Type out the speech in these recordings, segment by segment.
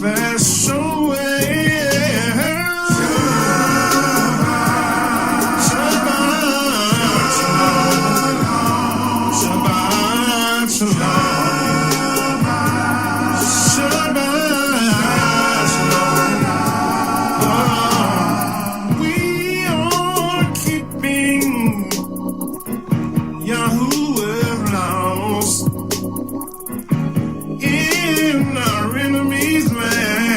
special way. Shabbat, Shabbat, Shabbat. We are keeping Yahuwah laws in our enemy's land.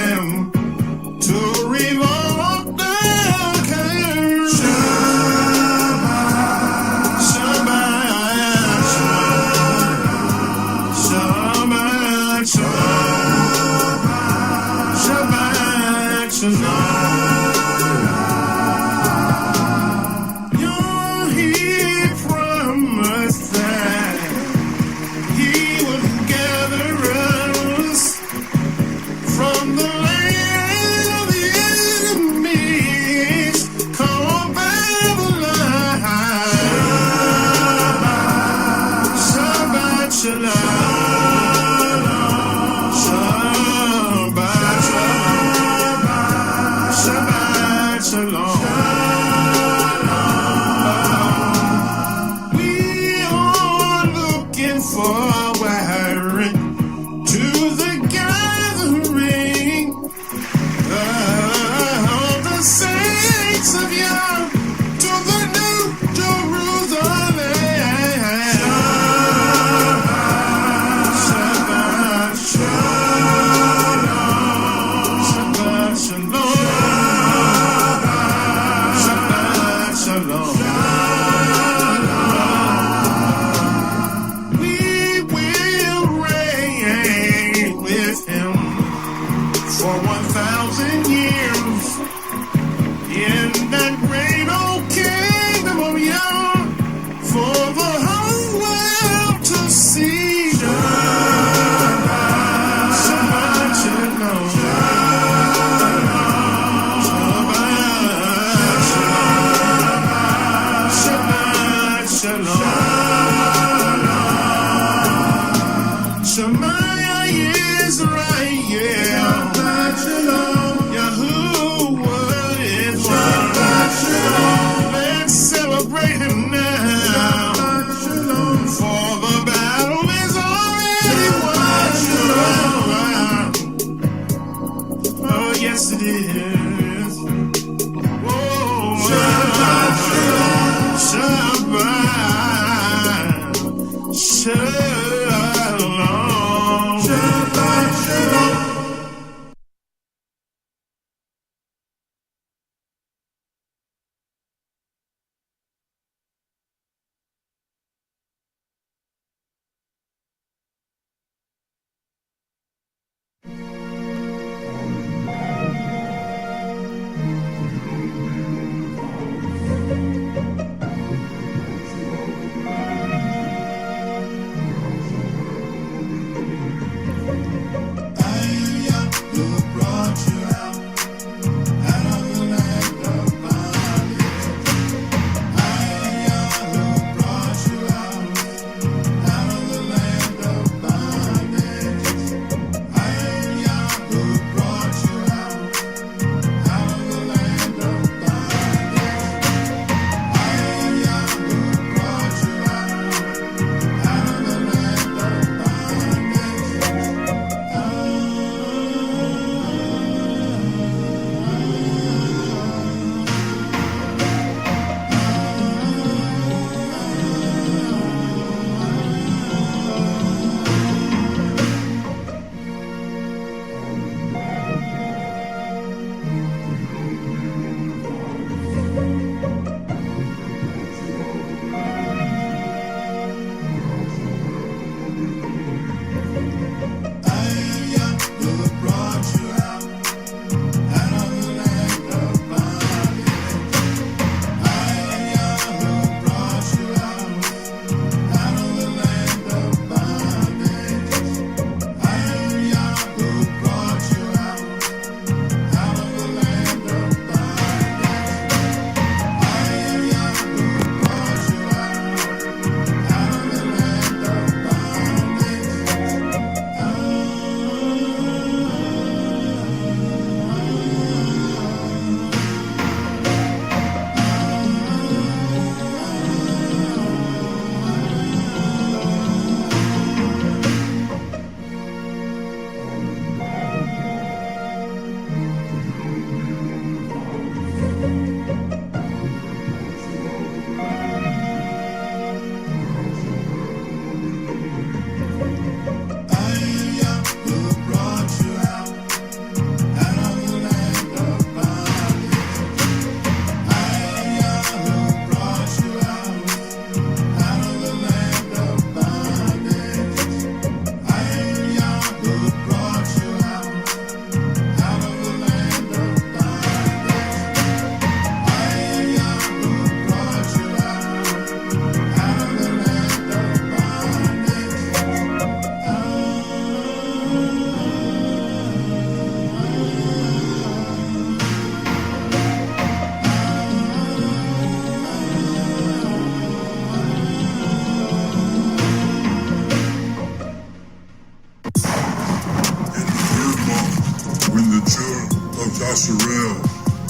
Yasharel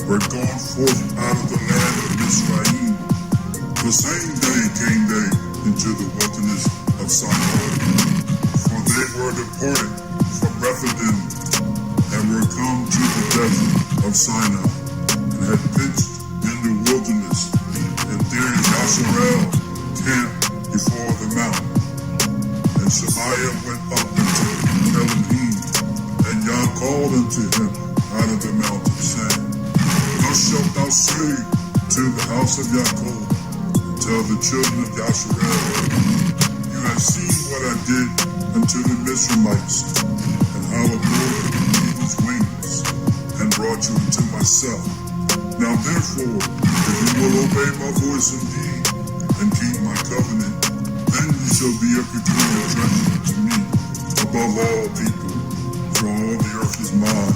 were gone forth out of the land of Israel. The same day came they into the wilderness of Sinai, for they were departed from Rephidim, and were come to the desert of Sinai, and had pitched in the wilderness, and there Yasharel camped before the mountain. And Shemaiah went up unto Elohim, and Yah called unto him out of the mountain, saying, Thus shalt thou say to the house of Yaakov, and tell the children of Yasharel, You have seen what I did unto the Mizraimites, and how I bore eagle's wings, and brought you unto myself. Now therefore, if you will obey my voice indeed, and keep my covenant, then you shall be a peculiar treasure to me, above all people, for all the earth is mine.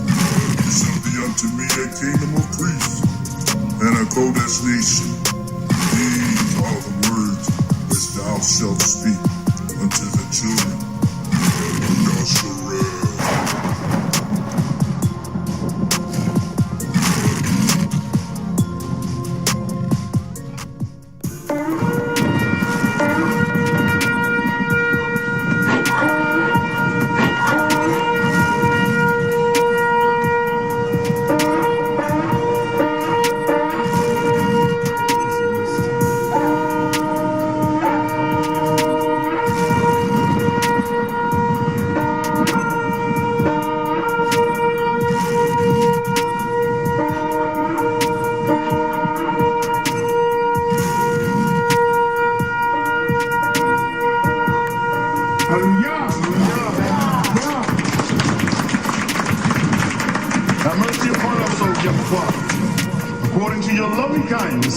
You shall be unto me a kingdom of priests, and a Kodesh nation. These are the words which thou shalt speak unto the children of Yasharel.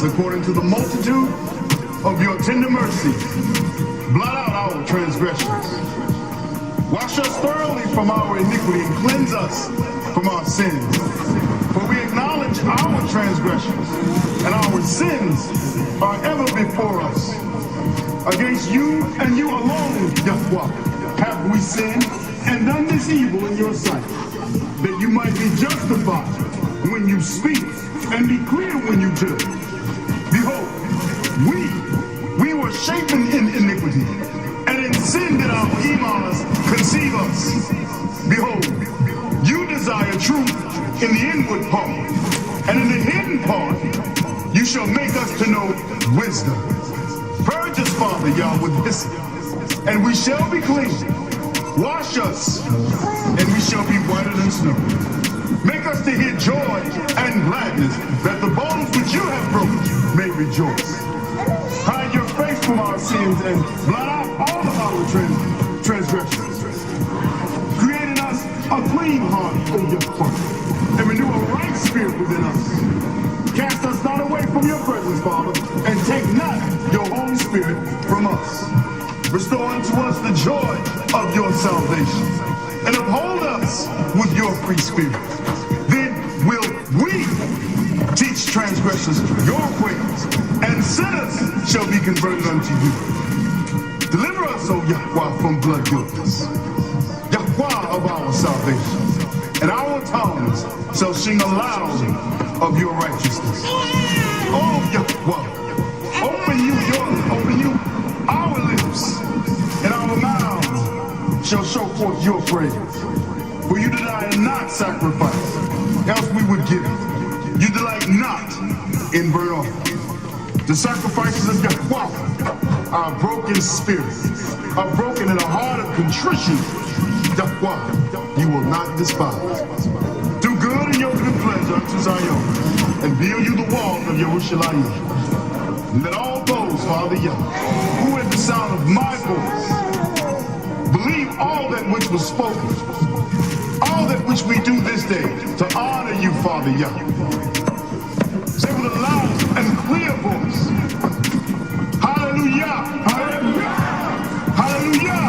According to the multitude of your tender mercies, blot out our transgressions. Wash us thoroughly from our iniquity and cleanse us from our sins. For we acknowledge our transgressions, and our sins are ever before us. Against you and you alone, Yahweh, have we sinned and done this evil in your sight, that you might be justified when you speak and be clear when you judge. Behold, we were shapen in iniquity, and in sin did our imams conceive us. Behold, you desire truth in the inward part, and in the hidden part you shall make us to know wisdom. Purge us, Father Yah, with hyssop, and we shall be clean. Wash us, and we shall be whiter than snow. Make us to hear joy and gladness, that the bones which you have broken may rejoice. Hide your face from our sins and blot out all of our transgressions. Create in us a clean heart, O Yahweh, and renew a right spirit within us. Cast us not away from your presence, Father, and take not your Holy Spirit from us. Restore unto us the joy of your salvation, and uphold us with your free spirit. Then will we teach transgressors your ways, and sinners shall be converted unto you. Deliver us, O Yahweh, from blood guiltless, Yahweh of our salvation, and our tongues shall sing aloud of your righteousness. O Yahweh, open you our lips, and our mouths shall show forth your praise. For you desire not sacrifice, else we would give it. You delight not in burnt offering. The sacrifices of Yahweh are broken spirits, are broken in a heart of contrition. Yahweh, you will not despise. Do good in your good pleasure unto Zion, and build you the walls of Jerusalem. And let all those, Father Yah, who at the sound of my voice believe all that which was spoken, all that which we do this day to honor you, Father Yah. Say with a loud and clear voice, hallelujah, hallelujah, hallelujah,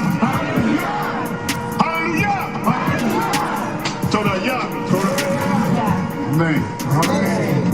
hallelujah, hallelujah, Toda Yah, Toda Yah. Amen. Amen.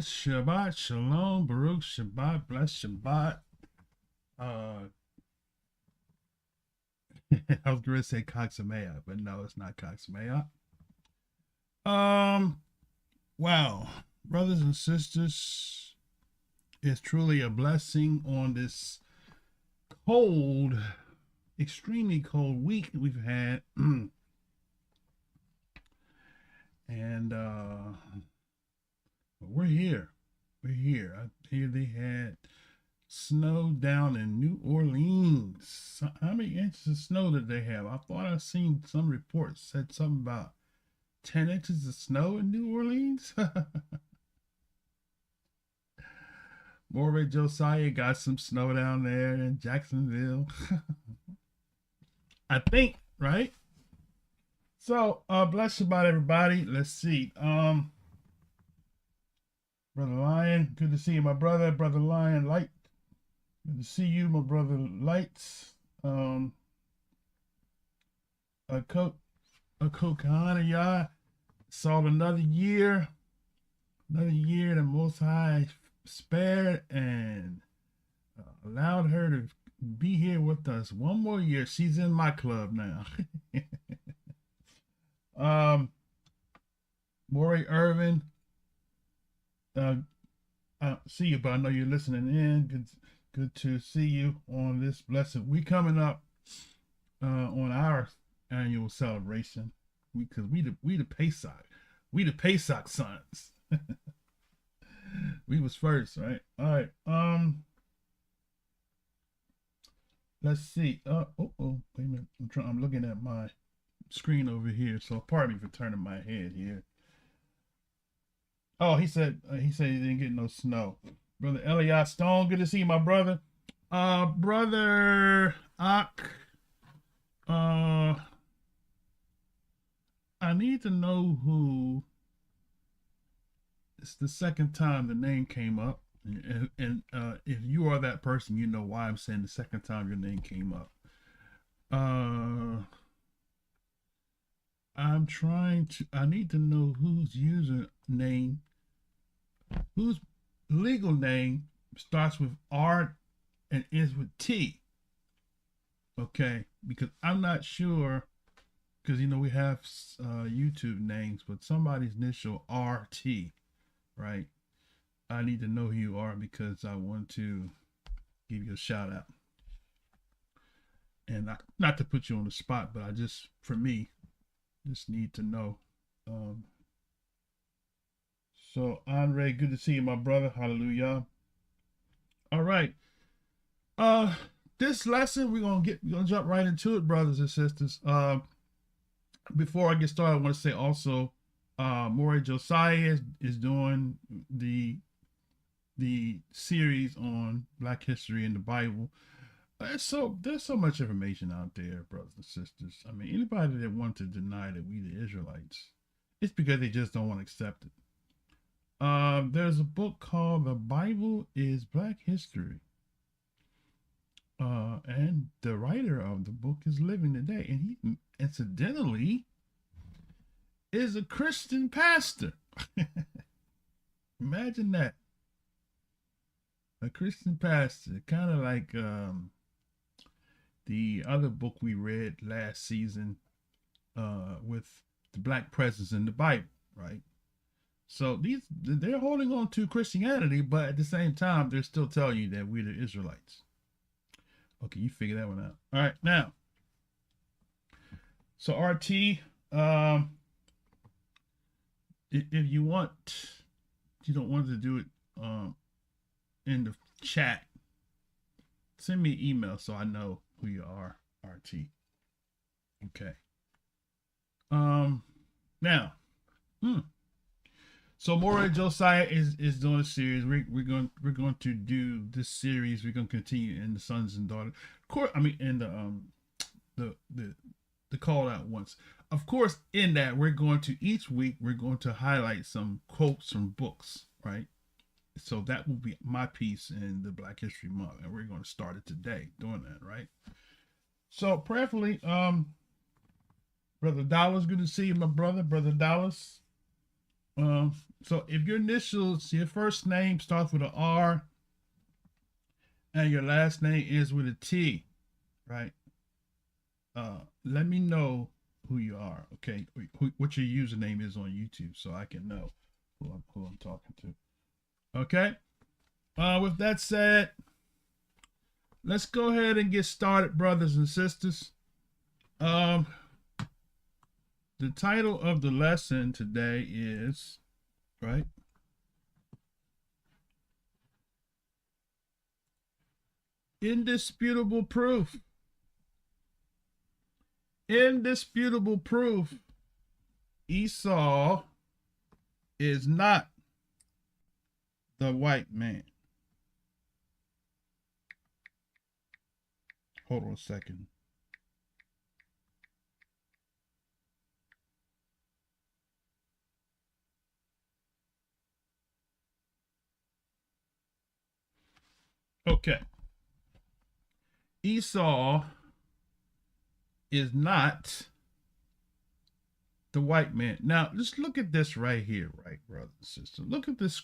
Shabbat, shalom, Baruch Shabbat, bless Shabbat. I was going to say Coxamea, but no, it's not Coxamea. Wow, brothers and sisters, it's truly a blessing on this cold, extremely cold week we've had. And we're here. I hear they had snow down in New Orleans. How many inches of snow did they have? I thought I seen some reports said something about 10 inches of snow in New Orleans. Morey Josiah got some snow down there in Jacksonville. I think, right? So, bless Shabbat, everybody. Let's see. Brother Lion, good to see you, my brother. Brother Lion, Light. Good to see you, my brother Lights. Kokanaya saw another year the Most High spared and allowed her to be here with us one more year. She's in my club now. Maury Irvin, I see you, but I know you're listening in. Good to see you on this blessed week coming up on our annual celebration. Because we the Pesach, we the Pesach sons. We was first, right? All right. Let's see. Wait a minute. I'm looking at my screen over here, so pardon me for turning my head here. Oh, he said he didn't get no snow. Brother Eliot Stone, good to see you, my brother. Brother Ak, I need to know who. It's the second time the name came up, and if you are that person, you know why I'm saying the second time your name came up. I need to know whose username, whose legal name starts with R and ends with T. Okay, because I'm not sure, because we have YouTube names, but somebody's initial RT, right? I need to know who you are because I want to give you a shout out. And not to put you on the spot, but I just, for me, just need to know. So Andre, good to see you, my brother. Hallelujah. All right. This lesson we're gonna jump right into it, brothers and sisters. Before I get started, I want to say also, Morey Josiah is doing the series on Black history in the Bible. There's so much information out there, brothers and sisters. I mean, anybody that wants to deny that we the Israelites, it's because they just don't want to accept it. There's a book called The Bible is Black History. And the writer of the book is living today, and he incidentally is a Christian pastor. Imagine that. A Christian pastor, kind of like the other book we read last season with the black presence in the Bible, right? So they're holding on to Christianity, but at the same time, they're still telling you that we're the Israelites. Okay, you figure that one out. All right, now. So RT, if you don't want to do it in the chat, send me an email so I know who you are, RT. Okay. Now, so Morey Josiah is doing a series. We're going to do this series. We're going to continue in the sons and daughters. Of course, I mean in the call out once. Of course, in that each week we're going to highlight some quotes from books, right? So that will be my piece in the Black History Month, and we're going to start it today doing that, right? So prayerfully, Brother Dallas, good to see you, my brother. Brother Dallas, So if your initials, your first name starts with an R and your last name ends with a T, right? Let me know who you are, okay? What your username is on YouTube, so I can know who I'm talking to. Okay. With that said, let's go ahead and get started, brothers and sisters. The title of the lesson today is, right, Indisputable Proof. Indisputable proof. Esau is not the white man. Hold on a second. Okay. Esau is not the white man. Now, just look at this right here, right, brothers and sisters. Look at this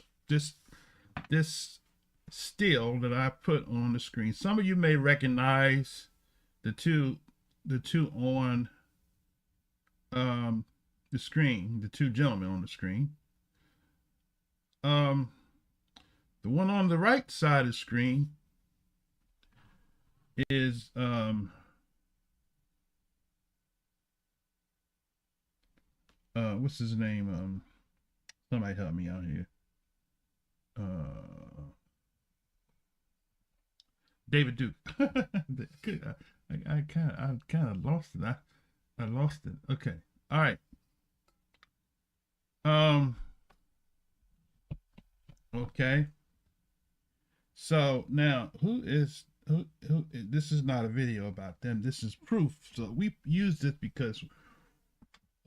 still that I put on the screen. Some of you may recognize the two on the screen, the two gentlemen on the screen. The one on the right side of the screen is what's his name? Somebody help me out here. David Duke. I kind of lost it. I lost it. Okay. All right. Okay. So now who this is not a video about them. This is proof. So we use this because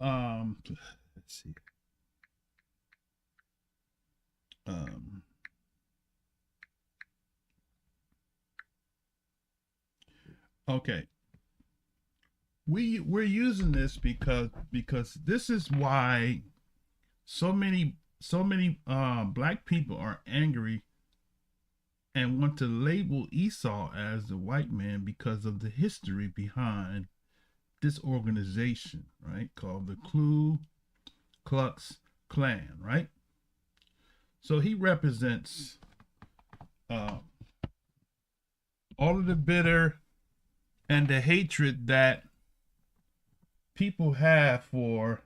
let's see. Okay. We're using this because this is why so many black people are angry and want to label Esau as the white man because of the history behind this organization, right? Called the Ku Klux Klan, right? So he represents all of the bitter and the hatred that people have for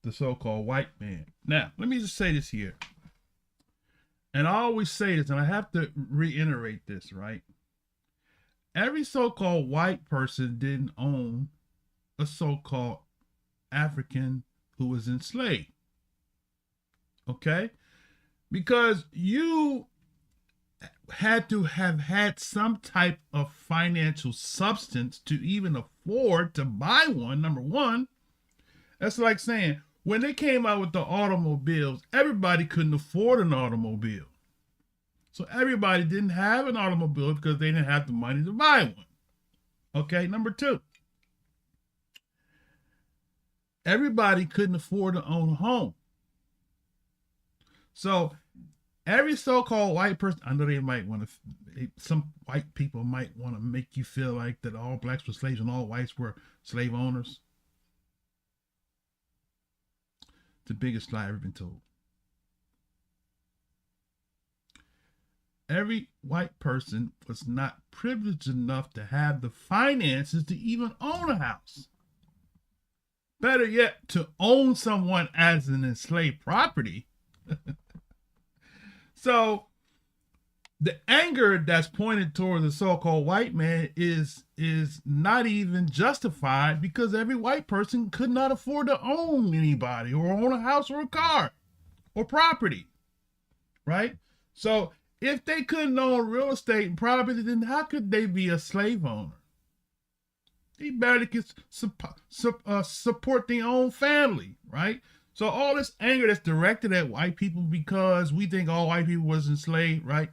the so-called white man. Now, let me just say this here. And I always say this, and I have to reiterate this, right? Every so-called white person didn't own a so-called African who was enslaved. Okay? Because you had to have had some type of financial substance to even afford to buy one, number one. That's like saying, when they came out with the automobiles, everybody couldn't afford an automobile. So everybody didn't have an automobile because they didn't have the money to buy one. Okay, number two. Everybody couldn't afford to own a home. So every so-called white person, I know they might want to, some white people might want to make you feel like that all blacks were slaves and all whites were slave owners. The biggest lie ever been told. Every white person was not privileged enough to have the finances to even own a house. Better yet, to own someone as an enslaved property. So the anger that's pointed toward the so-called white man is not even justified because every white person could not afford to own anybody or own a house or a car or property, right? So if they couldn't own real estate and property, then how could they be a slave owner? They barely could support their own family, right? So all this anger that's directed at white people because we think all white people was enslaved, right?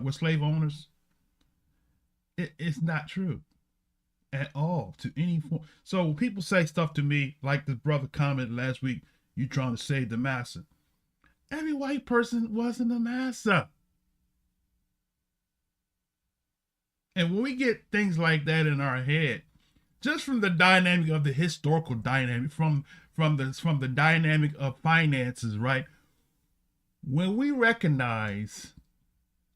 Were slave owners. It's not true at all to any form. So when people say stuff to me, like the brother commented last week, You trying to save the massa. Every white person wasn't a massa. And when we get things like that in our head, just from the dynamic of the historical dynamic, from the dynamic of finances, right? When we recognize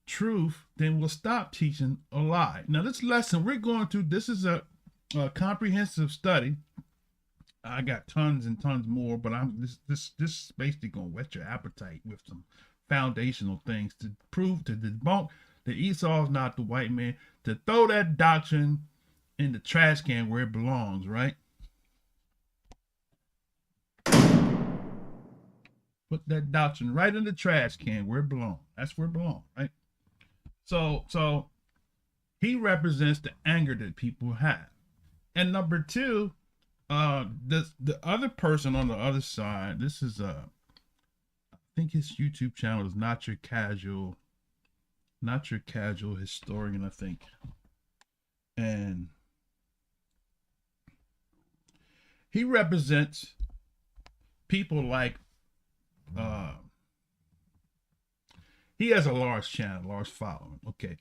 truth, then we'll stop teaching a lie. Now, this lesson we're going through, this is a comprehensive study. I got tons and tons more, but this is basically gonna whet your appetite with some foundational things to prove, to debunk that Esau is not the white man, to throw that doctrine in the trash can where it belongs, right? Put that doctrine right in the trash can where it belongs. That's where it belongs, right? So he represents the anger that people have. And number two, the other person on the other side, this is I think his YouTube channel is not your casual historian, I think. And he represents people like he has a large channel, large following. Okay.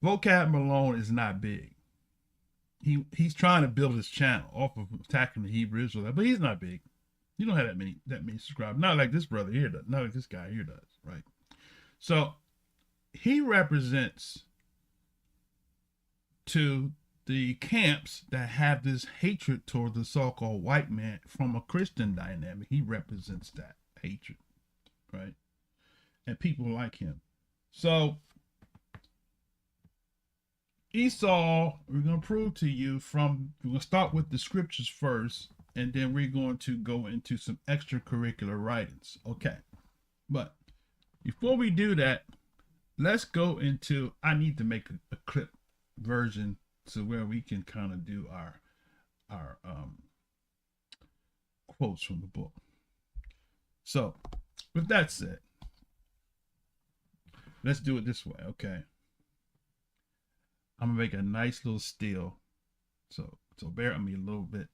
Vocab Malone is not big. He's trying to build his channel off of attacking the Hebrew Israelite, but he's not big. You don't have that many subscribers. Not like this brother here does. Not like this guy here does, right? So he represents to the camps that have this hatred toward the so-called white man from a Christian dynamic. He represents that hatred, right? And people like him. So Esau, we're going to prove to you we're going to start with the scriptures first, and then we're going to go into some extracurricular writings. Okay. But before we do that, let's go into, I need to make a clip version so where we can kind of do our quotes from the book. So with that said, let's do it this way. Okay. I'm gonna make a nice little still. So bear with me a little bit.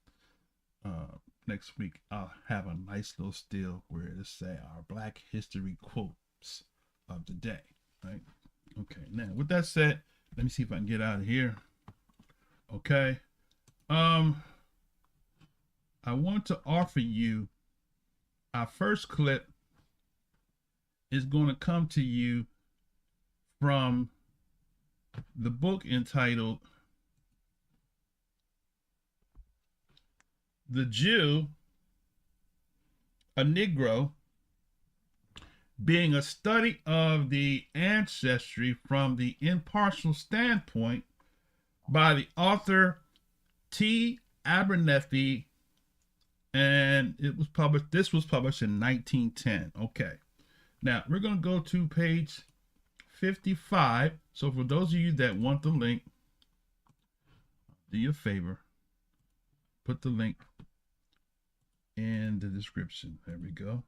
Next week I'll have a nice little still where it'll say our Black History quotes of the day. Right? Okay, now with that said, let me see if I can get out of here. Okay. I want to offer you our first clip is going to come to you from the book entitled The Jew, a Negro, being a study of the ancestry from the impartial standpoint by the author T. Abernethy, and this was published in 1910. Okay. Now we're going to go to page 55. So for those of you that want the link, do you a favor, put the link in the description. There we go.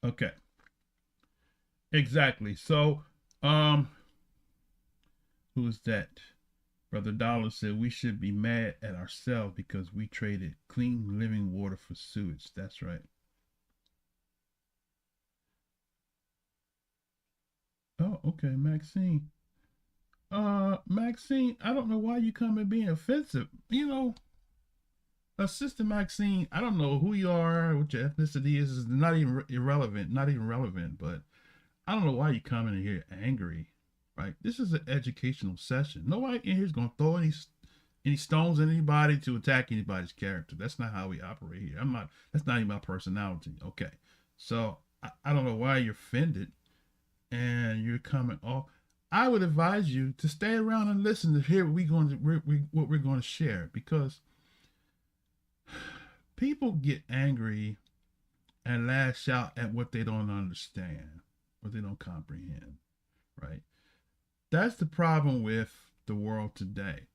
Okay. Exactly. So, who's that? Brother Dollar said we should be mad at ourselves because we traded clean living water for sewage. That's right. Oh, okay, Maxine. Maxine, I don't know why you come and being offensive. You know, Sister Maxine, I don't know who you are, what your ethnicity is not even relevant, but I don't know why you come in here angry, right? This is an educational session. Nobody in here is going to throw any stones at anybody to attack anybody's character. That's not how we operate here. That's not even my personality. Okay. So I don't know why you're offended and you're coming off. I would advise you to stay around and listen to hear what we're going to share, because people get angry and lash out at what they don't understand, what they don't comprehend, right? That's the problem with the world today.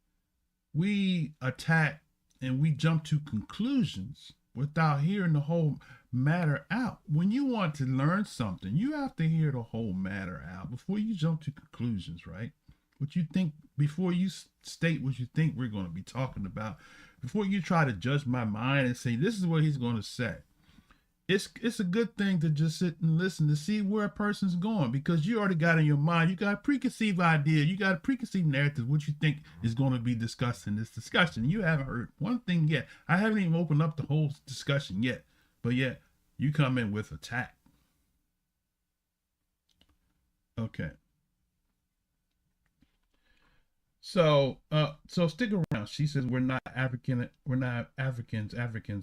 We attack and we jump to conclusions without hearing the whole matter out. When you want to learn something, you have to hear the whole matter out before you jump to conclusions, right? What you think, before you state what you think we're going to be talking about, before you try to judge my mind and say, this is what he's going to say. It's a good thing to just sit and listen to see where a person's going, because you already got in your mind, you got a preconceived idea, you got a preconceived narrative, what you think is going to be discussed in this discussion. You haven't heard one thing yet. I haven't even opened up the whole discussion yet, but yet you come in with attack. Okay. So stick around. She says we're not Africans,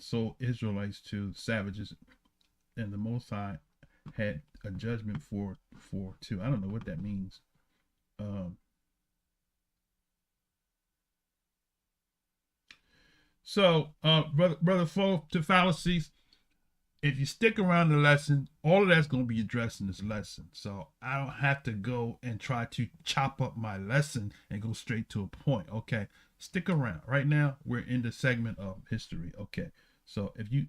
sold Israelites to savages, and the Most High had a judgment for too. I don't know what that means. Brother Fo, to fallacies, if you stick around the lesson, all of that's going to be addressed in this lesson. So I don't have to go and try to chop up my lesson and go straight to a point. Okay, stick around. Right now, we're in the segment of history. Okay, so if you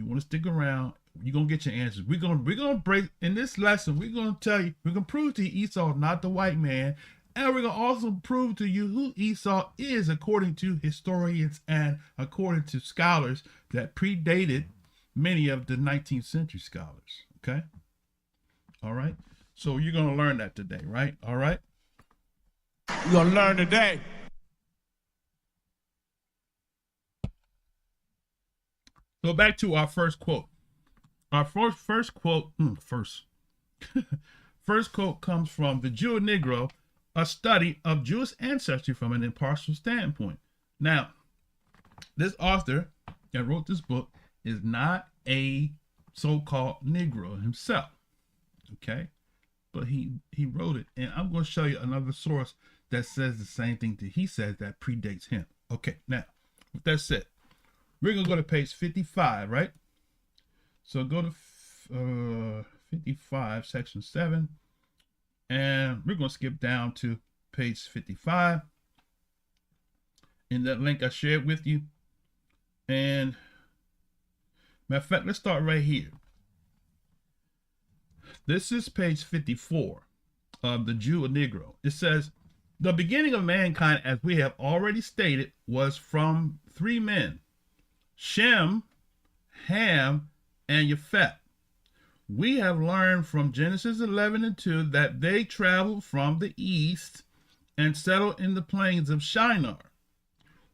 want to stick around, you're gonna get your answers. We're gonna break in this lesson. We're gonna tell you. We're gonna prove to you Esau not the white man, and we're gonna also prove to you who Esau is according to historians and according to scholars that predated many of the 19th century scholars. Okay. All right. So you're going to learn that today, right? All right. You're going to learn today. So back to our first quote. Our first quote, first quote comes from The Jew and Negro, a study of Jewish ancestry from an impartial standpoint. Now, this author that wrote this book is not a so-called Negro himself, okay? But he wrote it, and I'm going to show you another source that says the same thing that he says that predates him. Okay, now, with that said, we're going to go to page 55, right? So go to 55, section 7, and we're going to skip down to page 55 in that link I shared with you. And matter of fact, let's start right here. This is page 54 of The Jew and Negro. It says, the beginning of mankind, as we have already stated, was from three men, Shem, Ham, and Japheth. We have learned from Genesis 11:2 that they traveled from the east and settled in the plains of Shinar.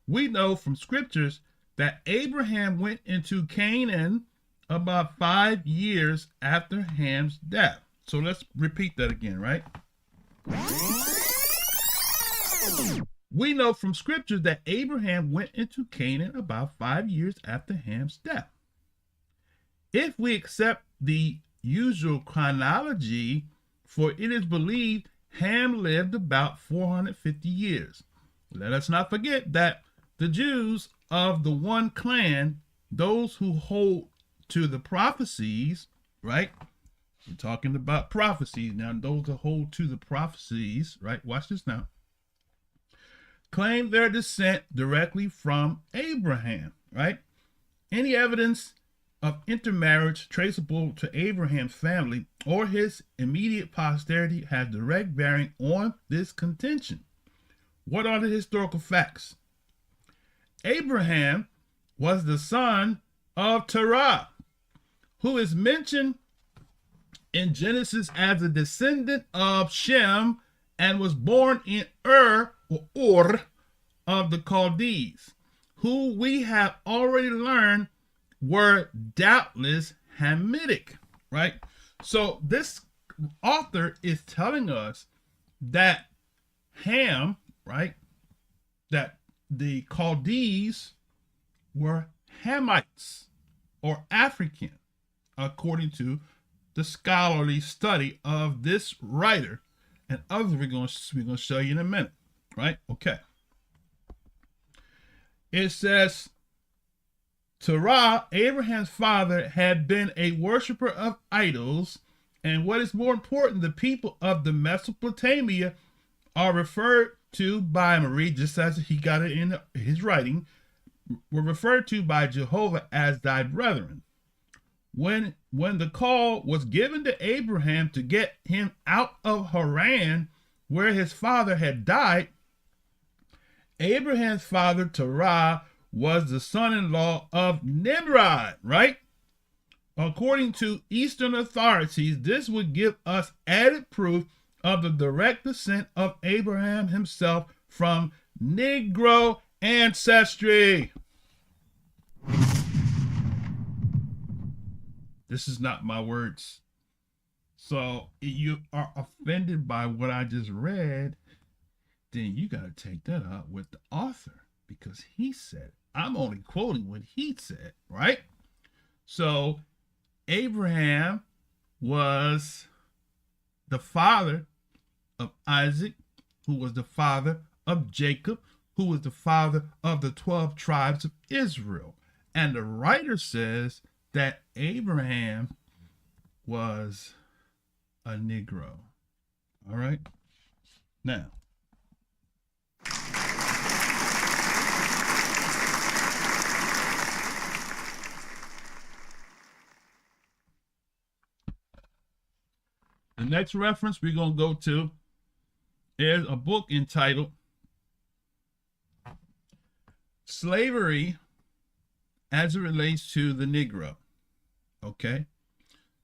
We know from scriptures that Abraham went into Canaan about 5 years after Ham's death. So let's repeat that again, right? We know from scriptures that Abraham went into Canaan about 5 years after Ham's death. If we accept the usual chronology, for it is believed Ham lived about 450 years. Let us not forget that the Jews of the one clan, those who hold to the prophecies, right? We're talking about prophecies now. Those who hold to the prophecies, right? Watch this now. Claim their descent directly from Abraham, right? Any evidence of intermarriage traceable to Abraham's family or his immediate posterity has direct bearing on this contention. What are the historical facts? Abraham was the son of Terah, who is mentioned in Genesis as a descendant of Shem and was born in Ur of the Chaldees, who we have already learned were doubtless Hamitic, right? So this author is telling us that Ham, right, that the Chaldees were Hamites or African, according to the scholarly study of this writer and others we're going to show you in a minute, right? Okay. It says, Terah, Abraham's father, had been a worshiper of idols, and what is more important, the people of the Mesopotamia are referred to by Marie, just as he got it in his writing, were referred to by Jehovah as thy brethren. when the call was given to Abraham to get him out of Haran, where his father had died, Abraham's father, Terah, was the son-in-law of Nimrod, right? According to Eastern authorities, this would give us added proof of the direct descent of Abraham himself from Negro ancestry. This is not my words. So if you are offended by what I just read, then you got to take that up with the author, because he said it. I'm only quoting what he said, right? So Abraham was the father of Isaac, who was the father of Jacob, who was the father of the 12 tribes of Israel. And the writer says that Abraham was a Negro. All right? Now, the next reference we're going to go to is a book entitled Slavery as it Relates to the Negro. Okay?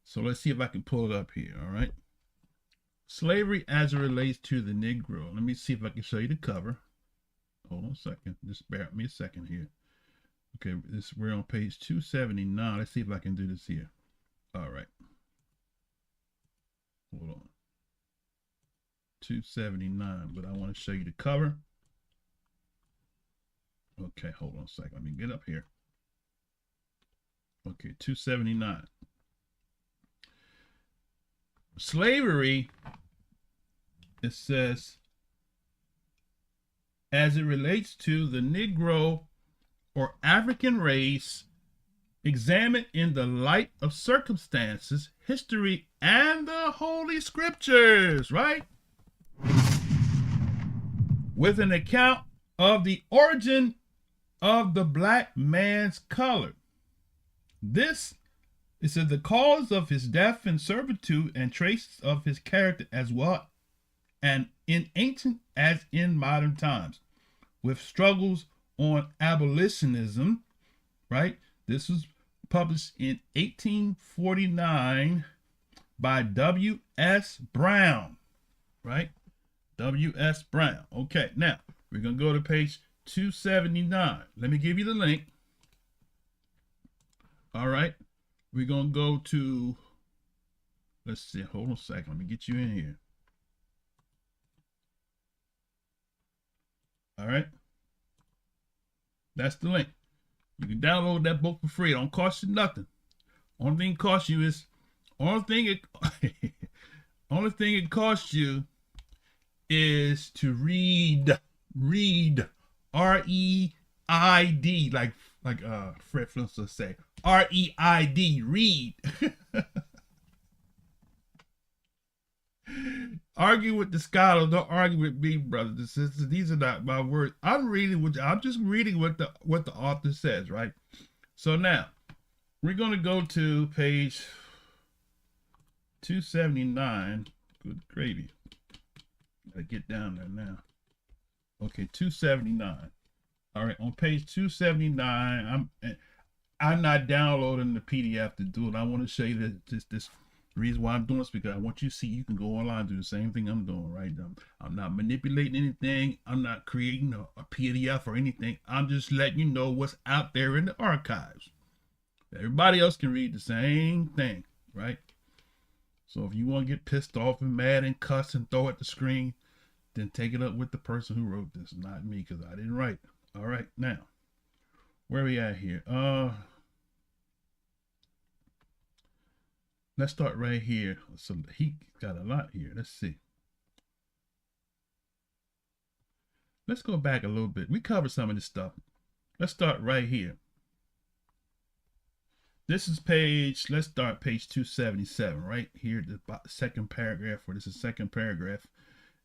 So let's see if I can pull it up here, all right? Slavery as it Relates to the Negro. Let me see if I can show you the cover. Hold on a second. Just bear with me a second here. Okay, we're on page 279. Let's see if I can do this here. All right. Hold on. 279, but I want to show you the cover. Okay, hold on a second. Let me get up here. Okay, 279. Slavery, it says, as it relates to the Negro or African race, examined in the light of circumstances, history, and the Holy Scriptures, right? With an account of the origin of the black man's color. This, it says, the cause of his death and servitude and traces of his character as well, and in ancient as in modern times, with struggles on abolitionism, right? This was published in 1849 by W.S. Brown, right? W.S. Brown. Okay, now we're going to go to page 279. Let me give you the link. All right, we're going to go to, let's see, hold on a second. Let me get you in here. All right, that's the link. You can download that book for free. It don't cost you nothing. Only thing it costs you is, only thing it costs you is to read, R-E-I-D, like Fred Flintstone say, R-E-I-D, read. Argue with the scholar, don't argue with me, brothers and sisters. These are not my words. I'm just reading what the author says, right? So now we're gonna go to page 279. Good gravy. Gotta get down there now. Okay, 279. All right, on page 279, I'm not downloading the PDF to do it. I want to show you this reason why I'm doing this, because I want you to see you can go online and do the same thing I'm doing, right? I'm not manipulating anything. I'm not creating a PDF or anything. I'm just letting you know what's out there in the archives. Everybody else can read the same thing, right? So if you want to get pissed off and mad and cuss and throw at the screen, then take it up with the person who wrote this, not me, because I didn't write it. All right, now, where are we at here? Let's start right here. So he got a lot here. Let's see. Let's go back a little bit. We covered some of this stuff. Let's start right here. This is page, let's start page 277, right here, the second paragraph, or this is second paragraph.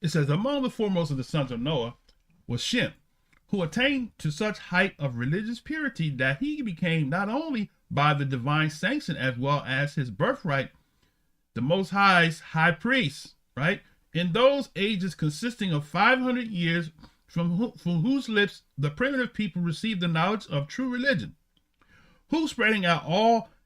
It says, among the foremost of the sons of Noah was Shem, who attained to such height of religious purity that he became not only by the divine sanction as well as his birthright, the Most High's high priest, right? In those ages consisting of 500 years from whose lips the primitive people received the knowledge of true religion, who spreading out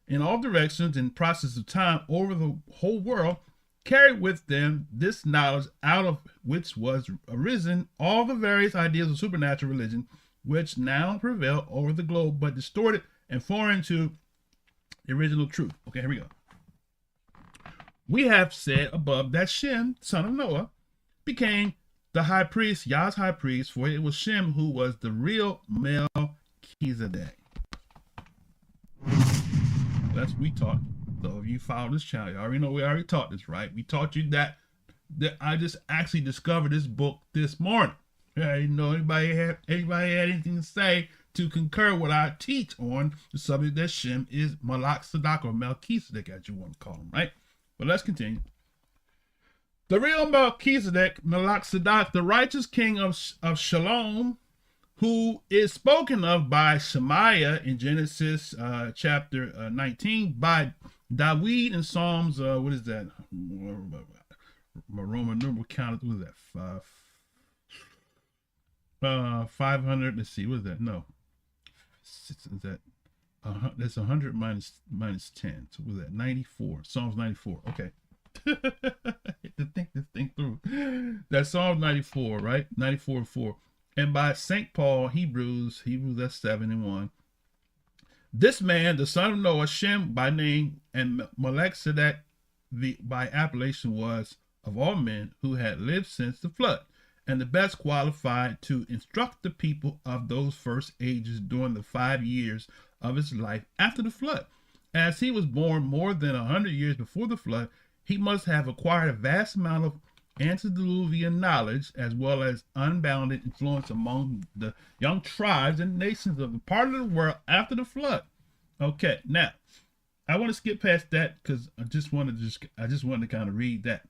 in all directions in process of time over the whole world, carried with them this knowledge out of which was arisen all the various ideas of supernatural religion, which now prevail over the globe, but distorted and foreign to the original truth. Okay, here we go. We have said above that Shem, son of Noah, became the high priest, Yah's high priest, for it was Shem who was the real Melchizedek. That's what we taught. So if you follow this channel, you already know we already taught this, right? We taught you that I just actually discovered this book this morning. I didn't know anybody had anything to say to concur what I teach on the subject that Shem is Melchizedek, or Melchizedek as you want to call him, right? But let's continue. The real Melchizedek, the righteous king of Shalom, who is spoken of by Shemaiah in Genesis chapter 19, by David in Psalms, what is that? My Roman numeral count, what is that? 500, let's see, what is that? No. Is that? That's 100 minus 10. So what was that? 94. Psalms 94. Okay. To think this thing through. That's Psalms 94, right? 94:4. And by St. Paul, Hebrews, that's 7:1. This man, the son of Noah, Shem by name, and Melchizedek by appellation, was of all men who had lived since the flood, and the best qualified to instruct the people of those first ages during the 5 years of his life after the flood. As he was born more than 100 years before the flood, he must have acquired a vast amount of antediluvian knowledge as well as unbounded influence among the young tribes and nations of the part of the world after the flood. Okay, now I want to skip past that because I just wanted to kind of read that.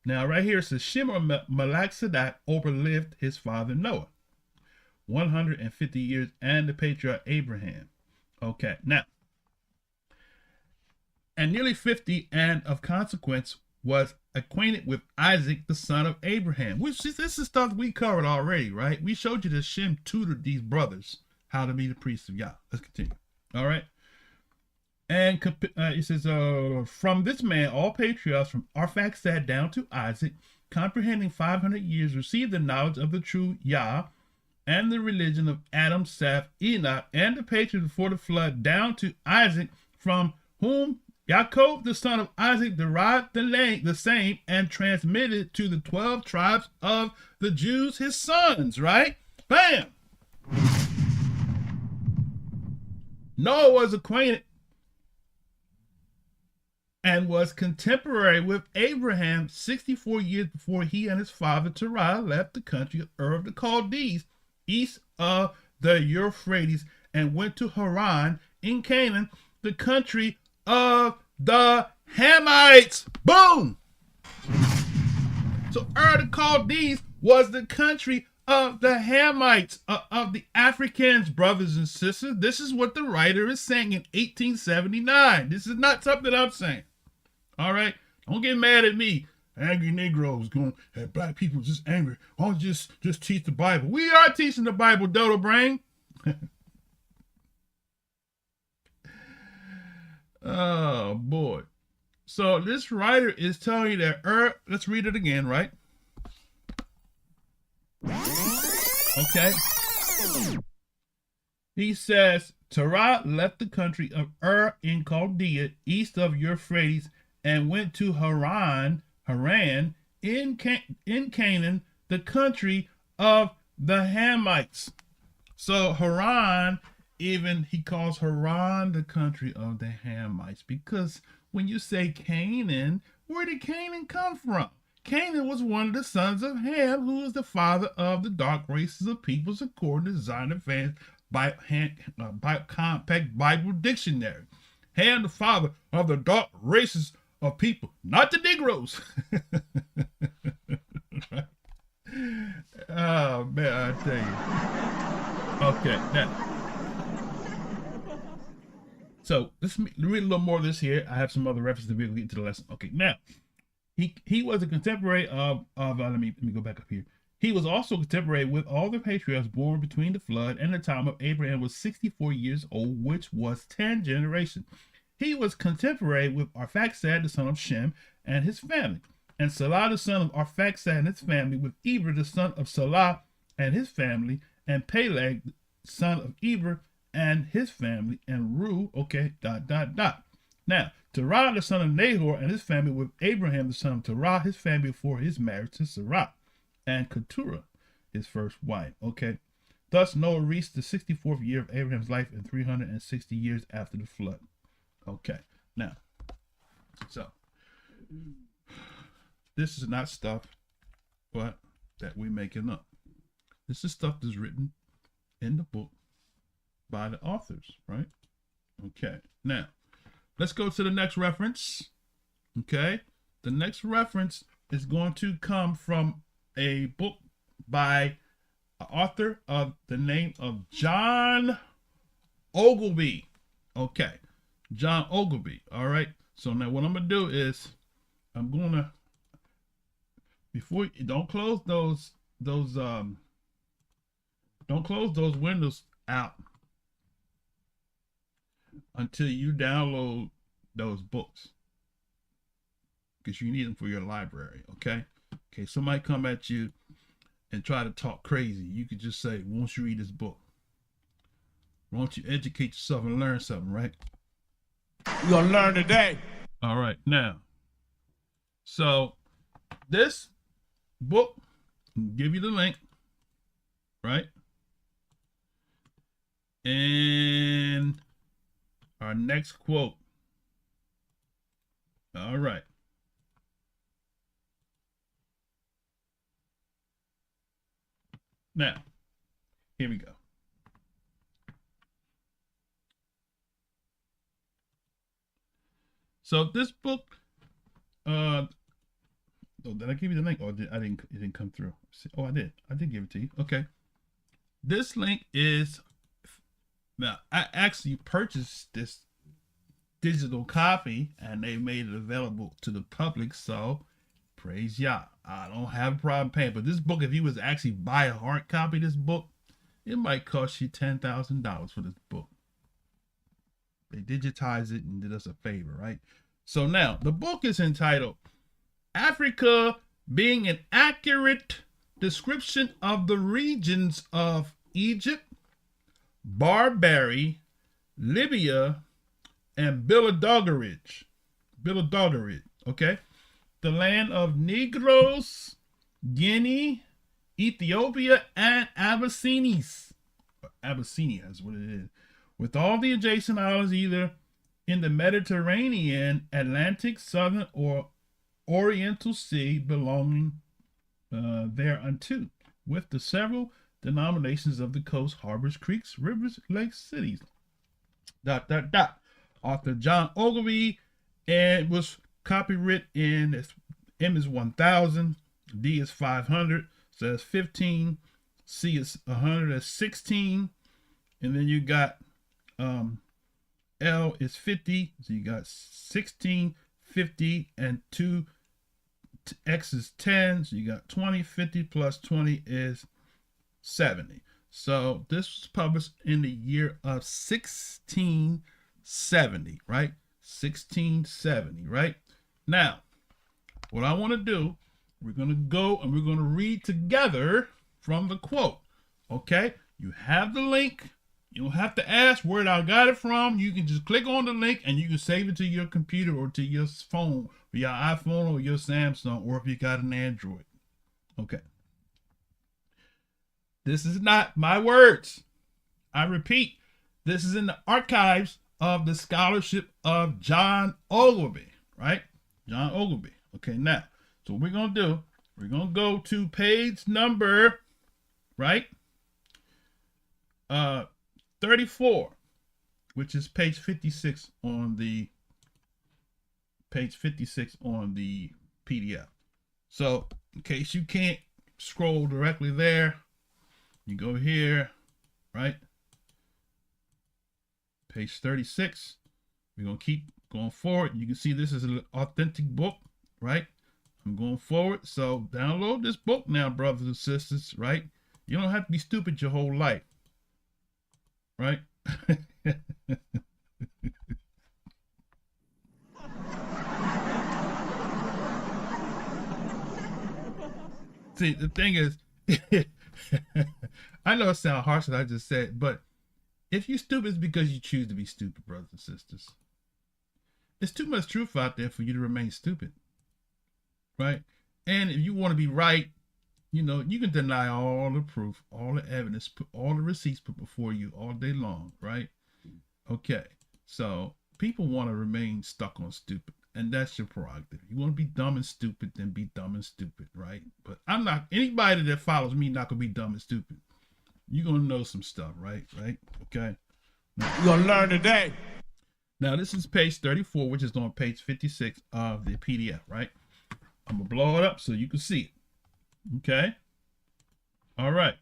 Now right here it says Shem or Melchizedek overlived his father Noah 150 years and the patriarch Abraham. Okay, now, and nearly 50, and of consequence was acquainted with Isaac, the son of Abraham, which this is stuff we covered already, right? We showed you that Shem tutored these brothers how to be the priests of Yah. Let's continue. All right. And it says, from this man, all patriarchs from Arphaxad down to Isaac, comprehending 500 years, received the knowledge of the true Yah and the religion of Adam, Seth, Enoch, and the patriarchs before the flood, down to Isaac, from whom Yaakov, the son of Isaac, derived the same and transmitted to the 12 tribes of the Jews, his sons, right? Bam! Noah was acquainted and was contemporary with Abraham 64 years before he and his father Terah left the country of Ur of the Chaldees, east of the Euphrates, and went to Haran in Canaan, the country of the Hamites. Boom! So Ur the Chaldees was the country of the Hamites, of the Africans, brothers and sisters. This is what the writer is saying in 1879. This is not something I'm saying. All right? Don't get mad at me. Angry Negroes going to have black people just angry. Why don't you just teach the Bible? We are teaching the Bible, Dodo Brain. Oh, boy. So this writer is telling you that let's read it again, right? Okay. He says, Terah left the country of Ur in Chaldea, east of Euphrates, and went to Haran in Canaan, the country of the Hamites. So Haran, even he calls Haran the country of the Hamites, because when you say Canaan, where did Canaan come from? Canaan was one of the sons of Ham, who is the father of the dark races of peoples according to Zion fans by Compact Bible Dictionary. Ham, the father of the dark races of people, not the Negroes. Oh man, I tell you. Okay, now. So let's read a little more of this here. I have some other references to be able to get to the lesson. Okay, now he was a contemporary of let me go back up here. He was also contemporary with all the patriarchs born between the flood and the time of Abraham was 64 years old, which was 10 generations. He was contemporary with Arphaxad, the son of Shem, and his family, and Salah, the son of Arphaxad and his family, with Eber, the son of Salah and his family, and Peleg, son of Eber and his family, and Ru, okay, ... Now, Terah, the son of Nahor and his family, with Abraham, the son of Terah, his family, before his marriage to Sarah, and Keturah, his first wife. Okay. Thus Noah reached the 64th year of Abraham's life and 360 years after the flood. Okay. Now, so this is not stuff but that we're making up. This is stuff that's written in the book by the authors, right? Okay. Now, let's go to the next reference. Okay. The next reference is going to come from a book by an author of the name of John Ogilvy. Okay. John Ogilvy. All right. So now what I'm going to do is I'm going to, before you don't close those windows out until you download those books, because you need them for your library. Okay. Okay, somebody come at you and try to talk crazy. You could just say, won't you read this book? Won't you educate yourself and learn something, right? You're going to learn today. All right, now. So this book, I'll give you the link, right? And our next quote. All right. Now, here we go. So this book, oh, did I give you the link? Or it didn't come through. Oh, I did give it to you. Okay. This link is, now I actually purchased this digital copy and they made it available to the public. So praise Yah. I don't have a problem paying. But this book, if you was to actually buy a hard copy of this book, it might cost you $10,000 for this book. They digitized it and did us a favor, right? So now, the book is entitled Africa Being an Accurate Description of the Regions of Egypt, Barbary, Libya, and Bilodogorage, okay? The land of Negroes, Guinea, Ethiopia, and Abyssinia is what it is, with all the adjacent islands either in the Mediterranean, Atlantic, Southern, or Oriental Sea belonging thereunto, with the several denominations of the coast, harbors, creeks, rivers, lakes, cities. ... Author John Ogilvy, and it was copyright in M is 1000, D is 500, so that's 15, C is 100, that's 16, and then you got L is 50, so you got 16, 50, and 2, X is 10, so you got 20, 50 plus 20 is 70. So this was published in the year of 1670, right? 1670, right? Now, what I want to do, we're going to go and we're going to read together from the quote, okay? You have the link. You don't have to ask where I got it from. You can just click on the link and you can save it to your computer or to your phone, or your iPhone or your Samsung, or if you got an Android. Okay. This is not my words. I repeat, this is in the archives of the scholarship of John Ogilvy, right? John Ogilvy. Okay, now, so what we're going to do, we're going to go to page number, right? 34, which is page 56 on the PDF. So in case you can't scroll directly there, you go here, right? Page 36. We're going to keep going forward. You can see this is an authentic book, right? I'm going forward. So download this book now, brothers and sisters, right? You don't have to be stupid your whole life, right? See, the thing is, I know it sounds harsh what I just said, but if you're stupid, it's because you choose to be stupid, brothers and sisters. There's too much truth out there for you to remain stupid, right? And if you want to be right, you know, you can deny all the proof, all the evidence, put all the receipts put before you all day long, right? Okay, so people want to remain stuck on stupid, and that's your prerogative. You want to be dumb and stupid, then be dumb and stupid, right? But I'm not, anybody that follows me not going to be dumb and stupid. You're going to know some stuff, right? Okay. You're going to learn today. Now, this is page 34, which is on page 56 of the PDF, right? I'm going to blow it up so you can see it. Okay? All right.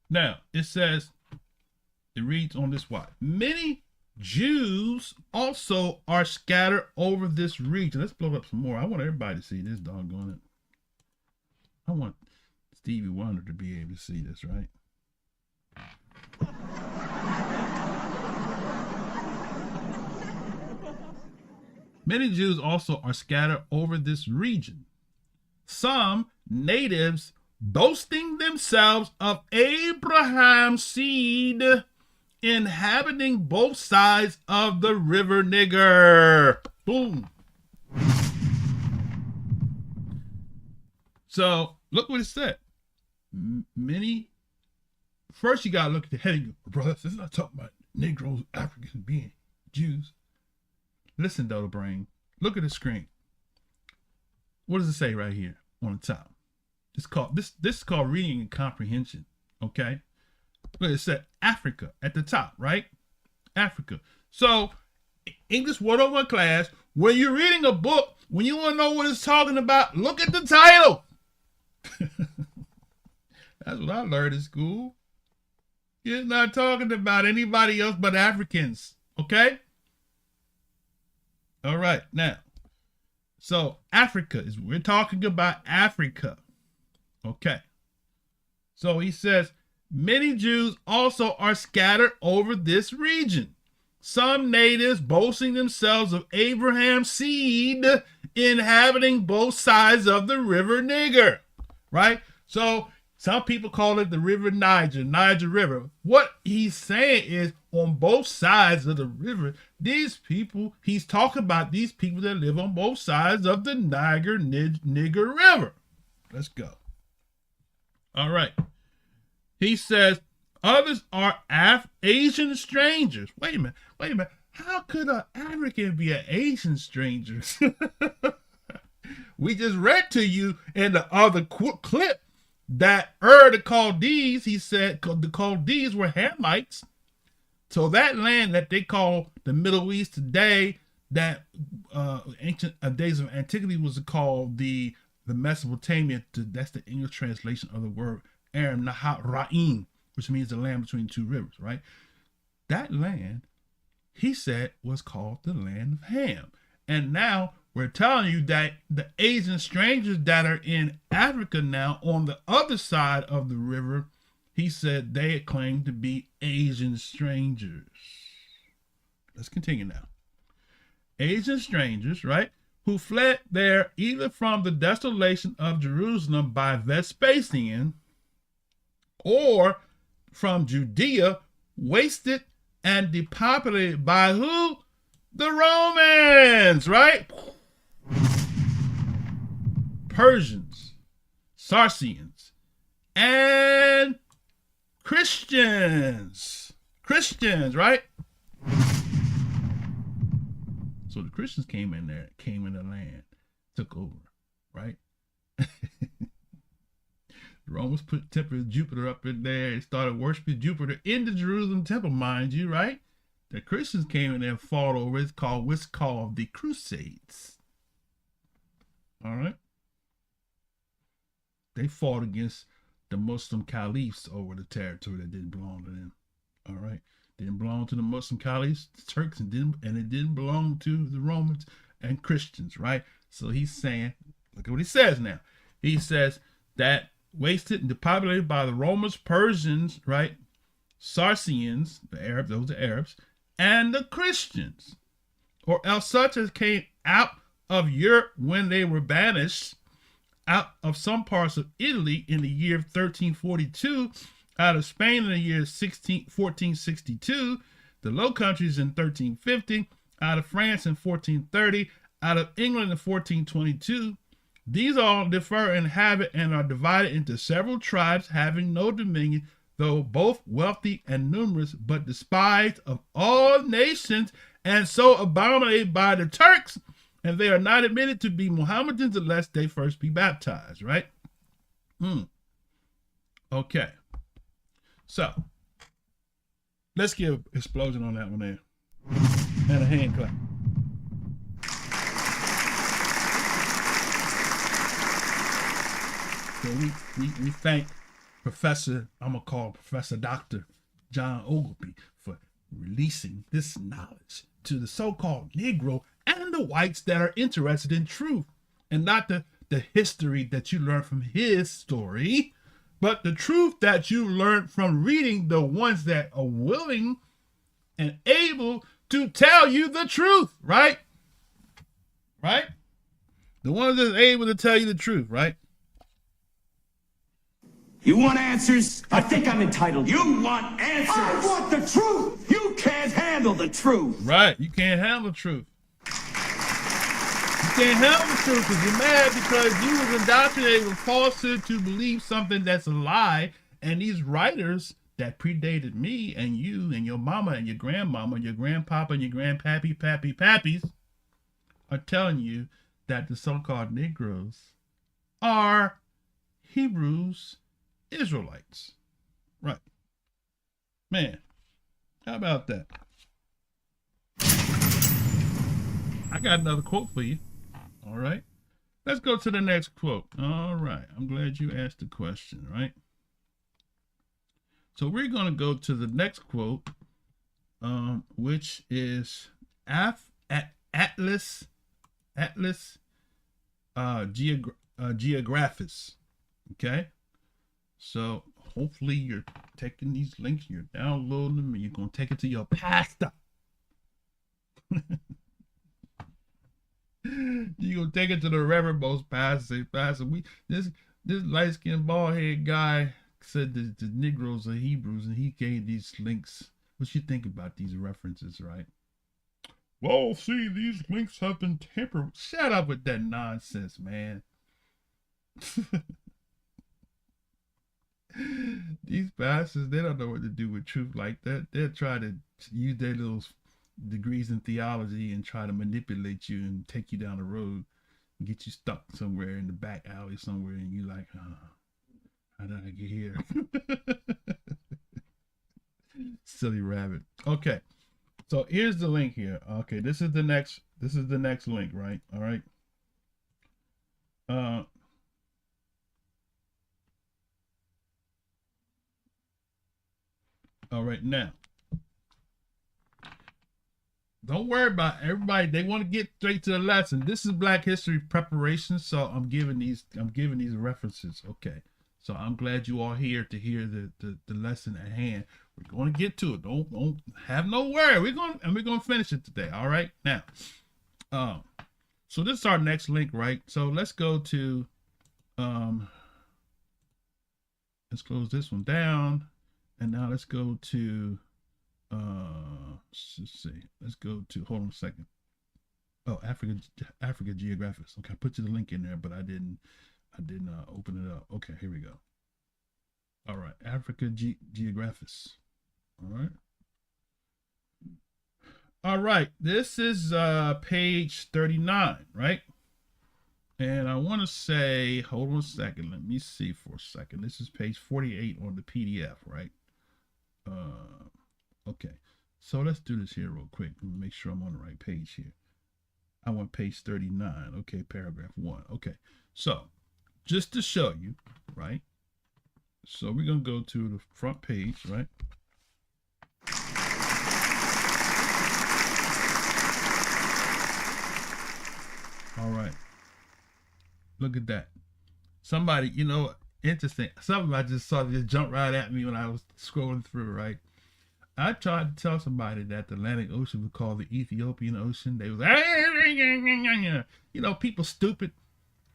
Now, it says, it reads on this wise. Many Jews also are scattered over this region. Let's blow it up some more. I want everybody to see this, doggone it. I want Stevie Wonder to be able to see this, right? Many Jews also are scattered over this region. Some natives boasting themselves of Abraham's seed, inhabiting both sides of the river Niger. Boom. So look what it said. Many. First, you gotta look at the heading, brothers. This is not talking about Negroes, Africans being Jews. Listen, though, the brain. Look at the screen. What does it say right here on the top? It's called this is called reading and comprehension. Okay. Look, it said Africa at the top, right? Africa. So, English 101 class, when you're reading a book, when you want to know what it's talking about, look at the title. That's what I learned in school. You're not talking about anybody else but Africans. Okay? All right. Now, so Africa is, we're talking about Africa. Okay. So he says, many Jews also are scattered over this region. Some natives boasting themselves of Abraham's seed, inhabiting both sides of the river Niger. Right? So some people call it the river Niger River. What he's saying is on both sides of the river, these people, he's talking about these people that live on both sides of the Niger River. Let's go. All right. He says, others are Asian strangers. Wait a minute. How could an African be an Asian stranger? We just read to you in the other clip that the Chaldees, he said, the Chaldees were Hamites. So that land that they call the Middle East today, that ancient days of antiquity was called the Mesopotamia. That's the English translation of the word Aram Naharaim, which means the land between two rivers, right? That land, he said, was called the land of Ham. And now we're telling you that the Asian strangers that are in Africa now on the other side of the river, he said they claim to be Asian strangers. Let's continue now. Asian strangers, right, who fled there either from the desolation of Jerusalem by Vespasian or from Judea, wasted and depopulated by who? The Romans, right? Persians, Saracens, and Christians, right? So the Christians came in there, came in the land, took over, right? The Romans put temple of Jupiter up in there and started worshiping Jupiter in the Jerusalem temple, mind you, right? The Christians came in there and fought over what's called the Crusades. All right? They fought against the Muslim caliphs over the territory that didn't belong to them. All right? Didn't belong to the Muslim colonies, the Turks, and it didn't belong to the Romans and Christians, right? So he's saying, look at what he says now. He says that wasted and depopulated by the Romans, Persians, right? Saracens, the Arabs, those are Arabs, and the Christians, or else such as came out of Europe when they were banished out of some parts of Italy in the year 1342, out of Spain in the year 1462, the Low Countries in 1350, out of France in 1430, out of England in 1422. These all differ in habit and are divided into several tribes having no dominion, though both wealthy and numerous, but despised of all nations, and so abominated by the Turks, and they are not admitted to be Mohammedans unless they first be baptized, right? Okay. So, let's give an explosion on that one there. And a hand clap. So we thank Professor, I'm going to call Professor Dr. John Ogilvie for releasing this knowledge to the so-called Negro and the whites that are interested in truth, and not the history that you learn from his story, but the truth that you learn from reading the ones that are willing and able to tell you the truth, right? Right? The ones that are able to tell you the truth, right? You want answers? I think I'm entitled. You want answers? I want the truth. You can't handle the truth. Right. You can't handle the truth. You can't handle the truth because you're mad because you was indoctrinated with falsehood to believe something that's a lie. And these writers that predated me and you and your mama and your grandmama and your grandpapa and your pappies are telling you that the so-called Negroes are Hebrews Israelites. Right. Man, how about that? I got another quote for you. All right. Let's go to the next quote. All right. I'm glad you asked the question, right? So we're going to go to the next quote, which is Atlas Geographics. Okay. So hopefully you're taking these links, you're downloading them, and you're going to take it to your pastor. You're going to take it to the Reverend most pastor. Say, Pastor, this light-skinned, bald-headed guy said that the Negroes are Hebrews, and he gave these links. What you think about these references, right? Well, see, these links have been tampered. Shut up with that nonsense, man. These pastors, they don't know what to do with truth like that. They'll try to use their little degrees in theology and try to manipulate you and take you down the road and get you stuck somewhere in the back alley somewhere, and you like, how did I get here? Silly rabbit. Okay, so here's the link here. Okay, this is the next link, right? All right. All right, now, don't worry about everybody. They want to get straight to the lesson. This is Black History preparation, so I'm giving these references. Okay, so I'm glad you all here to hear the lesson at hand. We're going to get to it. Don't have no worry. We're going to finish it today. All right, now, so this is our next link, right? So let's go to let's close this one down. And now let's go to, let's see, let's go to, hold on a second. Oh, Africa Geographics. Okay, I put you the link in there, but I didn't open it up. Okay, here we go. All right, Africa Geographics. All right. All right, this is page 39, right? And I want to say, hold on a second. Let me see for a second. This is page 48 on the PDF, right? Okay, so let's do this here real quick and make sure I'm on the right page here. I want page 39. Okay, paragraph 1. Okay, so just to show you, right? So we're gonna go to the front page, right? All right. Look at that. Somebody, you know, interesting. Something I just saw just jump right at me when I was scrolling through, right? I tried to tell somebody that the Atlantic Ocean was called the Ethiopian Ocean. They was like, you know, people stupid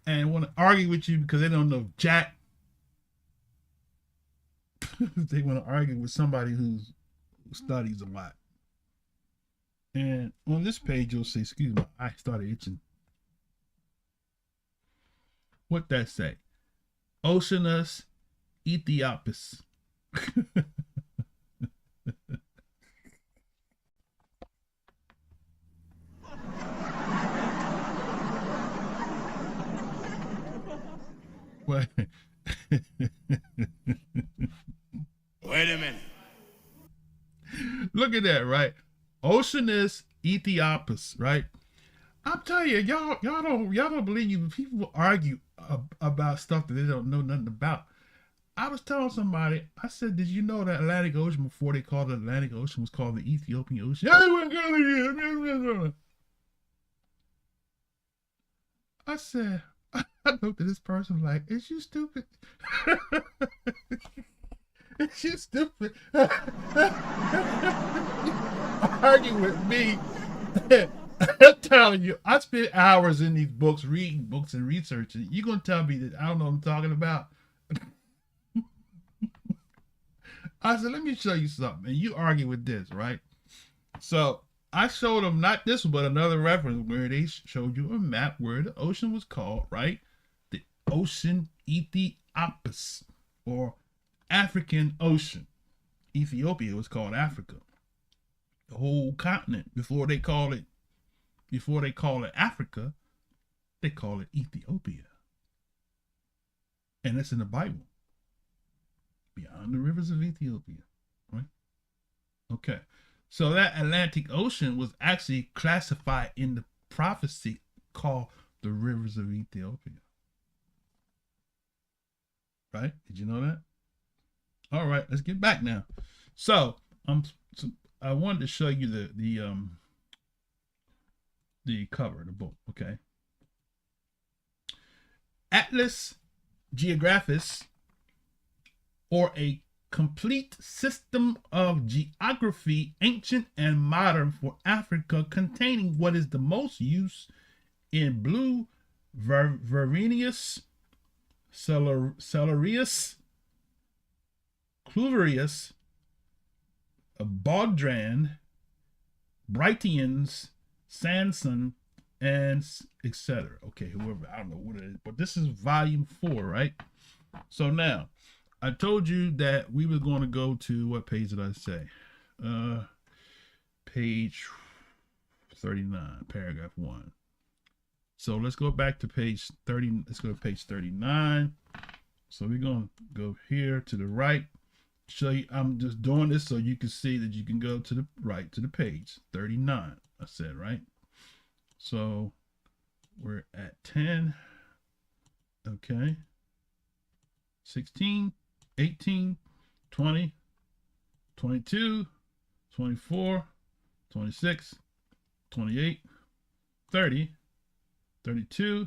and want to argue with you because they don't know jack. They want to argue with somebody who studies a lot. And on this page, you'll see, excuse me, I started itching. What that say? Oceanus Ethiopus. Wait. Wait a minute. Look at that, right? Oceanus Ethiopus, right? I'm telling you, y'all don't believe you. People argue about stuff that they don't know nothing about. I was telling somebody, I said, did you know that Atlantic Ocean, before they called it Atlantic Ocean, was called the Ethiopian Ocean? I said, I looked at this person like, is you stupid? Is you stupid? Argue with me. I'm telling you, I spent hours in these books, reading books and researching. You're going to tell me that I don't know what I'm talking about? I said, let me show you something. And you argue with this, right? So I showed them not this one, but another reference where they showed you a map where the ocean was called, right? The Ocean Ethiopus, or African Ocean. Ethiopia was called Africa. The whole continent, before they call it Africa, they call it Ethiopia. And it's in the Bible. Beyond the rivers of Ethiopia, right? Okay. So that Atlantic Ocean was actually classified in the prophecy called the rivers of Ethiopia. Right? Did you know that? All right, let's get back now. So I wanted to show you the cover of the book, okay? Atlas Geographis, or a complete system of geography, ancient and modern, for Africa, containing what is the most used in blue Verenius, Celerius, Cluverius, Baudran, Brightians, Sanson, and etc. Okay, whoever, I don't know what it is, but this is volume 4, right? So now, I told you that we were going to go to, what page did I say? Page 39, paragraph 1. So let's go back to page 30. Let's go to page 39. So we're going to go here to the right. Show you, I'm just doing this so you can see that you can go to the right to the page 39. I said, right? So we're at 10. Okay. 16. 18, 20, 22, 24, 26, 28, 30, 32,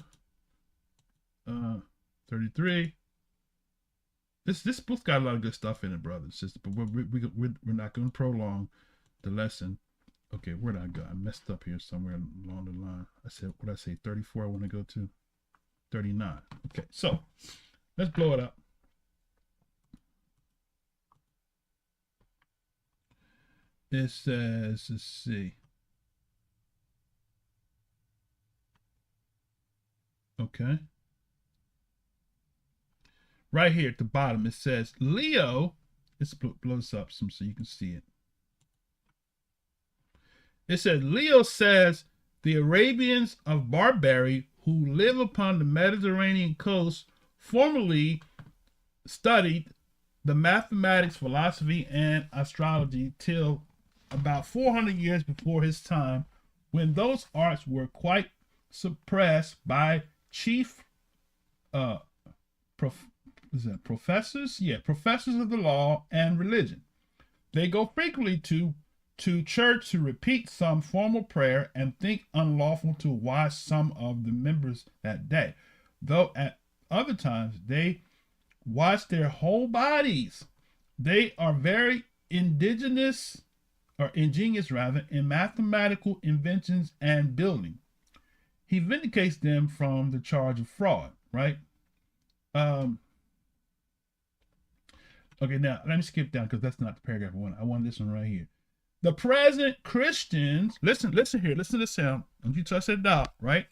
33. This book's got a lot of good stuff in it, brothers and sisters, but we're not going to prolong the lesson. Okay, where did I go? I messed up here somewhere along the line. I said, what did I say? 34 I want to go to? 39. Okay, so let's blow it up. It says, let's see. Okay. Right here at the bottom, it says, Leo, let's blow this up some so you can see it. It says, Leo says, the Arabians of Barbary who live upon the Mediterranean coast formerly studied the mathematics, philosophy, and astrology till about 400 years before his time, when those arts were quite suppressed by chief professors of the law and religion. They go frequently to to church to repeat some formal prayer and think unlawful to wash some of the members that day, though at other times they wash their whole bodies. They are very ingenious rather, in mathematical inventions and building. He vindicates them from the charge of fraud, right? Okay, now let me skip down because that's not the paragraph I want. I want this one right here. The present Christians, listen here, listen to the sound. Don't you touch that dial, right?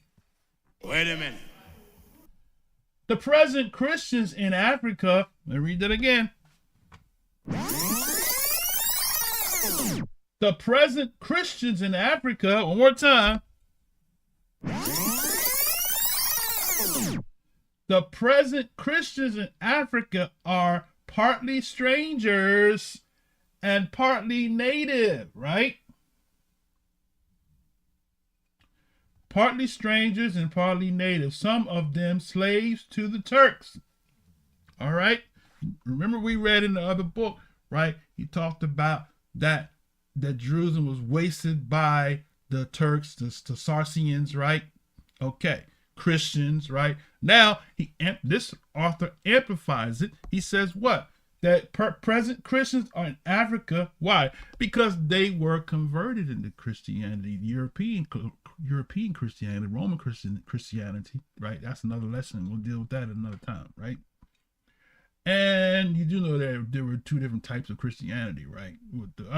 Wait a minute. The present Christians in Africa, let me read that again. The present Christians in Africa, one more time. The present Christians in Africa are partly strangers and partly native, right? Partly strangers and partly native. Some of them slaves to the Turks. All right. Remember we read in the other book, right? He talked about that Jerusalem was wasted by the Turks, the Saracens, right? Okay. Christians, right? Now this author amplifies it. He says what? That present Christians are in Africa. Why? Because they were converted into Christianity, European Christianity, Roman Christianity, right? That's another lesson. We'll deal with that another time, right? And you do know that there were two different types of Christianity, right? With the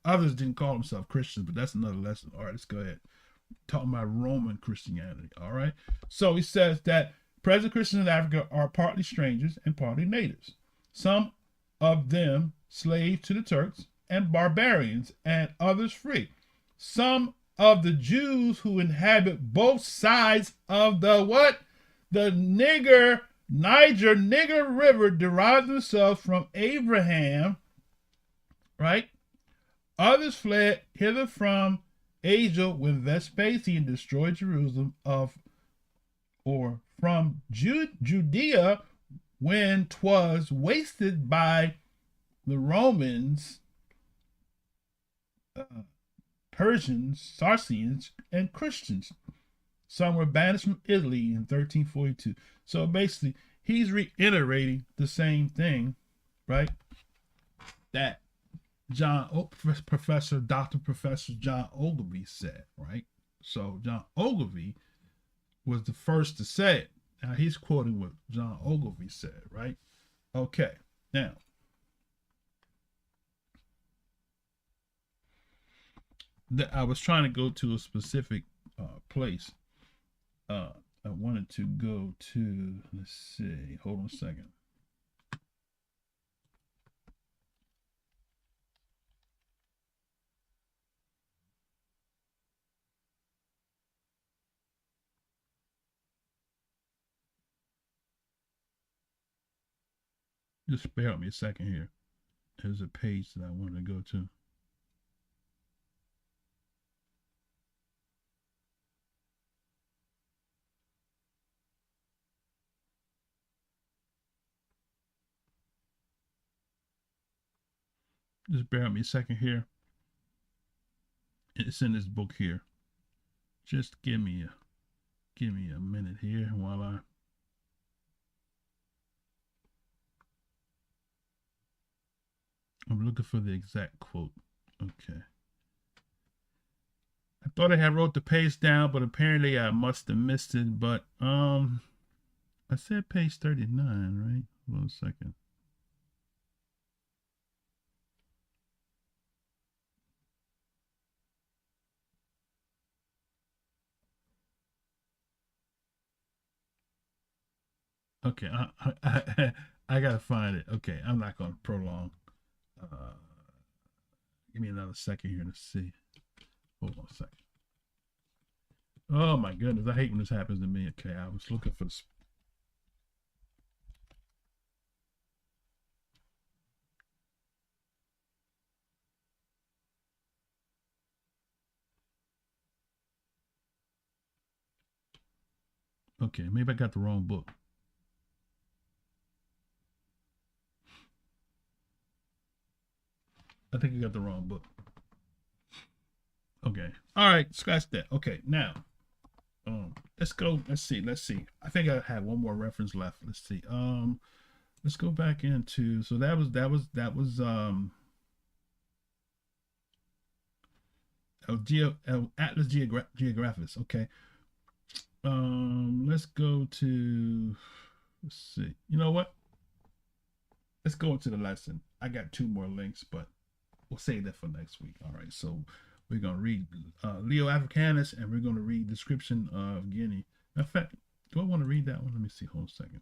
others didn't call themselves Christians, but that's another lesson. All right, let's go ahead. Talking about Roman Christianity, all right? So he says that present Christians in Africa are partly strangers and partly natives. Some of them slaves to the Turks and barbarians, and others free. Some of the Jews who inhabit both sides of the what? The Niger River derive themselves from Abraham, right? Others fled hither from Asia when Vespasian destroyed Jerusalem from Judea when 'twas wasted by the Romans, Persians, Saracens, and Christians. Some were banished from Italy in 1342. So basically, he's reiterating the same thing, right? That Professor John Ogilvie said, right? So John Ogilvie was the first to say it. Now he's quoting what John Ogilvie said, right? Okay, now I was trying to go to a specific place. I wanted to go to, let's see, hold on a second. Just bear with me a second here. There's a page that I wanted to go to. Just bear with me a second here. It's in this book here. Just give me a minute here while I'm looking for the exact quote. Okay. I thought I had wrote the page down, but apparently I must have missed it. But I said page 39, right? Hold on a second. Okay, I gotta find it. Okay, I'm not gonna prolong. Give me another second here to see. Hold on a second. Oh my goodness, I hate when this happens to me. Okay, I was looking for this. Okay, maybe I got the wrong book. I think I got the wrong book. Okay. All right. Scratch that. Okay. Now, let's go. Let's see. I think I have one more reference left. Let's see. Let's go back into. So that was Atlas Geographicus. Okay. Let's go to. Let's see. You know what? Let's go into the lesson. I got 2 more links, but we'll save that for next week. All right. So we're going to read Leo Africanus, and we're going to read description of Guinea. In fact, do I want to read that one? Let me see. Hold on a second.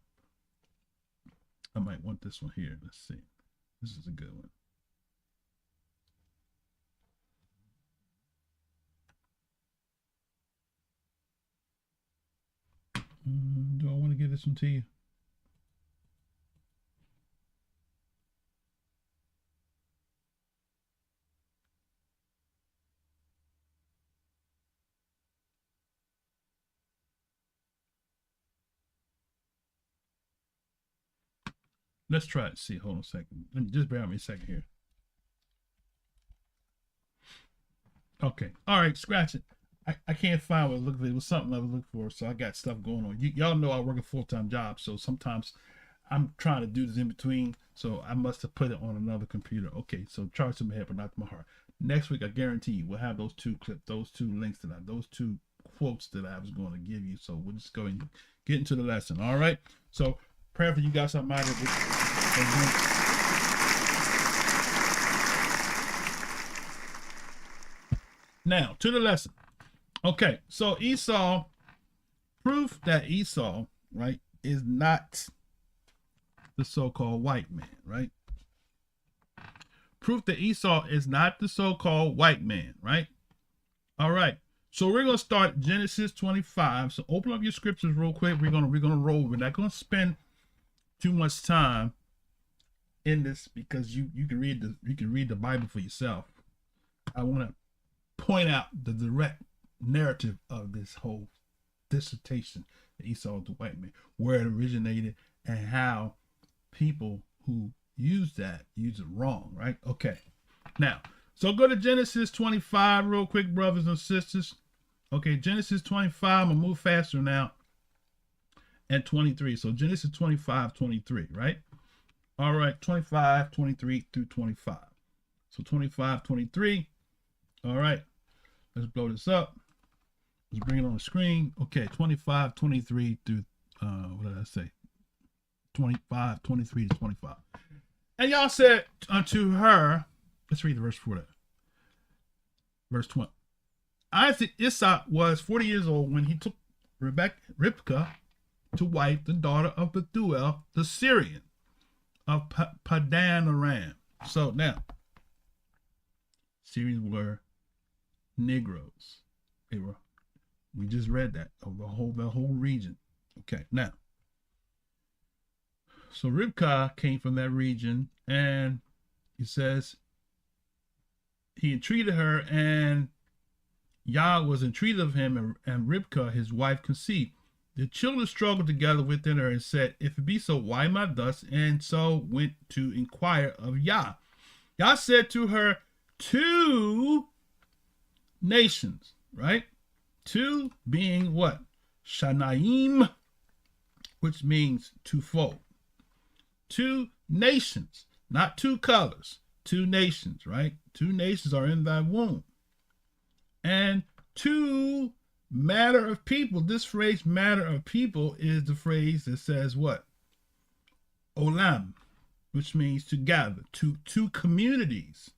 I might want this one here. Let's see. This is a good one. Do I want to give this one to you? Let's try it. See, hold on a second. Let me just bear with me a second here. Okay. All right. Scratch it. I can't find what it looked like. It was something I was looking for, so I got stuff going on. Y'all know I work a full-time job, so sometimes I'm trying to do this in between, so I must have put it on another computer. Okay, so charge to my head, but not to my heart. Next week, I guarantee you, we'll have those 2 clips, those 2 links those 2 quotes that I was going to give you. So we'll just go and get into the lesson. All right. So prayer for you guys. I'm out of it. Now to the lesson. Okay, so Esau, proof that Esau, right, is not the so-called white man, right? Proof that Esau is not the so-called white man, right? All right. So we're gonna start Genesis 25. So open up your scriptures real quick. We're gonna roll. We're not gonna spend too much time in this because you can read the Bible for yourself. I want to point out the direct narrative of this whole dissertation that Esau is the white man, where it originated, and how people who use it wrong, right? Okay. Now, so go to Genesis 25 real quick, brothers and sisters. Okay, Genesis 25, I'm gonna move faster now. And 23. So Genesis 25, 23, right? All right, 25, 23 through 25. So 25, 23. All right, let's blow this up. Let's bring it on the screen. Okay, 25, 23 through, what did I say? 25, 23 to 25. And y'all said unto her, let's read the verse before that. Verse 20. Isaac was 40 years old when he took Rivkah to wife, the daughter of Bethuel, the Syrian of Padan Aram. So now, Syrians were Negroes. We just read that of the whole region. Okay, now, so Rivkah came from that region, and he says he entreated her, and Yah was entreated of him, and Rivkah, his wife, conceived. The children struggled together within her and said, if it be so, why am I thus? And so went to inquire of Yah. Yah said to her, 2 nations, right? 2 being what? Shanaim, which means twofold. 2 nations, not 2 colors, 2 nations, right? 2 nations are in thy womb. And 2 matter of people. This phrase, matter of people, is the phrase that says what? Olam, which means to gather. 2 communities.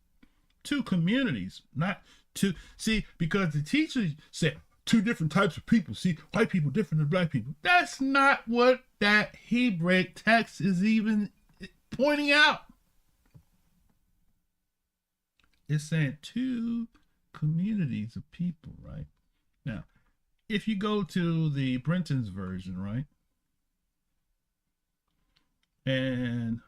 2 communities, not 2. See, because the teacher said 2 different types of people. See, white people different than black people. That's not what that Hebrew text is even pointing out. It's saying 2 communities of people, right? Now, if you go to the Brenton's version, right? And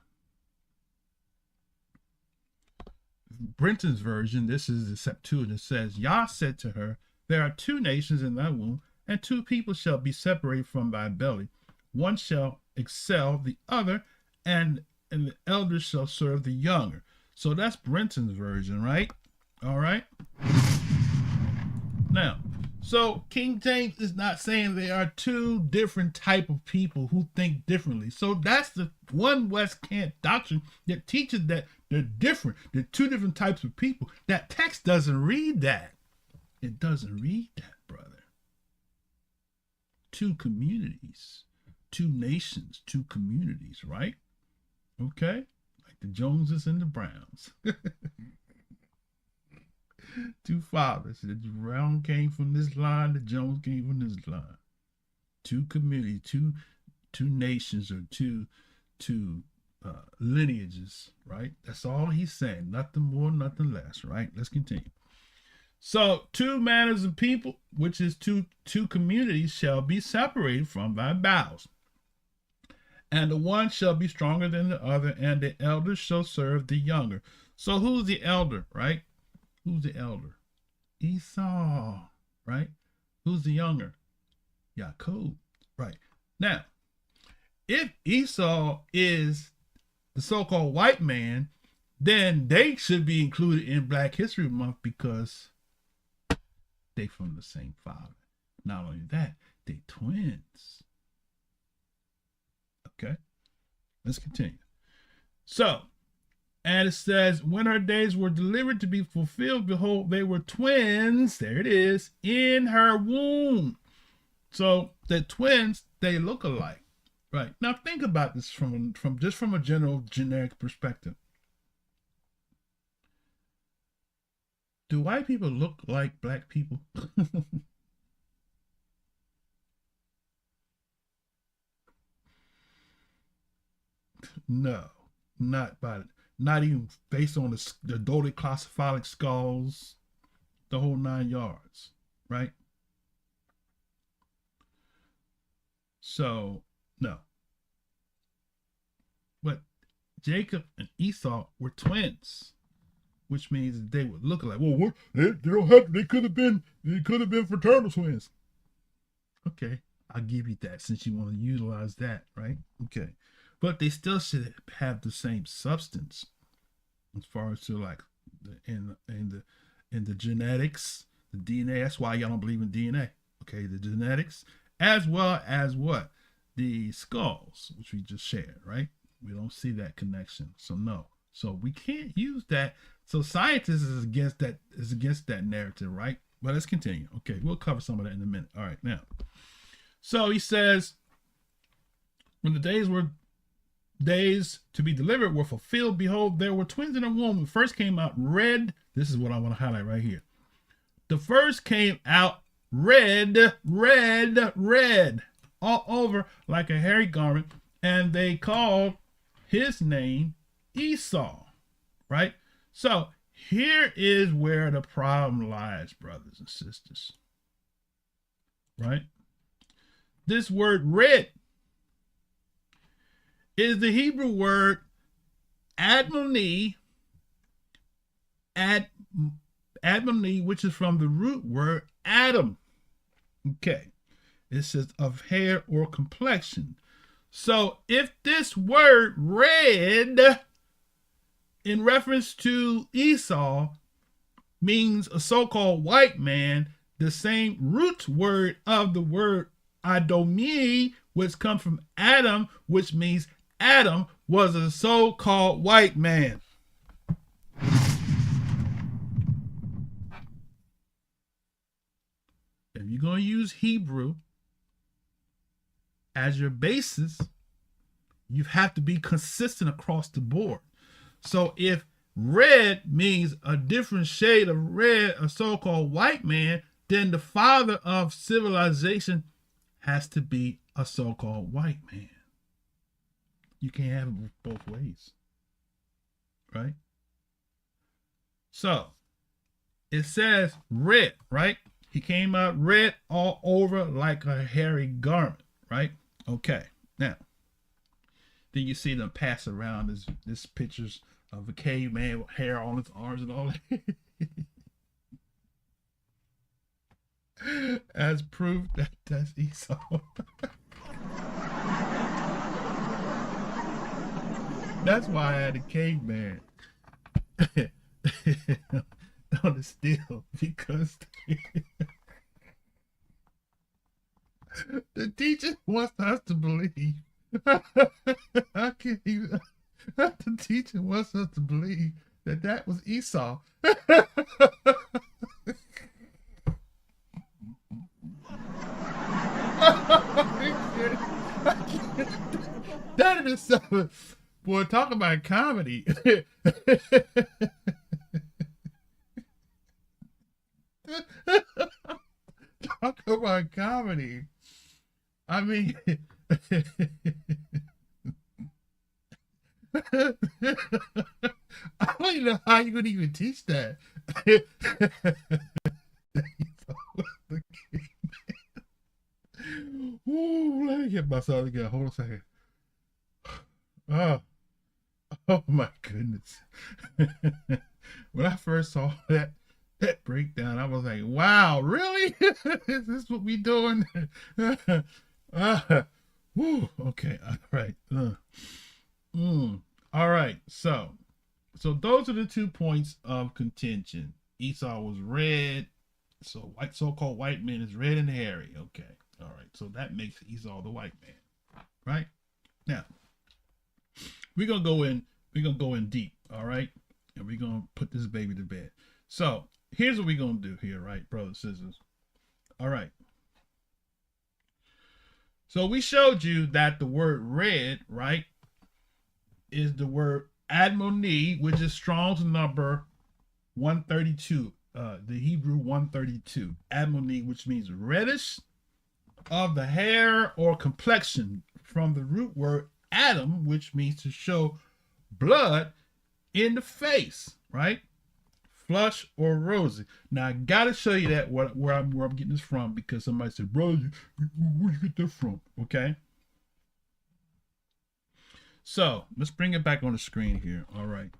Brenton's version, this is the Septuagint, says, Yah said to her, there are 2 nations in thy womb, and 2 people shall be separated from thy belly. One shall excel the other, and the elder shall serve the younger. So that's Brenton's version, right? All right. Now, so King James is not saying there are two different type of people who think differently. So that's the one West Camp doctrine that teaches that they're different. They're two different types of people. That text doesn't read that. It doesn't read that, brother. Two communities, two nations, two communities, right? Okay? Like the Joneses and the Browns. Two fathers. The Brown came from this line, the Jones came from this line. Two communities, two nations, or two lineages, right? That's all he's saying. Nothing more, nothing less, right? Let's continue. So, two manners of people, which is two communities, shall be separated from thy bowels. And the one shall be stronger than the other, and the elder shall serve the younger. So who's the elder, right? Who's the elder? Esau, right? Who's the younger? Jacob, right? Now, if Esau is the so-called white man, then they should be included in Black History Month because they from the same father. Not only that, they twins. Okay, let's continue. So, and it says, when her days were delivered to be fulfilled, behold, they were twins, there it is, in her womb. So the twins, they look alike, right? Now think about this from a general, generic perspective. Do white people look like black people? No, not even based on the Dolly classified skulls, the whole 9 yards, right? So, no. But Jacob and Esau were twins, which means that they would look alike. Well, they could have been fraternal twins. Okay, I'll give you that since you want to utilize that, right? Okay. But they still should have the same substance as far as to like in the genetics, the DNA. That's why y'all don't believe in DNA. Okay, the genetics, as well as what? The skulls, which we just shared, right? We don't see that connection. So no. So we can't use that. So scientists is against that narrative, right? But let's continue. Okay, we'll cover some of that in a minute. All right, now. So he says, when the days to be delivered were fulfilled, behold, there were twins in a womb. The first came out red. This is what I want to highlight right here. The first came out red, all over like a hairy garment, and they called his name Esau, right? So here is where the problem lies, brothers and sisters, right? This word red is the Hebrew word admoni, which is from the root word Adam. Okay. It says of hair or complexion. So if this word red in reference to Esau means a so-called white man, the same root word of the word Adomi, which comes from Adam, which means Adam was a so-called white man. If you're going to use Hebrew as your basis, you have to be consistent across the board. So if red means a different shade of red, a so-called white man, then the father of civilization has to be a so-called white man. You can't have it both ways, right? So it says red, right? He came out red all over like a hairy garment, right? Okay, now then you see them pass around this pictures of a caveman with hair on his arms and all that. As proof that that's Esau. That's why I had a caveman on the steel, because The teacher wants us to believe. I can't even. The teacher wants us to believe that was Esau. That is so. Boy, talk about comedy. Talk about comedy. I mean, I don't even know how you could even teach that. Ooh, let me get myself together. Hold on a second. Oh my goodness. When I first saw that breakdown, I was like, wow, really? Is this what we doing? Okay, all right. All right, so those are the 2 points of contention. Esau was red, so so-called white man is red and hairy. Okay, all right, so that makes Esau the white man, right? Now, we're gonna go in deep, all right? And we're gonna put this baby to bed. So here's what we're gonna do here, right, brothers and sisters? All right. So we showed you that the word red, right, is the word admoni, which is Strong's number 132, the Hebrew 132. Admoni, which means reddish of the hair or complexion, from the root word Adam, which means to show blood in the face, right? Flush or rosy. Now I gotta show you that where I'm getting this from, because somebody said, "Brother, where you get that from?" Okay. So let's bring it back on the screen here. All right.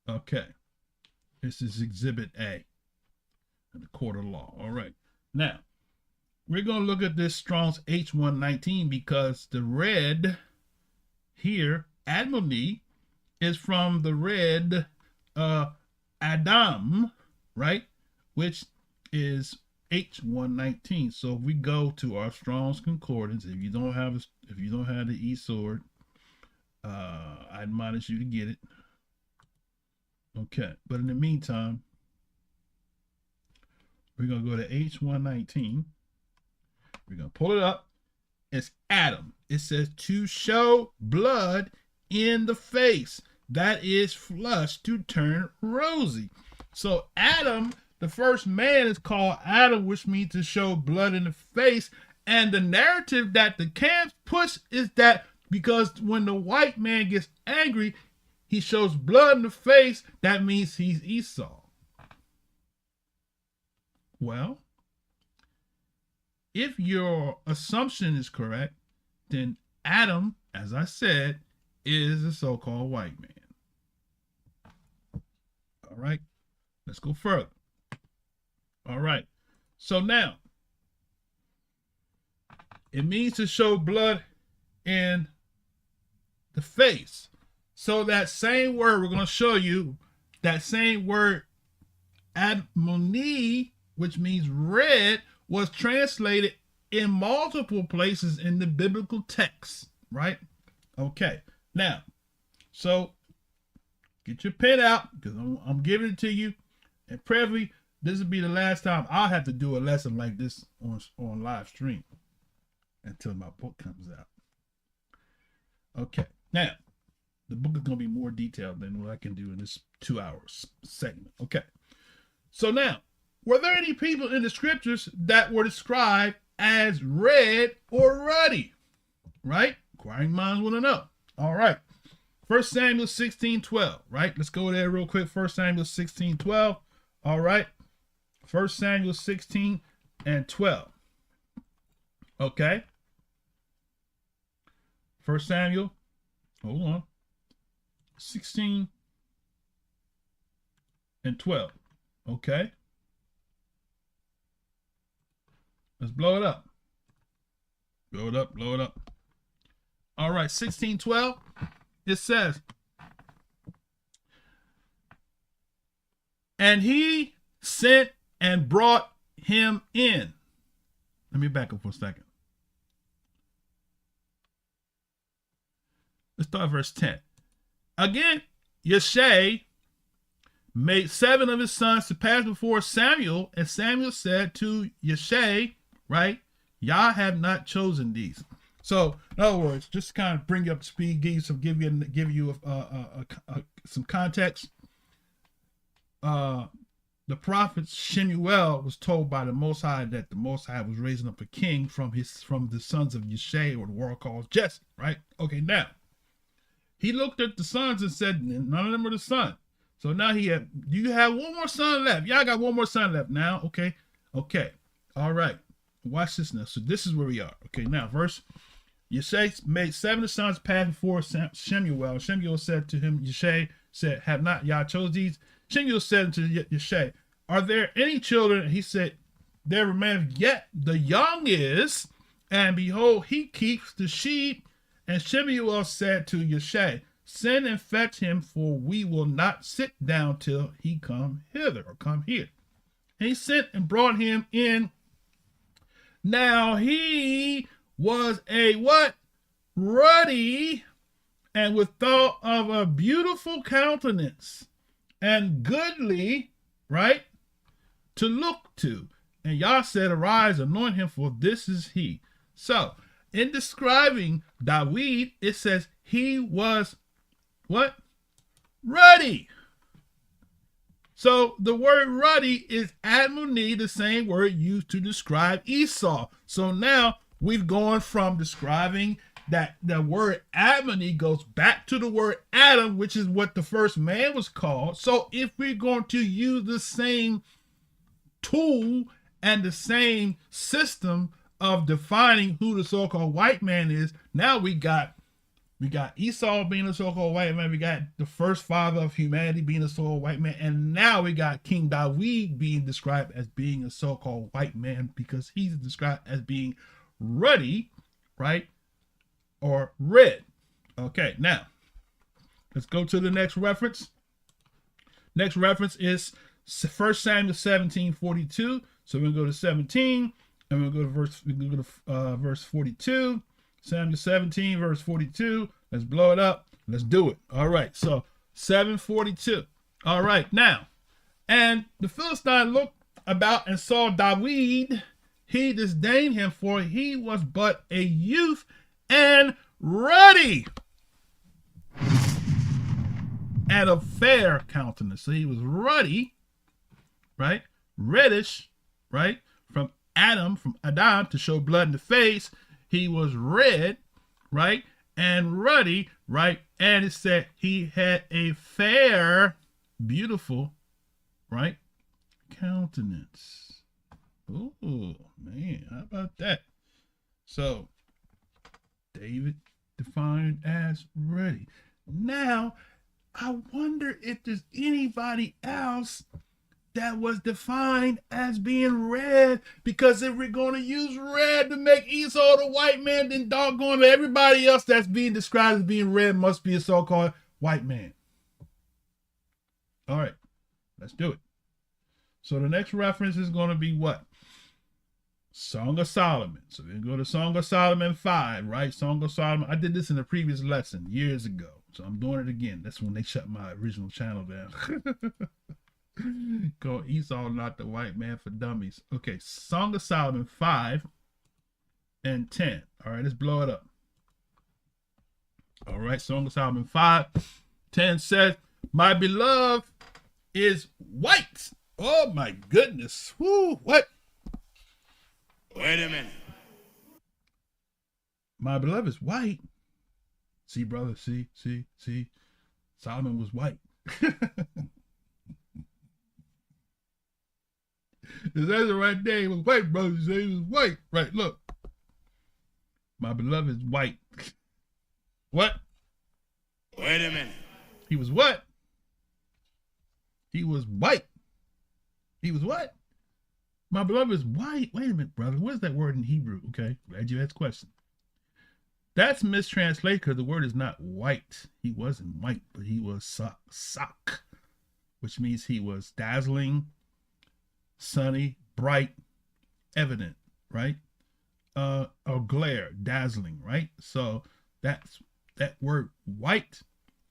Okay. This is Exhibit A in the court of law. All right. Now we're gonna look at this Strong's H119, because the red here, admoni, is from the red Edom, right? Which is H119. So if we go to our Strong's Concordance, if you don't have the E-sword, I admonish you to get it. Okay, but in the meantime, we're gonna go to H119. We're gonna pull it up. It's Adam. It says to show blood in the face, that is flushed to turn rosy. So Adam, the first man, is called Adam, which means to show blood in the face. And the narrative that the camps push is that because when the white man gets angry, he shows blood in the face, that means he's Esau. Well, if your assumption is correct, then Adam, as I said, is a so-called white man. All right, let's go further. All right, so now it means to show blood in the face. So that same word, we're going to show you that same word admoni, which means red, was translated in multiple places in the biblical text, right? Okay, now, so get your pen out, because I'm giving it to you, and preferably this will be the last time I'll have to do a lesson like this on live stream until my book comes out. Okay, now the book is going to be more detailed than what I can do in this 2 hours segment. Okay, so now, were there any people in the scriptures that were described as red or ruddy? Right? Inquiring minds want to know. All right. 1 Samuel 16:12. Right? Let's go there real quick. 1 Samuel 16:12. All right. 1 Samuel 16:12. Okay. 1 Samuel. Hold on. 16:12. Okay. Let's blow it up. Blow it up, blow it up. All right, 16:12. It says, and he sent and brought him in. Let me back up for a second. Let's start verse 10. Again, Yeshai made 7 of his sons to pass before Samuel, and Samuel said to Yeshai, right, Yah have not chosen these. So, in other words, just to kind of bring you up to speed, give you some context. The prophet Shemuel was told by the Most High that the Most High was raising up a king from the sons of Yeshai, or the world called Jesse, right? Okay, now he looked at the sons and said, none of them are the son. So now you have one more son left. Y'all got one more son left now. Okay. All right. Watch this now. So this is where we are. Okay, now Yeshai made 7 sons pass before Shemuel. Shemuel said to him, Yeshai said, have not Yah chose these? Shemuel said to Yeshai, are there any children? And he said, there remaineth yet the youngest, and behold, he keeps the sheep. And Shemuel said to Yeshai, send and fetch him, for we will not sit down till he come hither, or come here. And he sent and brought him in. Now he was a what? Ruddy, and with thought of a beautiful countenance, and goodly, right, to look to. And Yah said, arise, anoint him, for this is he. So, in describing David, it says he was what? Ruddy. So the word ruddy is admoni, the same word used to describe Esau. So now we've gone from describing that the word admoni goes back to the word Adam, which is what the first man was called. So if we're going to use the same tool and the same system of defining who the so-called white man is, now we got Esau being a so-called white man, we got the first father of humanity being a so-called white man, and now we got King David being described as being a so-called white man because he's described as being ruddy, right, or red. Okay, now let's go to the next reference. Next reference is 1 Samuel 17:42. So we're gonna go to 17, and we're gonna go to verse 42. Samuel 17, verse 42. Let's blow it up. Let's do it. All right. So 7:42. All right. Now, and the Philistine looked about and saw David. He disdained him, for he was but a youth and ruddy, and of fair countenance. So he was ruddy, right? Reddish, right? From Edom, to show blood in the face. He was red, right? And ruddy, right? And it said he had a fair, beautiful, right? Countenance. Oh, man. How about that? So, David defined as ruddy. Now, I wonder if there's anybody else that was defined as being red, because if we're going to use red to make Esau the white man, then doggone everybody else that's being described as being red must be a so-called white man. All right, let's do it. So the next reference is going to be what? Song of Solomon. So we're going to go to Song of Solomon 5, right? Song of Solomon. I did this in a previous lesson years ago, so I'm doing it again. That's when they shut my original channel down. Called Esau, not the white man for dummies. Okay, Song of Solomon 5 and 10. All right, let's blow it up. All right, Song of Solomon 5, 10 says, my beloved is white. Oh my goodness. Whoo, what? Wait a minute. My beloved is white. See, brother, see. Solomon was white. It says it right there. He was white, brother. He said he was white. Right, look. My beloved is white. What? Wait a minute. He was what? He was white. He was what? My beloved is white. Wait a minute, brother. What is that word in Hebrew? Okay, glad you asked the question. That's mistranslated because the word is not white. He wasn't white, but he was sak, which means he was dazzling, sunny, bright, evident, right? or glare, dazzling, right? So that's that word white,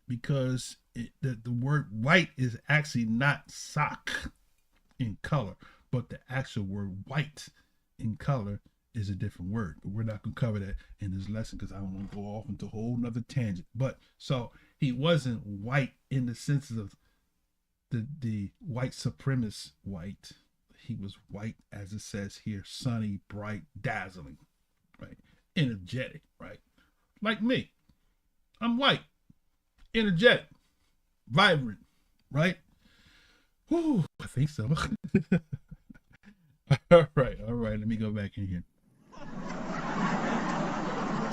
because the word white is actually not sock in color, but the actual word white in color is a different word. But we're not going to cover that in this lesson because I don't want to go off into a whole nother tangent. But so he wasn't white in the sense of the white supremacist white. He was white, as it says here, sunny, bright, dazzling, right? Energetic, right? Like me. I'm white, energetic, vibrant, right? Whew, I think so. All right. Let me go back in here.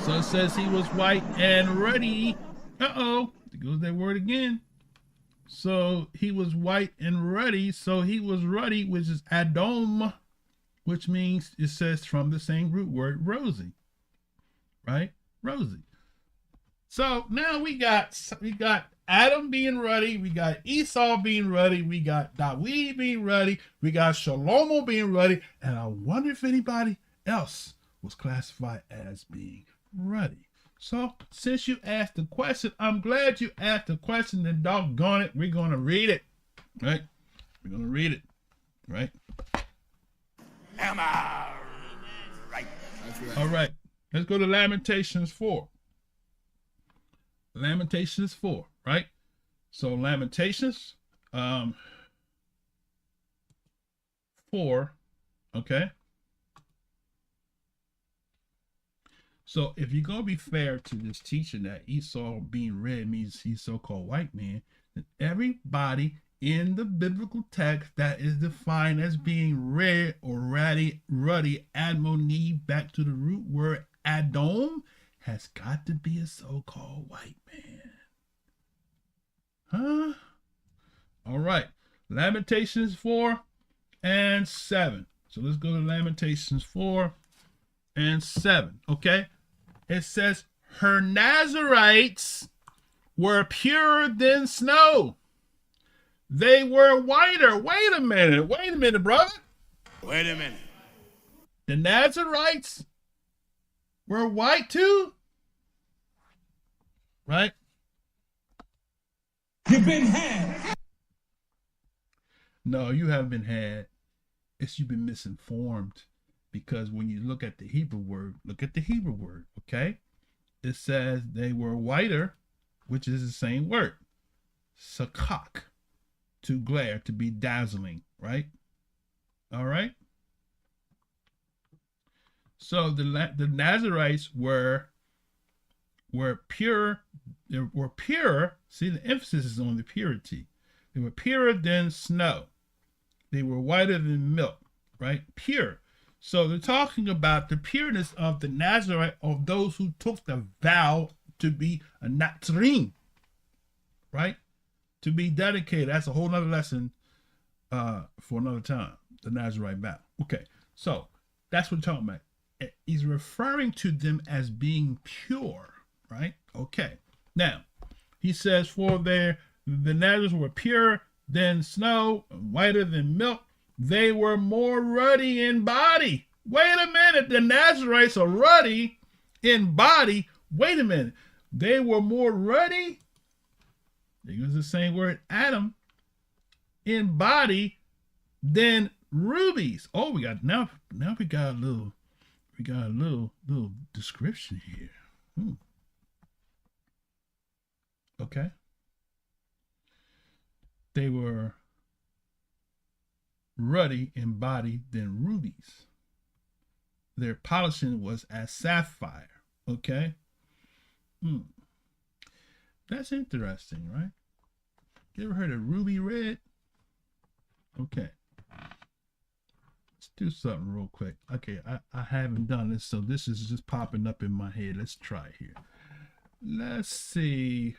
So it says he was white and ruddy. Uh-oh, there goes that word again. So he was white and ruddy. So he was ruddy, which is Edom, which means, it says, from the same root word, rosy, right? Rosy. So now we got Adam being ruddy, we got Esau being ruddy, we got David being ruddy, we got Shalom being ruddy, and I wonder if anybody else was classified as being ruddy. So since you asked the question, I'm glad you asked the question, and doggone it, we're going to read it, right? We're going to read it, right? Am I right? That's right. All right, let's go to Lamentations 4. Lamentations 4, right? So Lamentations 4, okay? So if you're going to be fair to this teaching that Esau being red means he's so-called white man, then everybody in the biblical text that is defined as being red or ruddy, admoni, back to the root word Edom, has got to be a so-called white man. Huh? All right. Lamentations 4 and 7. So let's go to Lamentations 4 and 7. Okay. It says, her Nazarites were purer than snow. They were whiter. Wait a minute, brother. Wait a minute. The Nazarites were white too? Right? You've been had. No, you haven't been had. It's you've been misinformed. Because when you look at the Hebrew word, okay? It says they were whiter, which is the same word. Sakak, to glare, to be dazzling, right? All right? So the Nazarites were pure. They were pure. See, the emphasis is on the purity. They were purer than snow. They were whiter than milk, right? Pure. So they're talking about the pureness of the Nazarite, of those who took the vow to be a Nazarene, right? To be dedicated. That's a whole nother lesson for another time, the Nazarite vow. Okay, so that's what we're talking about. He's referring to them as being pure, right? Okay. Now, he says, for the Nazarites were purer than snow, whiter than milk. They were more ruddy in body. Wait a minute. The Nazarites are ruddy in body. Wait a minute. They were more ruddy. They use the same word, Adam, in body than rubies. Oh, we got now we got a little description here. Okay. They were ruddy in body than rubies. Their polishing was as sapphire. Okay. That's interesting, right? You ever heard of ruby red? Okay. Let's do something real quick. Okay, I haven't done this, so this is just popping up in my head. Let's try here. Let's see.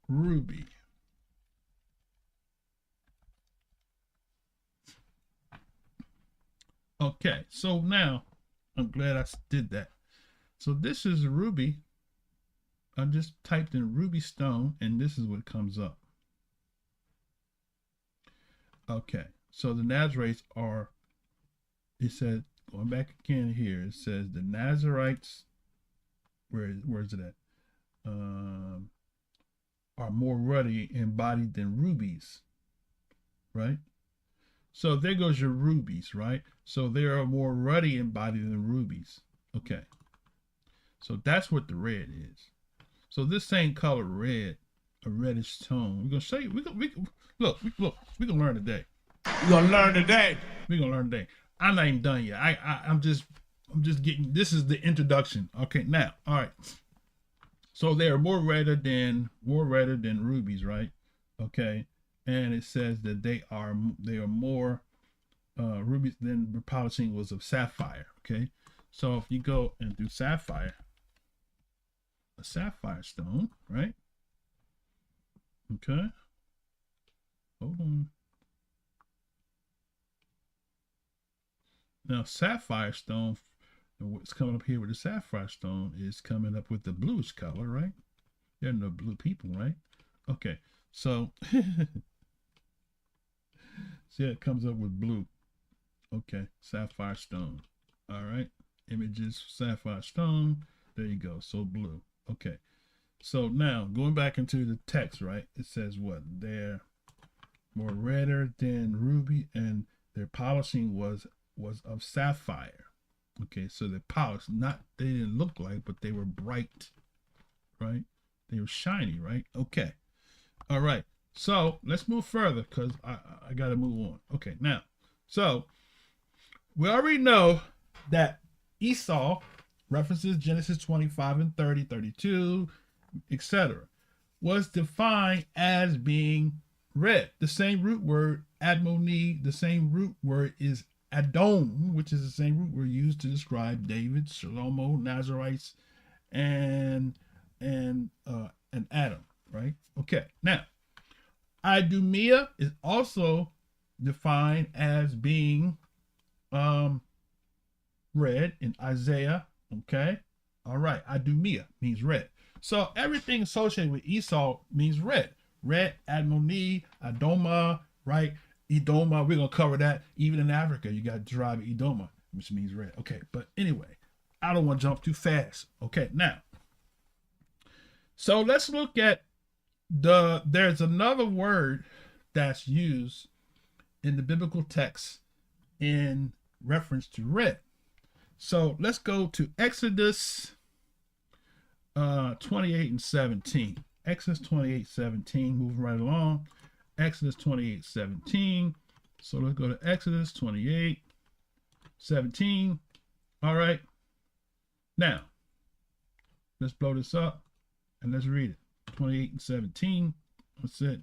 Ruby. Okay, so now I'm glad I did that. So this is ruby. I just typed in ruby stone, and this is what comes up. Okay, so the Nazarites are, it said, Going back again here, it says the Nazarites, where is it at? Are more ruddy embodied than rubies, right? So there goes your rubies, right? So they are more ruddy embodied than rubies. Okay. So that's what the red is. So this same color red, a reddish tone. We're gonna show you. Look. We gonna learn today. We're gonna learn today. We're gonna learn today. I'm not even done yet. I'm just getting. This is the introduction. Okay. Now, all right. So they are more redder than rubies, right? Okay. And it says that they are more rubies than the polishing was of sapphire. Okay. So if you go and do sapphire, a sapphire stone, right? Okay. Hold on. Now sapphire stone, what's coming up here with the sapphire stone is coming up with the bluish color, right? There are no blue people, right? Okay. So see, it comes up with blue. Okay, sapphire stone. All right, images, sapphire stone. There you go. So blue. Okay. So now going back into the text, right? It says what? They're more redder than ruby, and their polishing was of sapphire. Okay, so they're polished. Not they didn't look like, but they were bright, right? They were shiny, right? Okay. All right. So let's move further because I got to move on. Okay, now, so we already know that Esau references Genesis 25 and 30, 32, etc., was defined as being red. The same root word, admoni, the same root word is Edom, which is the same root word used to describe David, Shalom, Nazarites, and Adam, right? Okay, now, Idumea is also defined as being red in Isaiah. Okay, all right. Idumea means red. So everything associated with Esau means red. Red, Admoni, Adoma, right? Edoma. We're gonna cover that. Even in Africa, you got tribe Edoma, which means red. Okay, but anyway, I don't want to jump too fast. Okay, now. So let's look at there's another word that's used in the biblical text in reference to red. So let's go to Exodus 28 and 17. Exodus 28, 17, moving right along. Exodus 28, 17. So let's go to Exodus 28, 17. All right. Now, let's blow this up and let's read it. 28 and 17. That's it.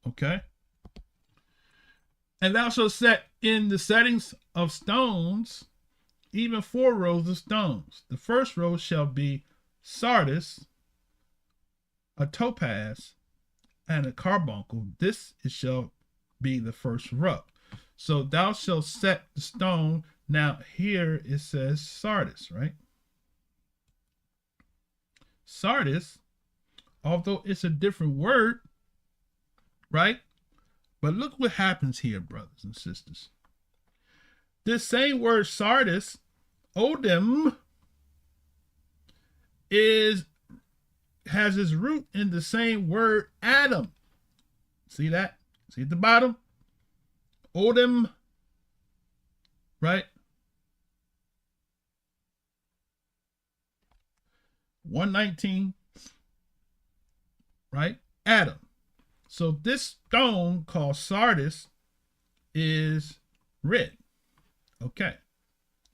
Okay. And thou shalt set in the settings of stones, even 4 rows of stones. The first row shall be sardis, a topaz, and a carbuncle. This it shall be the first row. So thou shalt set the stone. Now here it says sardis, right? Sardis, although it's a different word, right? But look what happens here, brothers and sisters. This same word sardis, Odem, has its root in the same word Adam. See that? See at the bottom? Odem, right? 119, right? Adam. So this stone called sardis is red. Okay.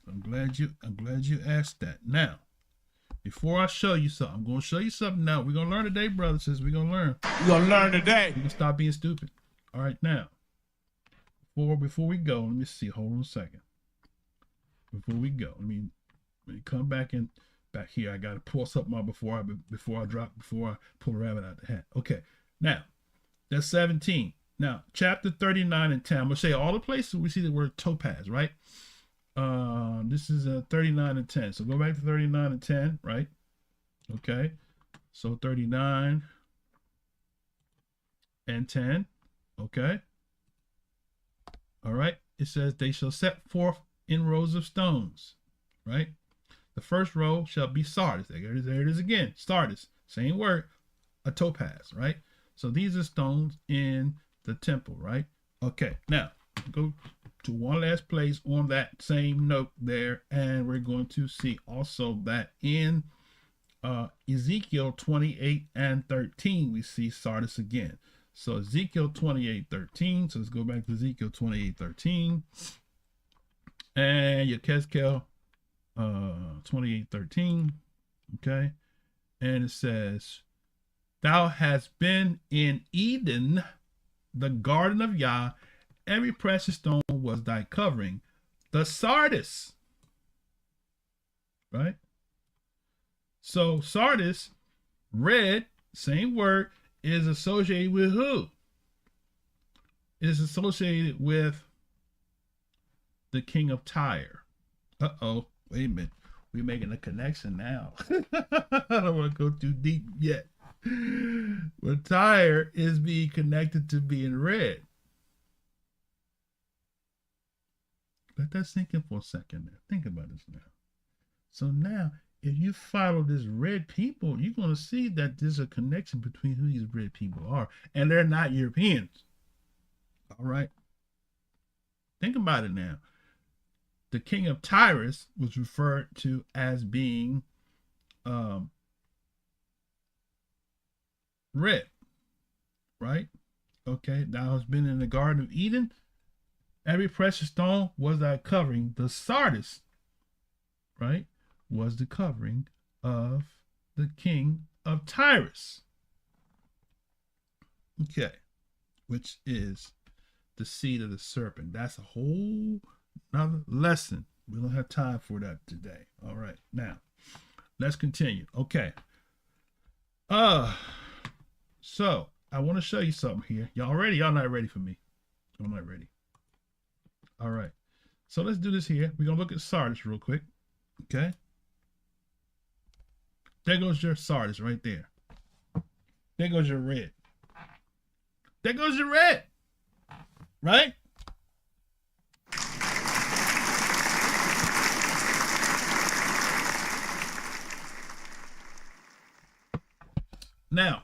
I'm glad you asked that. Now, before I show you something, I'm going to show you something now. We're going to learn today, brothers. We're going to learn. We're going to learn today. You can stop being stupid. All right, now, before we go, let me see. Hold on a second. Before we go, let me come back here. I got to pull something out before I pull a rabbit out the hat. Okay, now, that's 17. Now, chapter 39 and 10. I'm going to show you all the places we see the word topaz, right? This is 39 and 10. So go back to 39 and 10, right? Okay. So 39 and 10. Okay. All right. It says they shall set forth in rows of stones, right? The first row shall be sardis. There it is again. Sardis, same word, a topaz, right? So these are stones in the temple, right? Okay, now go to one last place on that same note there, and we're going to see also that in Ezekiel 28 and 13, we see sardis again. So Ezekiel 28:13. So let's go back to Ezekiel 28:13. And Yechezkel 28:13. Okay. And it says, thou hast been in Eden, the garden of Yah. Every precious stone was thy covering. The sardis. Right? So sardis, red, same word, is associated with who? It is associated with the king of Tyre. Uh-oh, wait a minute. We're making a connection now. I don't want to go too deep yet. But Tyre is being connected to being red. Let that sink in for a second there. Think about this now. So now, if you follow this red people, you're going to see that there's a connection between who these red people are. And they're not Europeans. All right. Think about it now. The king of Tyrus was referred to as being red. Right? Okay. Thou hast been in the Garden of Eden. Every precious stone was thy covering. The sardis, right, was the covering of the king of Tyrus. Okay, which is the seed of the serpent. That's a whole another lesson. We don't have time for that today. All right, now let's continue. Okay. So I want to show you something here. Y'all ready? Y'all not ready for me? I'm not ready. All right. So let's do this here. We're gonna look at sardis real quick. Okay. There goes your sardis right there. There goes your red. There goes your red. Right? Now,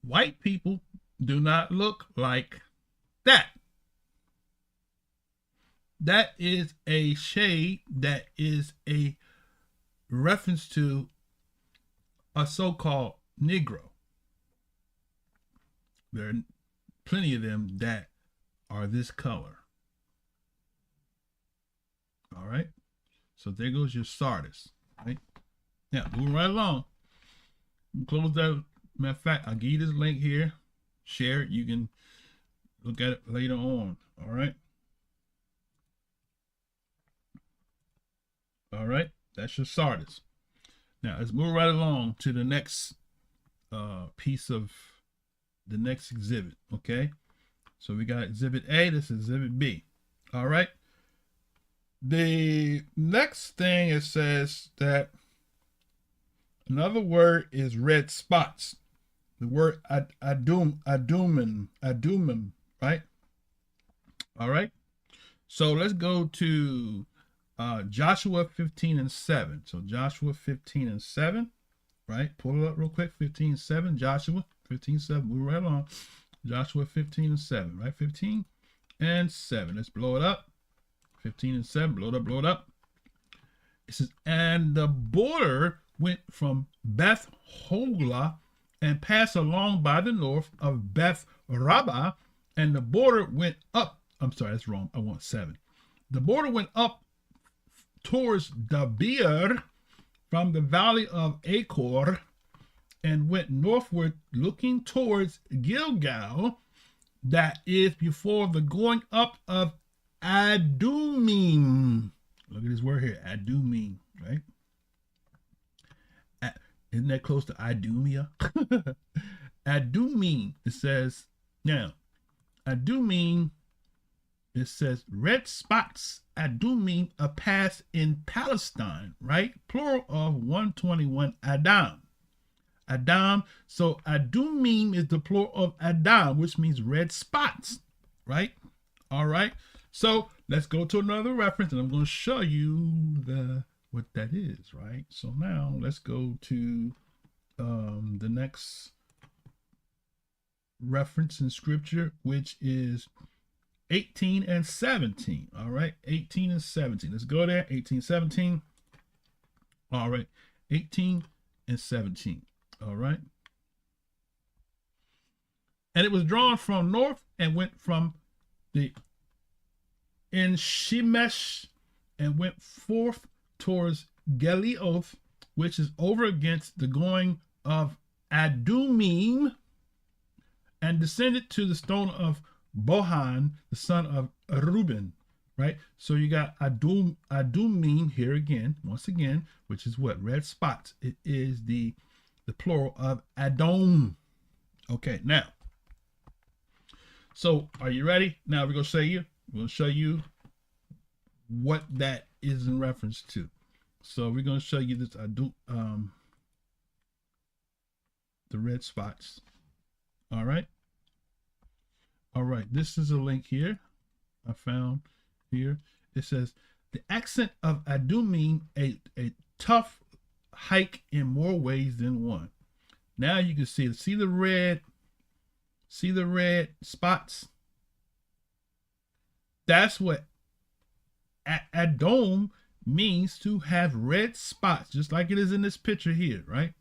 white people do not look like that. That is a shade that is a reference to a so-called Negro. There are plenty of them that are this color. All right. So there goes your sardis. Right? Now, moving right along. Close that. Matter of fact, I'll give you this link here. Share it. You can look at it later on. All right. All right, that's your sardis. Now let's move right along to the next piece of the next exhibit. Okay, so we got exhibit A. This is exhibit B. All right. The next thing it says that another word is red spots. The word adumim, right? All right. So let's go to Joshua 15:7. So Joshua 15:7, right? Pull it up real quick. 15:7. Joshua 15:7. Move right along. Joshua 15:7, right? 15:7. Let's blow it up. 15:7. Blow it up. Blow it up. It says, and the border went from Beth Hogla and passed along by the north of Beth Rabbah, and the border went up. I'm sorry, that's wrong. I want 7. The border went up towards Debir from the valley of Achor and went northward looking towards Gilgal, that is before the going up of Adumim. Look at this word here, Adumim, right? Isn't that close to Idumea? Adumim, it says, now, Adumim, it says red spots, Adumim, are passed in Palestine, right? Plural of 121, Adam. Adam, so Adumim is the plural of Adam, which means red spots, right? All right. So let's go to another reference, and I'm going to show you what that is, right? So now let's go to the next reference in Scripture, which is 18 and 17. All right, 18 and 17. Let's go there. 18, 17. All right, 18 and 17. All right. And it was drawn from north and went from the in Shemesh and went forth towards Geliloth, which is over against the going of Adumim, and descended to the stone of Bohan, the son of Reuben. Right? So you got Adumim here again, once again, which is what? Red spots. It is the plural of Edom. Okay, now. So are you ready? Now we're going to show you what that is in reference to. So we're going to show you this the red spots. All right. All right. This is a link here I found here. It says the accent of Adumim, a tough hike in more ways than one. Now you can see the red spots. That's what Edom means, to have red spots, just like it is in this picture here, right?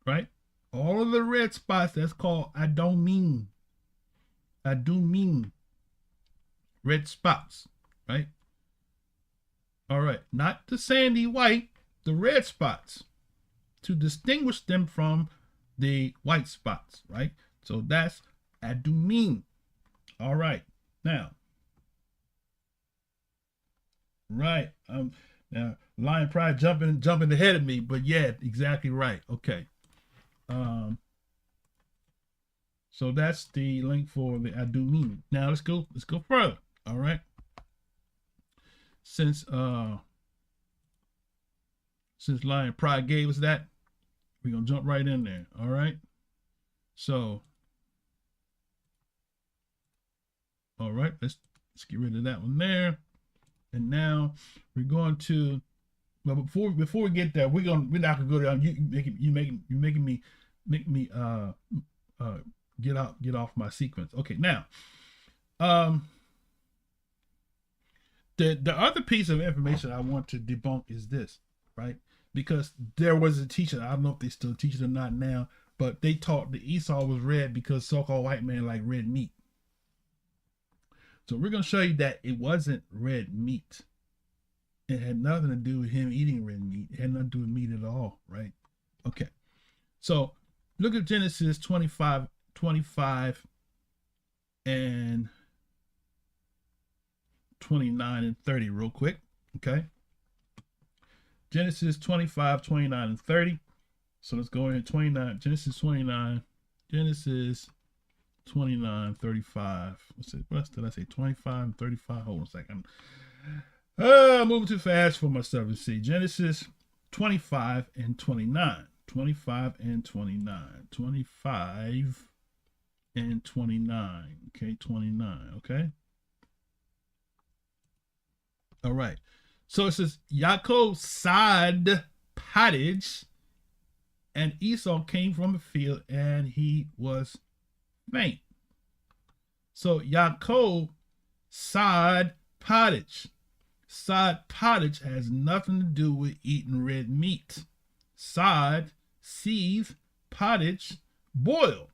Right? All of the red spots, that's called Adumim. Adumim. Red spots, right? All right. Not the sandy white, the red spots, to distinguish them from the white spots, right? So that's Adumim. All right. Now, right. Now Lion Pride jumping ahead of me, but yeah, exactly right. Okay. So that's the link for the Adumim. Now let's go further. All right. Since Lion Pride gave us that, we're gonna jump right in there. All right. So, all right, let's get rid of that one there. And now we're going to, but before we get there, we're not gonna go down. You making me get off my sequence. Okay, now, the other piece of information I want to debunk is this, right? Because there was a teacher, I don't know if they still teach it or not now, but they taught that Esau was red because so-called white man like red meat. So we're going to show you that it wasn't red meat. It had nothing to do with him eating red meat. It had nothing to do with meat at all, right? Okay. So look at Genesis 25 and 29 and 30 real quick, okay? Genesis 25, 29, and 30. So let's go in 29, Genesis 29, 35. What did I say? 25 and 35. Hold on a second. I'm moving too fast for myself. Let's see. Genesis 25 and 29. 25 and 29. 25 and 29. Okay, 29. Okay. All right. So it says, Yaakov sighed Pottage, and Esau came from the field, and he was faint. So Yaakov sighed Pottage. Sighed Pottage has nothing to do with eating red meat. Sighed, seethe, pottage, boil.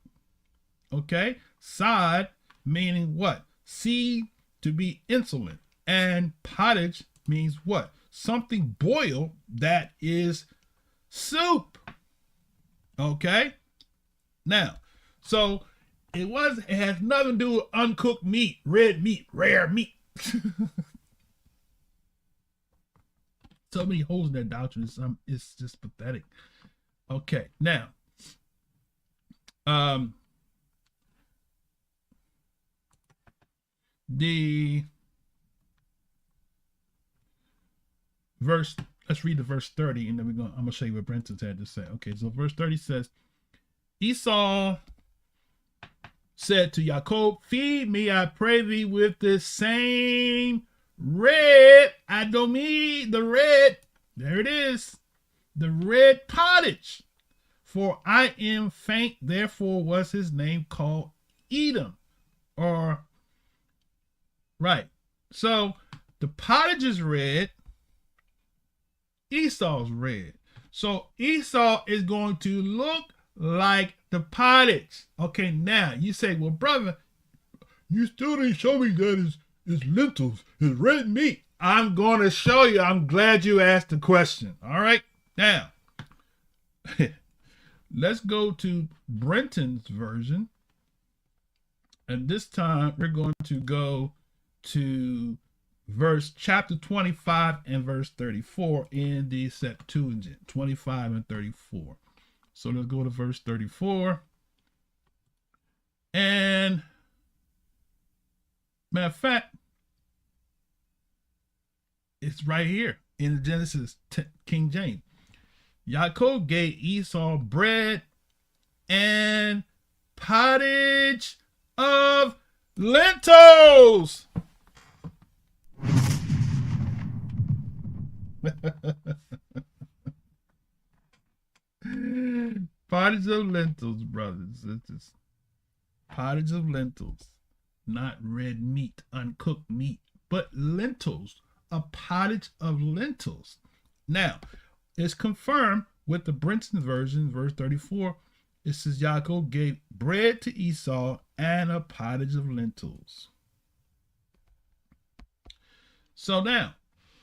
Okay? Sighed meaning what? Seethe, to be insolent. And pottage means what? Something boiled that is soup. Okay? Now, so it has nothing to do with uncooked meat, red meat, rare meat. So many holes in that doctrine. It's just pathetic. Okay, now, the verse, let's read the verse 30, and then I'm gonna show you what Brenton's had to say. Okay, so verse 30 says, Esau said to Jacob, feed me, I pray thee, with this same red, Adomi, the red, there it is, the red pottage. For I am faint, therefore was his name called Edom. Or, right. So, the pottage is red, Esau's red. So, Esau is going to look like the pottage. Okay, now, you say, well, brother, you still didn't show me that it's lentils, it's red meat. I'm going to show you. I'm glad you asked the question. All right, now, let's go to Brenton's version. And this time we're going to go to chapter 25 and verse 34 in the Septuagint, 25 and 34. So let's go to verse 34. And matter of fact, it's right here in Genesis, King James. Yaakov gave Esau bread and pottage of lentils. Pottage of lentils, brothers. It's pottage of lentils, not red meat, uncooked meat, but lentils, a pottage of lentils. Now, it's confirmed with the Brenton version, verse 34. It says Yaakov gave bread to Esau and a pottage of lentils. So now,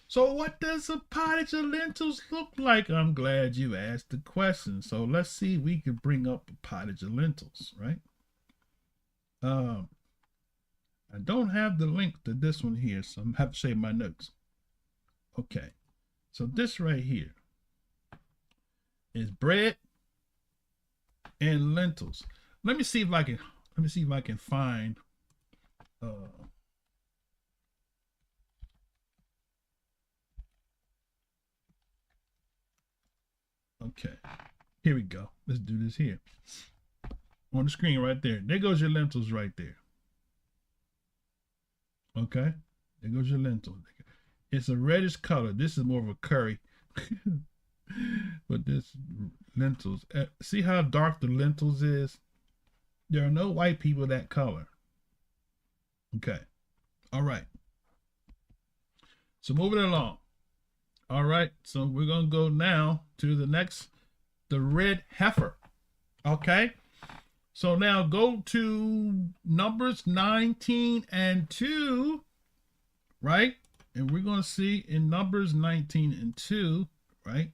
so what does a pottage of lentils look like? I'm glad you asked the question. So let's see if we can bring up a pottage of lentils, right? I don't have the link to this one here, so I'm going to have to save my notes. Okay, so this right here is bread and lentils. Let me see if I can find okay, here we go. Let's do this here on the screen right there. There goes your lentils right there. Okay, there goes your lentils. It's a reddish color. This is more of a curry. But this lentils, see how dark the lentils is? There are no white people that color. Okay, all right, so moving along. All right, so we're gonna go now to the next, the red heifer. Okay, so now go to Numbers 19 and 2, right? And we're gonna see in Numbers 19 and 2, right?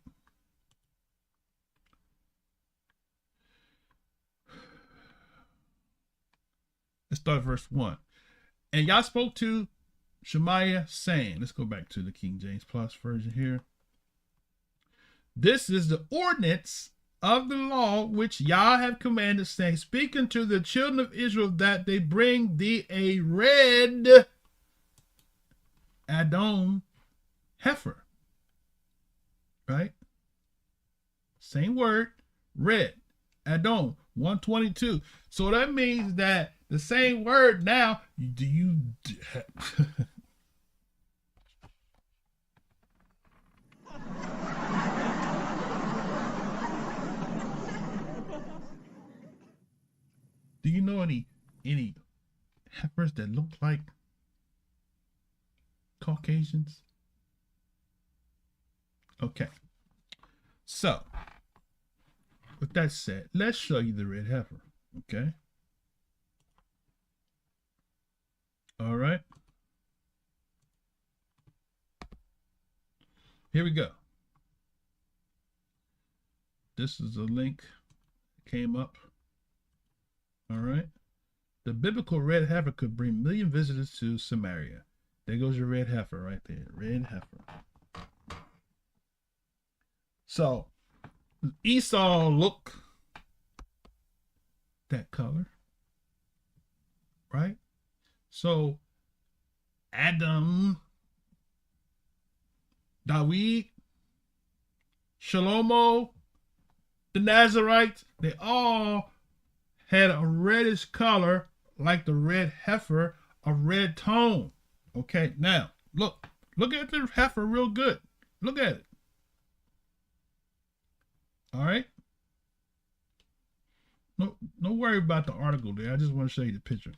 Let's start verse 1. And Yah spoke to Shemaiah, saying, let's go back to the King James Plus version here. This is the ordinance of the law which Yah have commanded, saying, speak unto the children of Israel that they bring thee a red Edom heifer. Right? Same word, red, Edom, 122. So that means that the same word now, do you do you know any heifers that look like Caucasians? Okay. So, with that said, let's show you the red heifer. Okay. All right. Here we go. This is a link that came up. All right. The biblical red heifer could bring 1 million visitors to Samaria. There goes your red heifer right there. Red heifer. So, Esau look that color. Right? So, Adam, David, Shalomo, the Nazarites, they all had a reddish color like the red heifer, a red tone. Okay, now look at the heifer real good. Look at it. All right. No worry about the article there. I just want to show you the picture.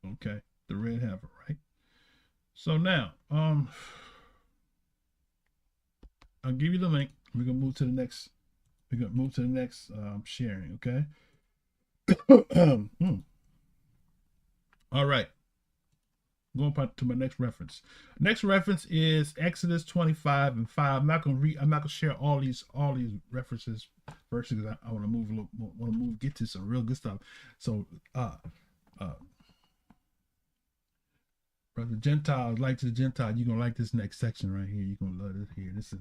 Okay, the red heifer, right? So now, I'll give you the link. We're gonna move to the next. We're gonna move to the next sharing. Okay. All right. Going to my next reference. Next reference is Exodus 25:5. I'm not gonna share all these references first because I want to move, get to some real good stuff. So brother Gentiles, like to the Gentile, you're gonna like this next section right here. You're gonna love it here. This is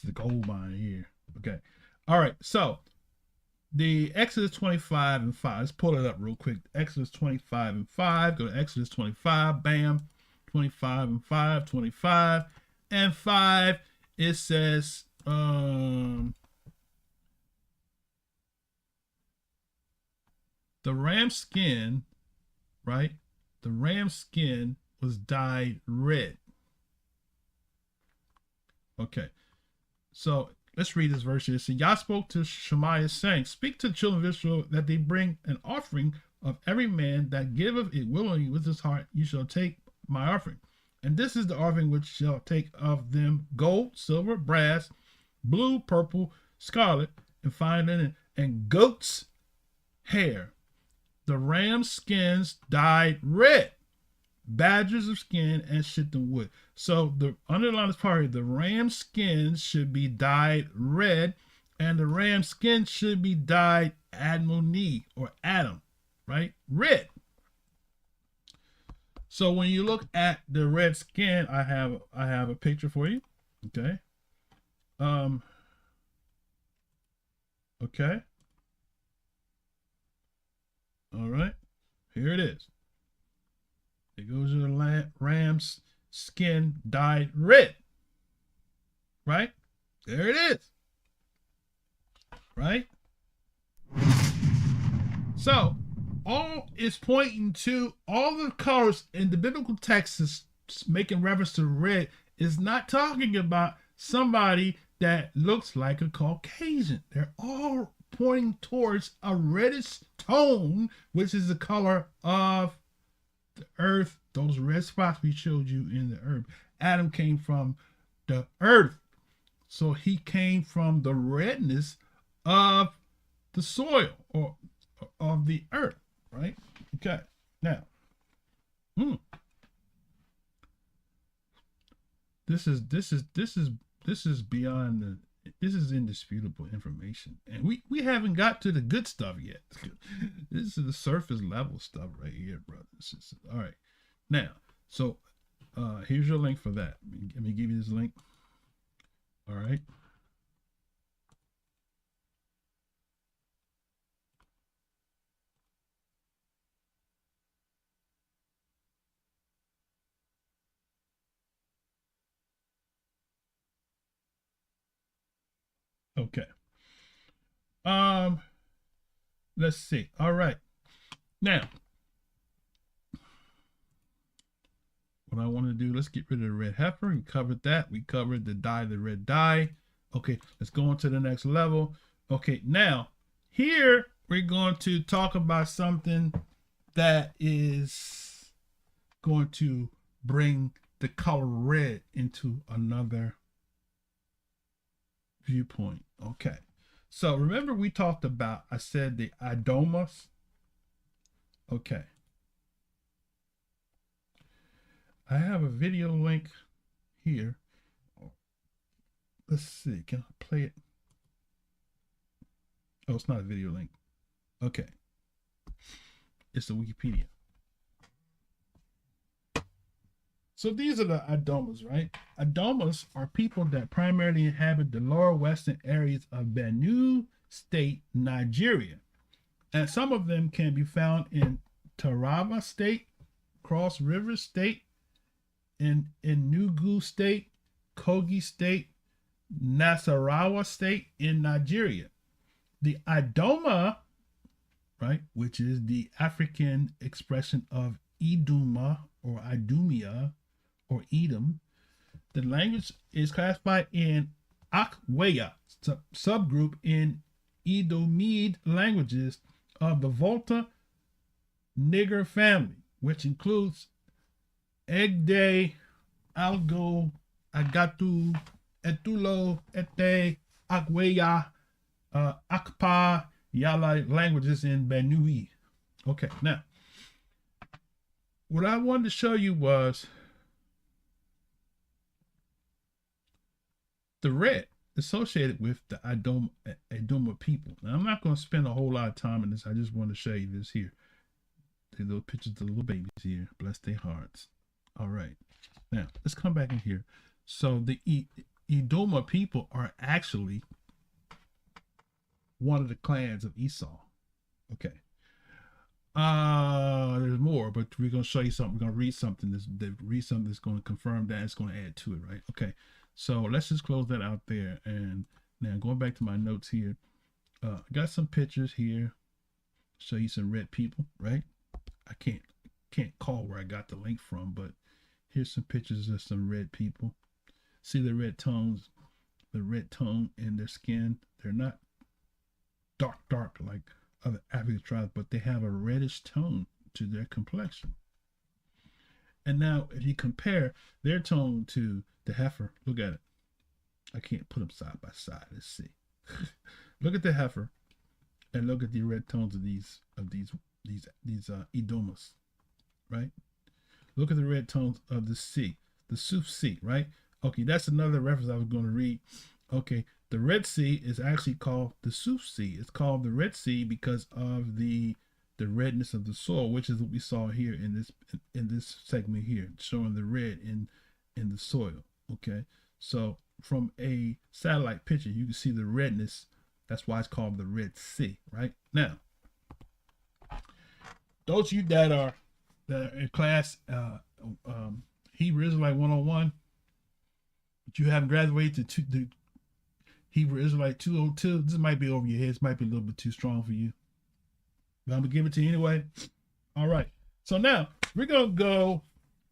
the gold mine here. Okay. All right. So the Exodus 25:5. Let's pull it up real quick. Exodus 25:5. Go to Exodus 25. Bam. 25:5. 25:5. It says, the ram skin, right? The ram skin was dyed red. Okay. So let's read this verse here. So Yah spoke to Shemaiah, saying, speak to the children of Israel that they bring an offering of every man that giveth it willingly with his heart. You shall take my offering. And this is the offering which shall take of them: gold, silver, brass, blue, purple, scarlet, and fine linen, and goat's hair. The ram skins dyed red, badgers of skin, and shittim wood. So the underline is part here. The ram skins should be dyed red, and the ram skin should be dyed Admoni or Adam, right? Red. So when you look at the red skin, I have a picture for you. Okay. Okay. All right. Here it is. It goes to the ram's skin dyed red. Right? There it is. Right? So, all is pointing to all the colors in the biblical text is making reference to red is not talking about somebody that looks like a Caucasian. They're all pointing towards a reddish tone, which is the color of the earth. Those red spots we showed you in the earth. Adam came from the earth, so he came from the redness of the soil or of the earth, right? Okay. Now, this is beyond the. This is indisputable information, and we haven't got to the good stuff yet. This is the surface level stuff right here, brothers. All right, now, so here's your link for that. Let me give you this link. All right. Okay. Let's see. All right. Now, what I want to do, let's get rid of the red heifer. We covered that. We covered the red dye. Okay, let's go on to the next level. Okay, now, here we're going to talk about something that is going to bring the color red into another viewpoint. Okay, so remember we talked about, I said the Edomites. Okay, I have a video link here. Let's see, can I play it? Oh, it's not a video link. Okay, it's the Wikipedia. So these are the Edomites, right? Edomites are people that primarily inhabit the lower western areas of Benue State, Nigeria. And some of them can be found in Taraba State, Cross River State, in Enugu State, Kogi State, Nasarawa State in Nigeria. The Idoma right? Which is the African expression of Iduma or Idumea or Edom. The language is classified in Akweya, subgroup in Edomite languages of the Volta Negro family, which includes Egde, Algo, Agatu, Etulo, Ete, Akweya, Akpa, Yala languages in Benue. Okay, now, what I wanted to show you was the red associated with the Edoma people. Now, I'm not going to spend a whole lot of time on this. I just want to show you this here. The little pictures of the little babies here. Bless their hearts. All right. Now, let's come back in here. So the Edoma people are actually one of the clans of Esau. Okay. There's more, but we're going to show you something. We're going to read something that's going to confirm that. It's going to add to it, right? Okay. So let's just close that out there. And now going back to my notes here, I got some pictures here. Show you some red people, right? I can't call where I got the link from, but here's some pictures of some red people. See the red tone in their skin. They're not dark like other African tribes, but they have a reddish tone to their complexion. And now if you compare their tone to the heifer, look at it. I can't put them side by side. Let's see. Look at the heifer and look at the red tones of these Edomas, right? Look at the red tones of the sea, the Suf Sea, right? Okay, that's another reference I was going to read. Okay, the Red Sea is actually called the Suf Sea. It's called the Red Sea because of the redness of the soil, which is what we saw here in this segment here, showing the red in the soil. Okay, so from a satellite picture, you can see the redness. That's why it's called the Red Sea, right? Now, those of you that are in class Hebrew Israelite 101, but you haven't graduated to the Hebrew Israelite 202, this might be over your head. This might be a little bit too strong for you, but I'm gonna give it to you anyway. All right, so now we're gonna go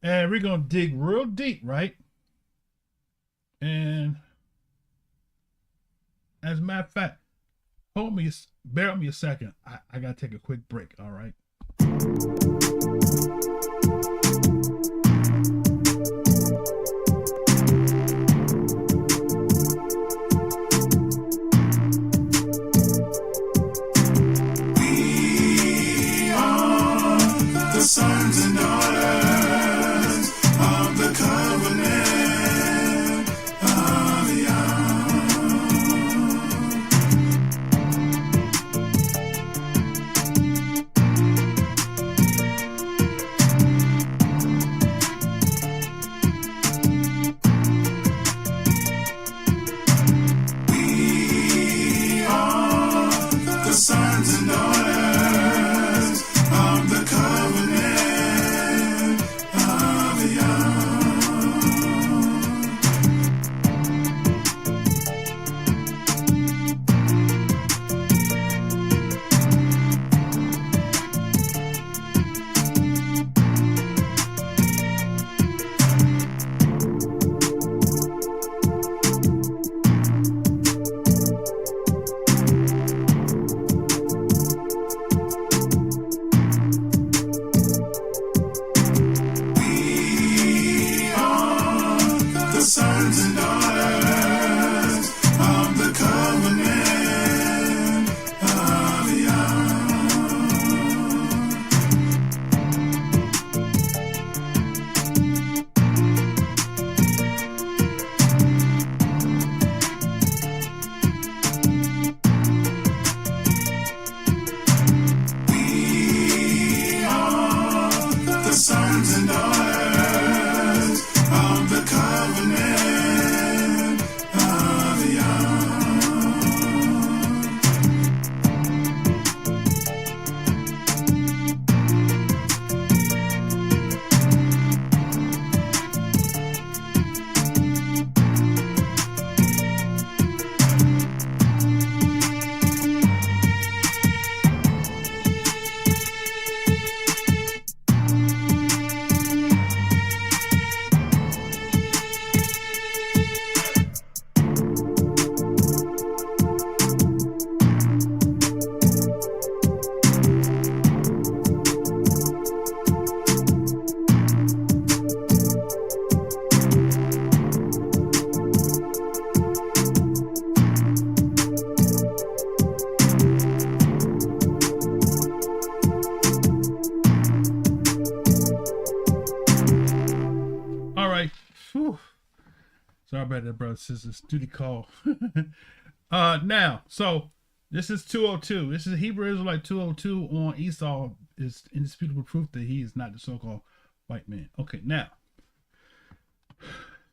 and we're gonna dig real deep, right? And as a matter of fact, bear with me a second. I gotta take a quick break. All right. The sons and daughters of the covenant of Yah. right, brothers and sisters. Duty call. Now, so this is 202. This is Hebrew Israelite 202 on Esau. Is indisputable proof that he is not the so-called white man. Okay, now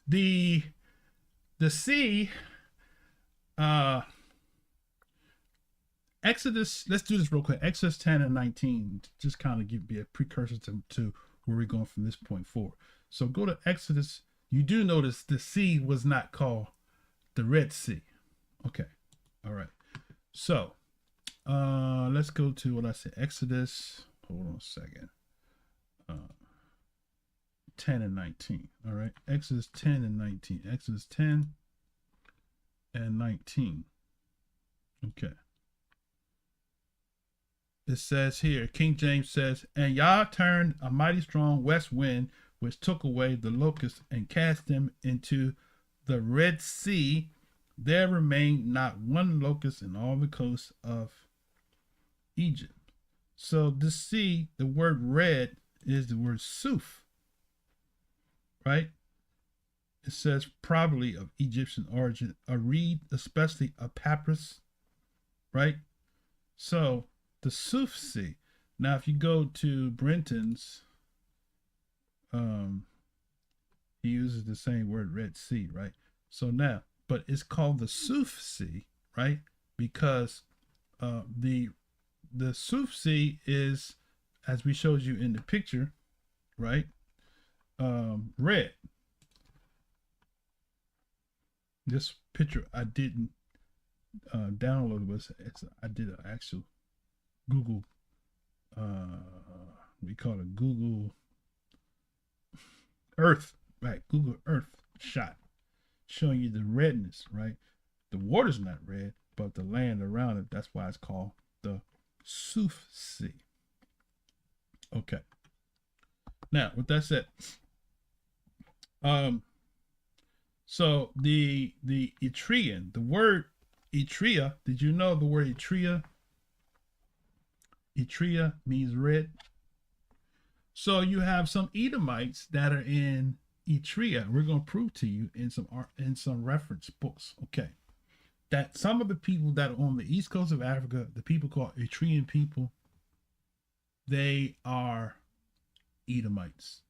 the sea, Exodus. Let's do this real quick. Exodus 10 and 19. Just kind of be a precursor to where we're going from this point forward. So go to Exodus. You do notice the sea was not called the Red Sea. Okay, all right. So let's go to what I said. Exodus. Hold on a second. 10 and 19. All right. Exodus 10 and 19. Exodus 10 and 19. Okay. It says here, King James says, and Yah turned a mighty strong west wind, which took away the locusts and cast them into the Red Sea. There remained not one locust in all the coasts of Egypt. So the sea, the word red is the word suf, right? It says probably of Egyptian origin, a reed, especially a papyrus, right? So the Suf Sea. Now, if you go to Brenton's, he uses the same word, Red Sea, right? So now, but it's called the Suf Sea, right? Because the Suf Sea is, as we showed you in the picture, right? Red. This picture I didn't download, but I did an actual Google, we call it Google Earth, right? Google Earth shot, showing you the redness, right? The water's not red, but the land around it, that's why it's called the Suf Sea. Okay. Now, with that said, so the Etrian, the word Etria, did you know the word Etria? Etria means red. So you have some Edomites that are in Etria. We're going to prove to you in some reference books, okay, that some of the people that are on the east coast of Africa, the people called Etrian people, they are Edomites,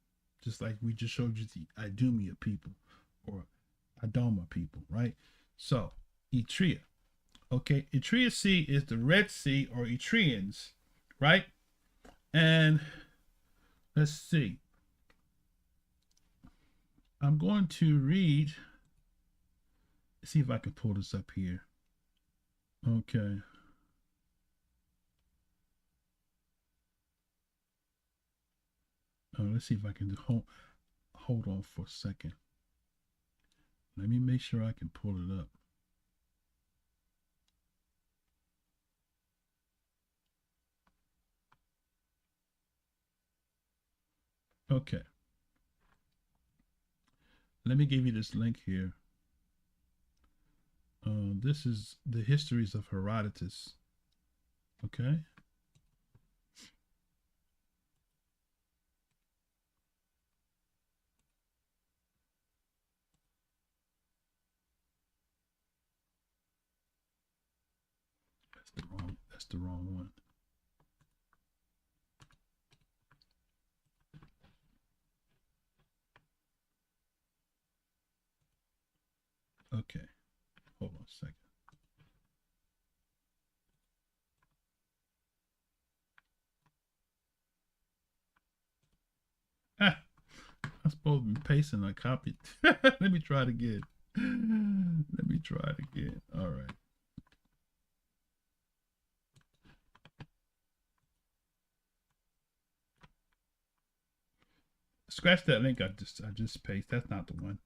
just like we just showed you the Idumea people or Adoma people, right? So Etria, okay, Etria Sea is the Red Sea or Etrians, right? And let's see. I'm going to read. See if I can pull this up here. Okay. Let's see if I can do, hold on for a second. Let me make sure I can pull it up. Okay. Let me give you this link here. This is the histories of Herodotus. Okay. That's the wrong one. Okay, hold on a second. I'm supposed to be pasting. I copied. Let me try it again. Let me try it again. All right. Scratch that link I just pasted. That's not the one.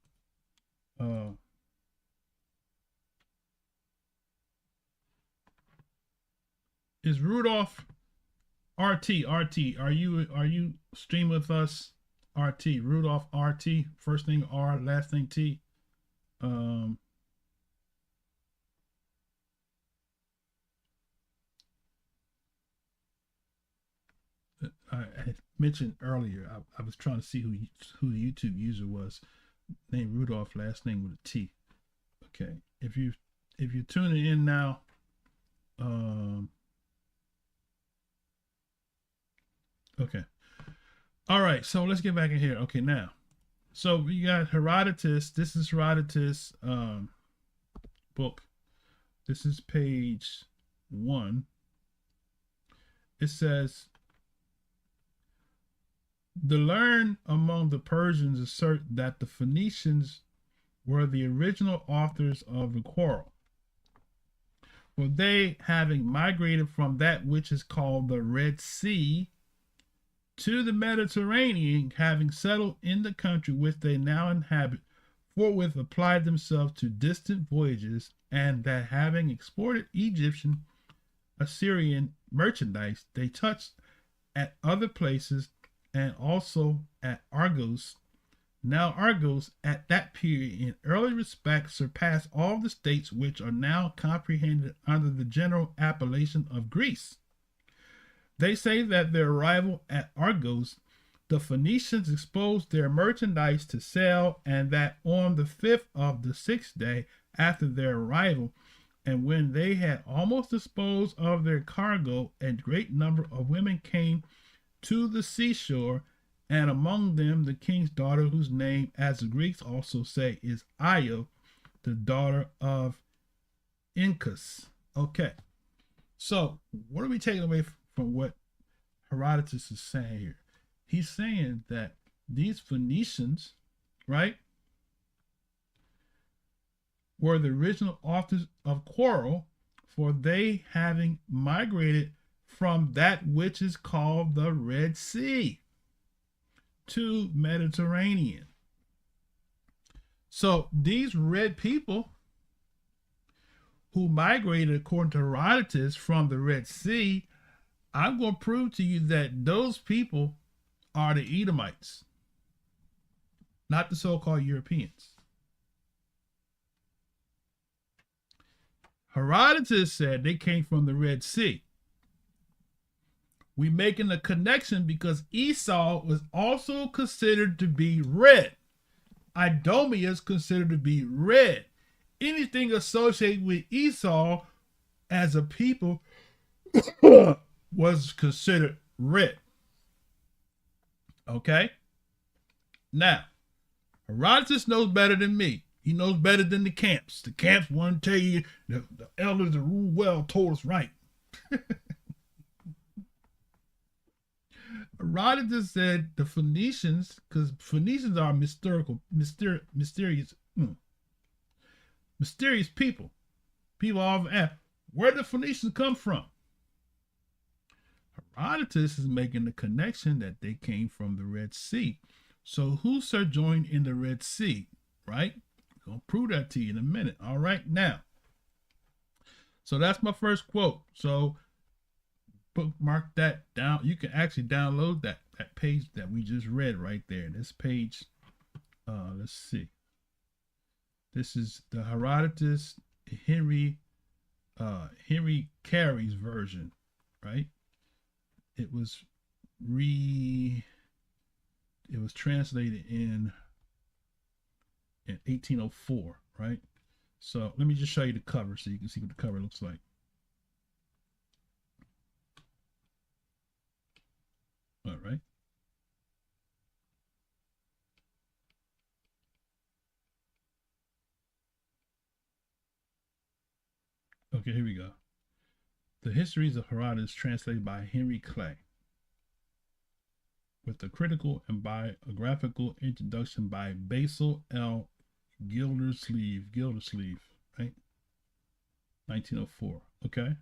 Is Rudolph RT? Are you stream with us? RT, Rudolph RT, first name R, last name T. I mentioned earlier, I was trying to see who the YouTube user was, named Rudolph, last name with a T. Okay. If you're tuning in now, okay. All right, so let's get back in here. Okay, now. So we got Herodotus. This is Herodotus book. This is page 1. It says, the learned among the Persians assert that the Phoenicians were the original authors of the quarrel. For they, having migrated from that which is called the Red Sea to the Mediterranean, having settled in the country which they now inhabit, forthwith applied themselves to distant voyages, and that having exported Egyptian, Assyrian merchandise, they touched at other places, and also at Argos. Now Argos at that period in early respect surpassed all the states which are now comprehended under the general appellation of Greece. They say that their arrival at Argos, the Phoenicians exposed their merchandise to sale, and that on the 5th of the 6th day after their arrival, and when they had almost disposed of their cargo, a great number of women came to the seashore, and among them the king's daughter, whose name, as the Greeks also say, is Io, the daughter of Incus. Okay, so what are we taking away from what Herodotus is saying here? He's saying that these Phoenicians, right, were the original authors of quarrel, for they having migrated from that which is called the Red Sea to Mediterranean. So these red people who migrated, according to Herodotus, from the Red Sea, I'm going to prove to you that those people are the Edomites, not the so-called Europeans. Herodotus said they came from the Red Sea. We making a connection because Esau was also considered to be red. Idumea is considered to be red. Anything associated with Esau as a people was considered red. Okay? Now, Herodotus knows better than me. He knows better than the camps. The camps want to tell you the elders that rule well told us right. Herodotus said the Phoenicians, because Phoenicians are mysterious people. People often ask, where did the Phoenicians come from? Herodotus is making the connection that they came from the Red Sea. So who sojourned in the Red Sea, right? I'm going to prove that to you in a minute. All right, now. So that's my first quote. So bookmark that down. You can actually download that page that we just read right there. This page, let's see. This is the Herodotus Henry Carey's version, right? It was translated in 1804, right? So let me just show you the cover so you can see what the cover looks like. All right. Okay, here we go. The Histories of Herodotus, translated by Henry Clay, with a critical and biographical introduction by Basil L. Gildersleeve, right? 1904. Okay.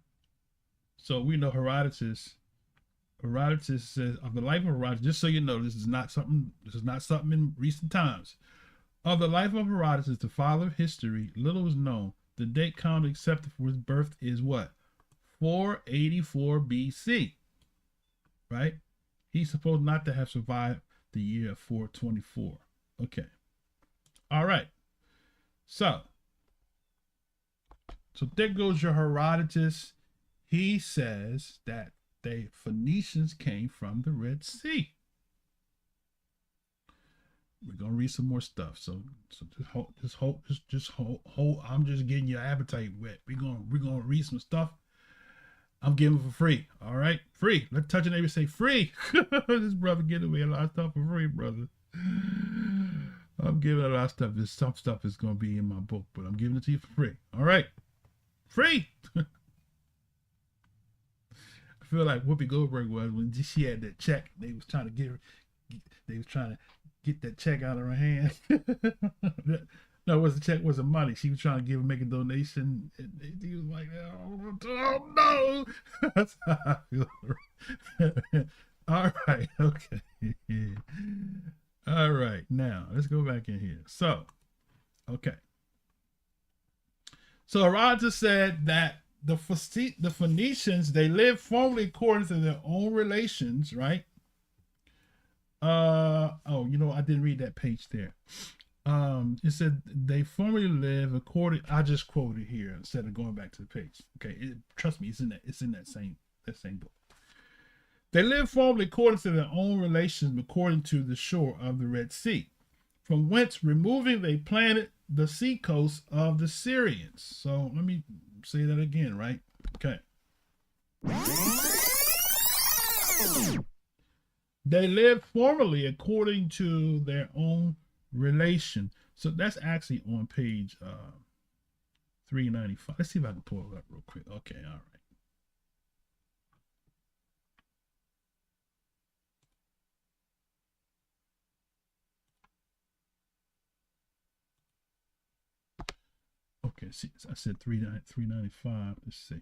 So we know Herodotus says of the life of Herodotus, just so you know, this is not something in recent times. Of the life of Herodotus, the father of history, little is known. The date counted accepted for his birth is what? 484 BC. Right? He's supposed not to have survived the year of 424. Okay. All right. So there goes your Herodotus. He says that the Phoenicians came from the Red Sea. We're gonna read some more stuff. So just hold. I'm just getting your appetite wet. We're gonna read some stuff. I'm giving for free. All right, free. Let's touch a neighbor, say free. This brother getting away a lot of stuff for free, brother. I'm giving a lot of stuff. This some stuff is gonna be in my book, but I'm giving it to you for free. All right, free. I feel like Whoopi Goldberg was when she had that check. They was trying to get that check out of her hand. No, it was the check wasn't money. She was trying to make a donation. And he was like, oh no. That's how I feel. All right, okay. All right, now let's go back in here. So, okay. So Herodotus said that the Phoenicians, they lived formerly according to their own relations, right? Oh, you know, I didn't read that page there. It said they formerly live according. I just quoted here instead of going back to the page. Okay, trust me, it's in that same book. They lived formerly according to their own relations, according to the shore of the Red Sea, from whence removing they planted the sea coast of the Syrians. So let me say that again, right? Okay. They lived formerly according to their own relation. So that's actually on page 395. Let's see if I can pull it up real quick. Okay, all right. Okay, see, I said 395. Let's see.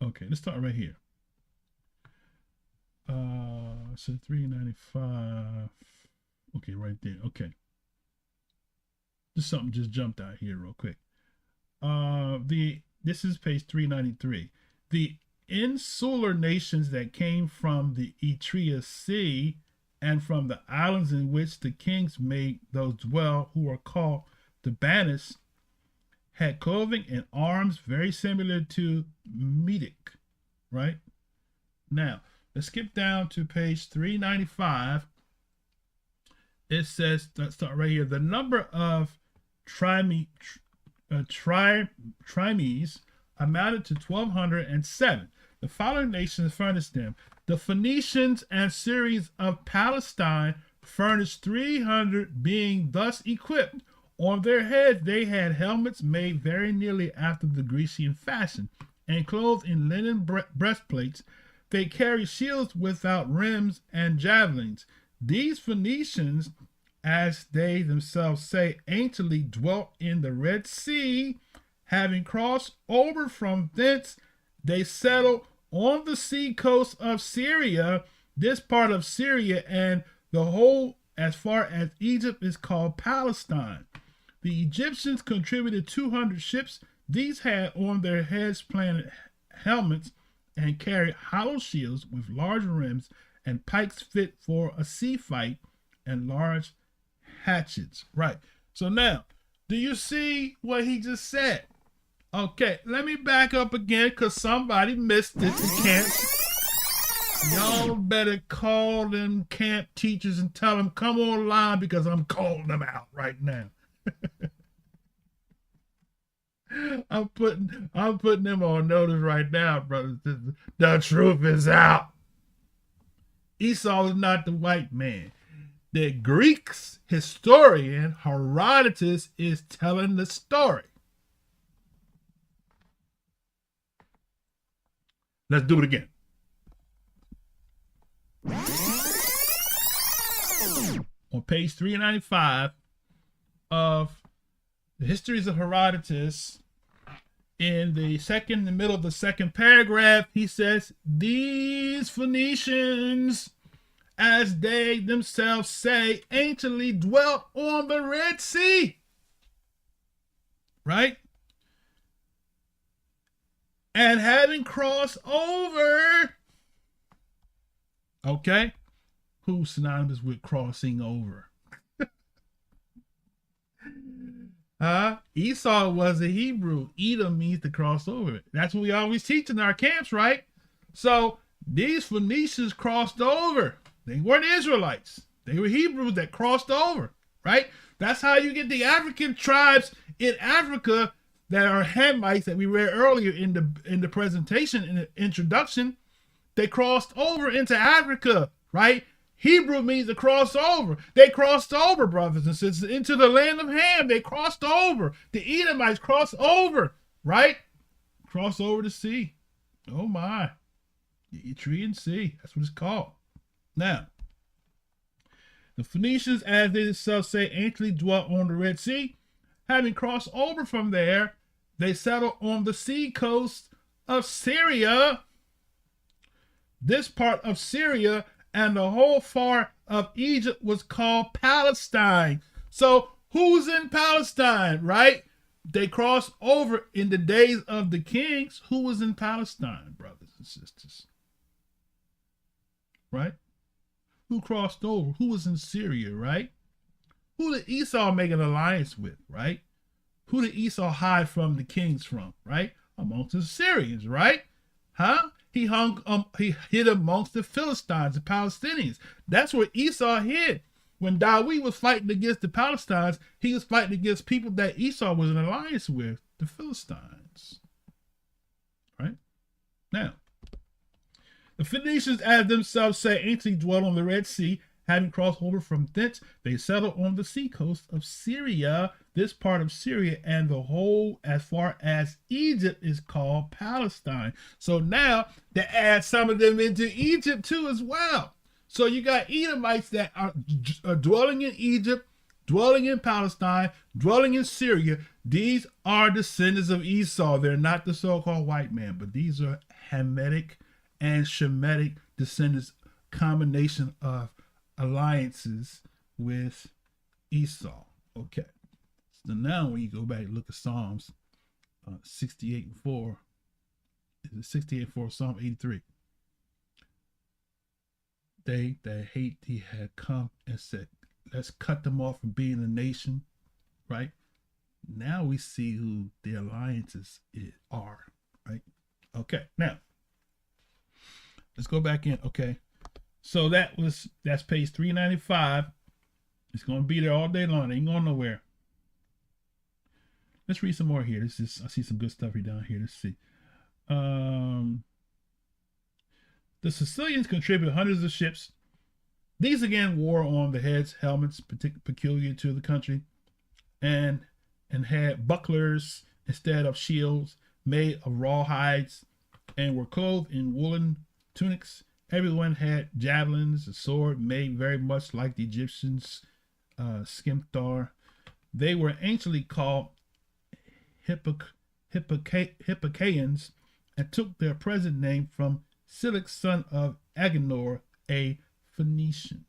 Okay, let's start right here. So 395. Okay, right there. Okay. Just something just jumped out here real quick. This is page 393. The insular nations that came from the Eritrea Sea and from the islands in which the kings made those dwell, who are called the Banis, had clothing and arms very similar to Medic, right? Now, let's skip down to page 395. It says, let's start right here. The number of trimes amounted to 1,207. The following nations furnished them. The Phoenicians and Syrians of Palestine furnished 300, being thus equipped. On their heads they had helmets made very nearly after the Grecian fashion, and clothed in linen breastplates. They carried shields without rims and javelins. These Phoenicians, as they themselves say, anciently dwelt in the Red Sea. Having crossed over from thence, they settled on the sea coast of Syria. This part of Syria and the whole as far as Egypt is called Palestine. The Egyptians contributed 200 ships. These had on their heads planted helmets and carried hollow shields with large rims and pikes fit for a sea fight and large hatchets. Right. So now, do you see what he just said? Okay, let me back up again because somebody missed it in camps. Y'all better call them camp teachers and tell them come online because I'm calling them out right now. I'm putting them on notice right now, brothers. The truth is out. Esau is not the white man. The Greek's historian Herodotus is telling the story. Let's do it again. On page 395 of the Histories of Herodotus, in the middle of the second paragraph, he says, these Phoenicians, as they themselves say, anciently dwelt on the Red Sea. Right? And having crossed over, okay, who's synonymous with crossing over? Esau was a Hebrew. Edom means to cross over. That's what we always teach in our camps, right? So These Phoenicians crossed over. They weren't Israelites. They were Hebrews that crossed over, right? That's how you get the African tribes in Africa that are Hamites that we read earlier in the presentation, in the introduction. They crossed over into Africa, right? Hebrew means to cross over. They crossed over, brothers and sisters, into the land of Ham. They crossed over. The Edomites crossed over, right? Cross over the sea. Oh my. The Eritrean Sea. That's what it's called. Now, the Phoenicians, as they themselves say, anciently dwelt on the Red Sea. Having crossed over from there, they settled on the sea coast of Syria. This part of Syria and the whole far of Egypt was called Palestine. So who's in Palestine, right? They crossed over in the days of the kings. Who was in Palestine, brothers and sisters? Right? Who crossed over? Who was in Syria, right? Who did Esau make an alliance with, right? Who did Esau hide from the kings from, right? Amongst the Syrians, right? Huh? He hid amongst the Philistines, the Palestinians. That's where Esau hid. When David was fighting against the Palestinians, he was fighting against people that Esau was in alliance with, the Philistines. Right? Now, the Phoenicians, as themselves say, anciently dwelt on the Red Sea. Having crossed over from thence, they settled on the sea coast of Syria. This part of Syria and the whole as far as Egypt is called Palestine. So now they add some of them into Egypt too as well. So you got Edomites that are dwelling in Egypt, dwelling in Palestine, dwelling in Syria. These are descendants of Esau. They're not the so-called white man, but these are Hamitic and Shemitic descendants, combination of alliances with Esau. Okay. So now when you go back and look at Psalms 68 and 4, is it 68 and 4, Psalm 83? They that hate thee had come and said, let's cut them off from being a nation, right? Now we see who the alliances are, right? Okay, now let's go back in. Okay, so that's page 395. It's gonna be there all day long. It ain't going nowhere. Let's read some more here. I see some good stuff here down here. Let's see. The Sicilians contributed hundreds of ships. These again wore on the heads helmets peculiar to the country, and had bucklers instead of shields made of raw hides, and were clothed in woolen tunics. Everyone had javelins, a sword made very much like the Egyptians' scimitar. They were anciently called Hippocaeans, and took their present name from Cilix, son of Agenor, a Phoenician.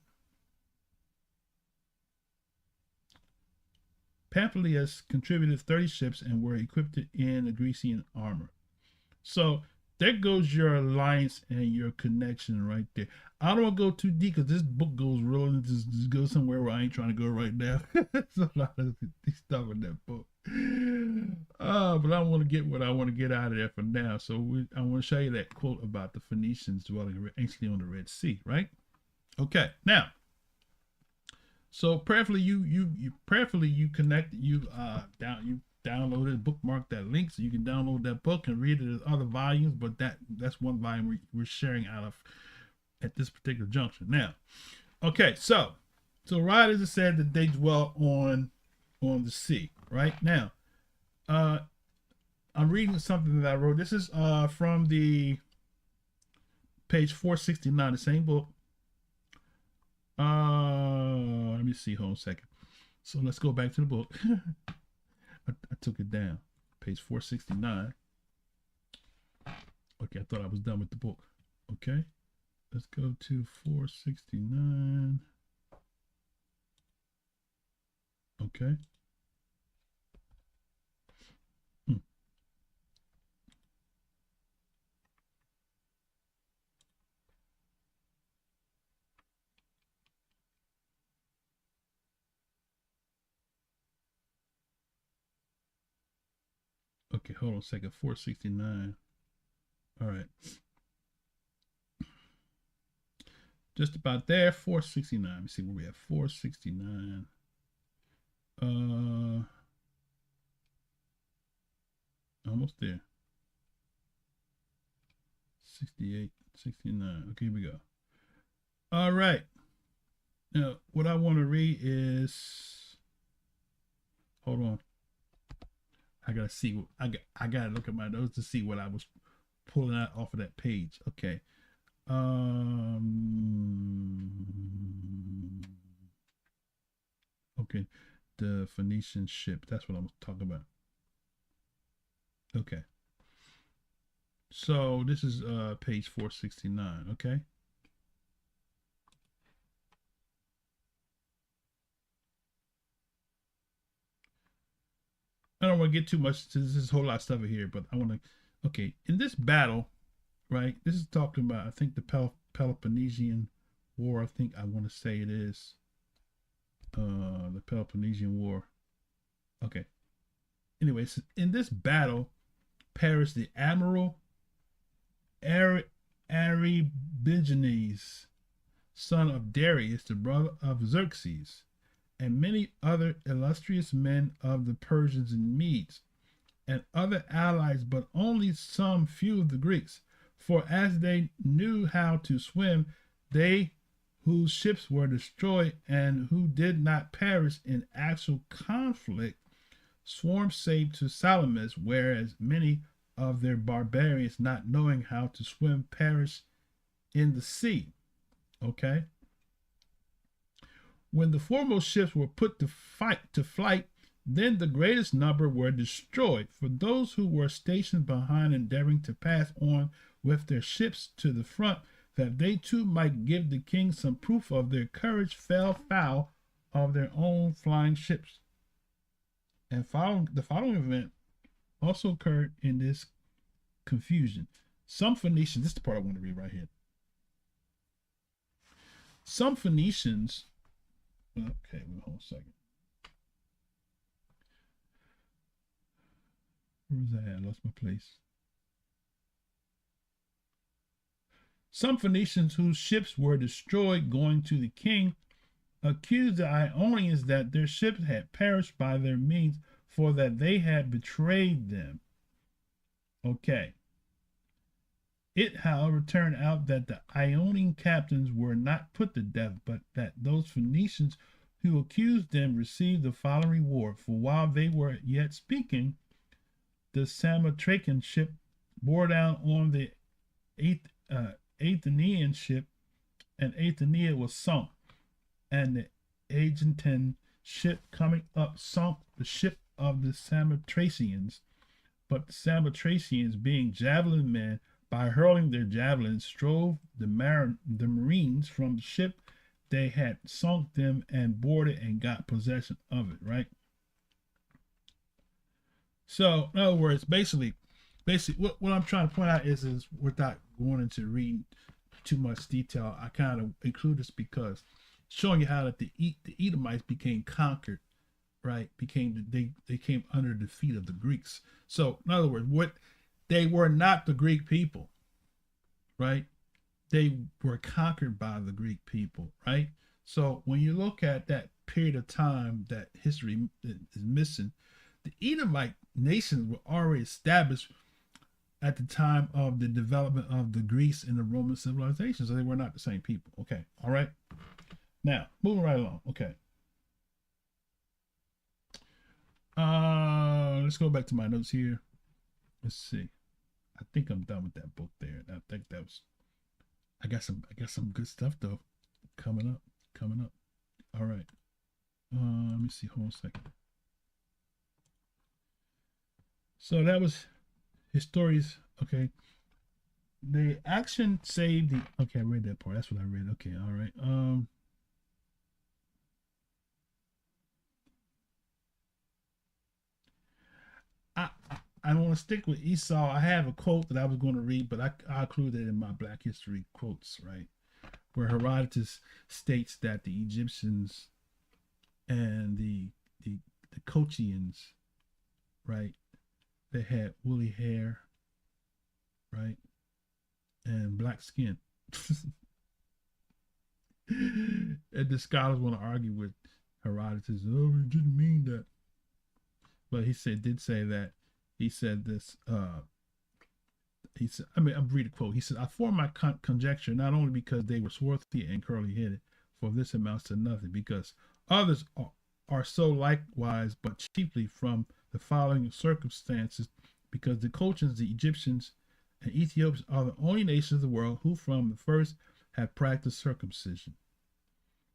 Pamphylius contributed 30 ships and were equipped in a Grecian armor. So there goes your alliance and your connection right there. I don't want to go too deep because this book goes real, just go somewhere where I ain't trying to go right now. There's a lot of stuff in that book. But I want to get what I want to get out of there for now. So I want to show you that quote about the Phoenicians dwelling anciently on the Red Sea, right? Okay, now, so prayerfully you connect, you downloaded, bookmark that link so you can download that book and read it as other volumes, but that's one volume we're sharing out of at this particular junction. Now, okay, so right as it said that they dwell on the sea. Right now, I'm reading something that I wrote. This is from the page 469, the same book. Let me see. Hold on a second. So let's go back to the book. I took it down. Page 469. Okay, I thought I was done with the book. Okay, let's go to 469. Okay. Okay, hold on a second. 469. All right. Just about there. 469. Let me see where we have 469. Almost there. 68, 69. Okay, here we go. All right. Now, what I want to read is, hold on. I gotta see what I gotta look at my notes to see what I was pulling out off of that page. Okay. Okay. The Phoenician ship. That's what I'm talking about. Okay. So this is page 469. Okay. I don't want to get too much. This is a whole lot of stuff here, but I want to. Okay, in this battle, right? This is talking about, I think, the Peloponnesian War. I think I want to say it is the Peloponnesian War. Okay. Anyways, in this battle, perished the admiral Aribigenes, son of Darius, the brother of Xerxes, and many other illustrious men of the Persians and Medes, and other allies, but only some few of the Greeks. For as they knew how to swim, they whose ships were destroyed and who did not perish in actual conflict swarmed safe to Salamis, whereas many of their barbarians, not knowing how to swim, perished in the sea. Okay. When the foremost ships were put to flight, then the greatest number were destroyed. For those who were stationed behind, endeavoring to pass on with their ships to the front, that they too might give the king some proof of their courage, fell foul of their own flying ships. And the following event also occurred in this confusion. Some Phoenicians, this is the part I want to read right here. Some Phoenicians, okay, hold on a second. Where was I at? I lost my place. Some Phoenicians whose ships were destroyed going to the king accused the Ionians that their ships had perished by their means, for that they had betrayed them. Okay. It, however, turned out that the Ionian captains were not put to death, but that those Phoenicians who accused them received the following reward. For while they were yet speaking, the Samothracian ship bore down on the Athenian ship, and Athenia was sunk, and the Aegian ship coming up sunk the ship of the Samothracians. But the Samothracians, being javelin men, by hurling their javelins, strove the marines from the ship they had sunk them, and boarded and got possession of it, right? So, in other words, basically, what I'm trying to point out is without going into reading too much detail, I kind of include this because showing you how that the Edomites became conquered, right? They came under the feet of the Greeks. So, in other words, they were not the Greek people, right? They were conquered by the Greek people, right? So when you look at that period of time that history is missing, the Edomite nations were already established at the time of the development of the Greece and the Roman civilization. So they were not the same people. Okay. All right. Now, moving right along. Okay. Let's go back to my notes here. Let's see. I think I'm done with that book there. I think that was, I got some good stuff though coming up. All right. Let me see. Hold on a second. So that was his stories. Okay. The action saved the. Okay, I read that part. That's what I read. Okay. All right. I want to stick with Esau. I have a quote that I was going to read, but I included it in my Black History quotes, right? Where Herodotus states that the Egyptians and the Kochians, right, they had woolly hair, right, and black skin. And the scholars want to argue with Herodotus. Oh, he didn't mean that. But he did say that. He said this. He said, I'm reading a quote. He said, I form my conjecture not only because they were swarthy and curly-headed, for this amounts to nothing, because others are so likewise, but chiefly from the following circumstances, because the Colchians, the Egyptians, and Ethiopians are the only nations of the world who from the first have practiced circumcision.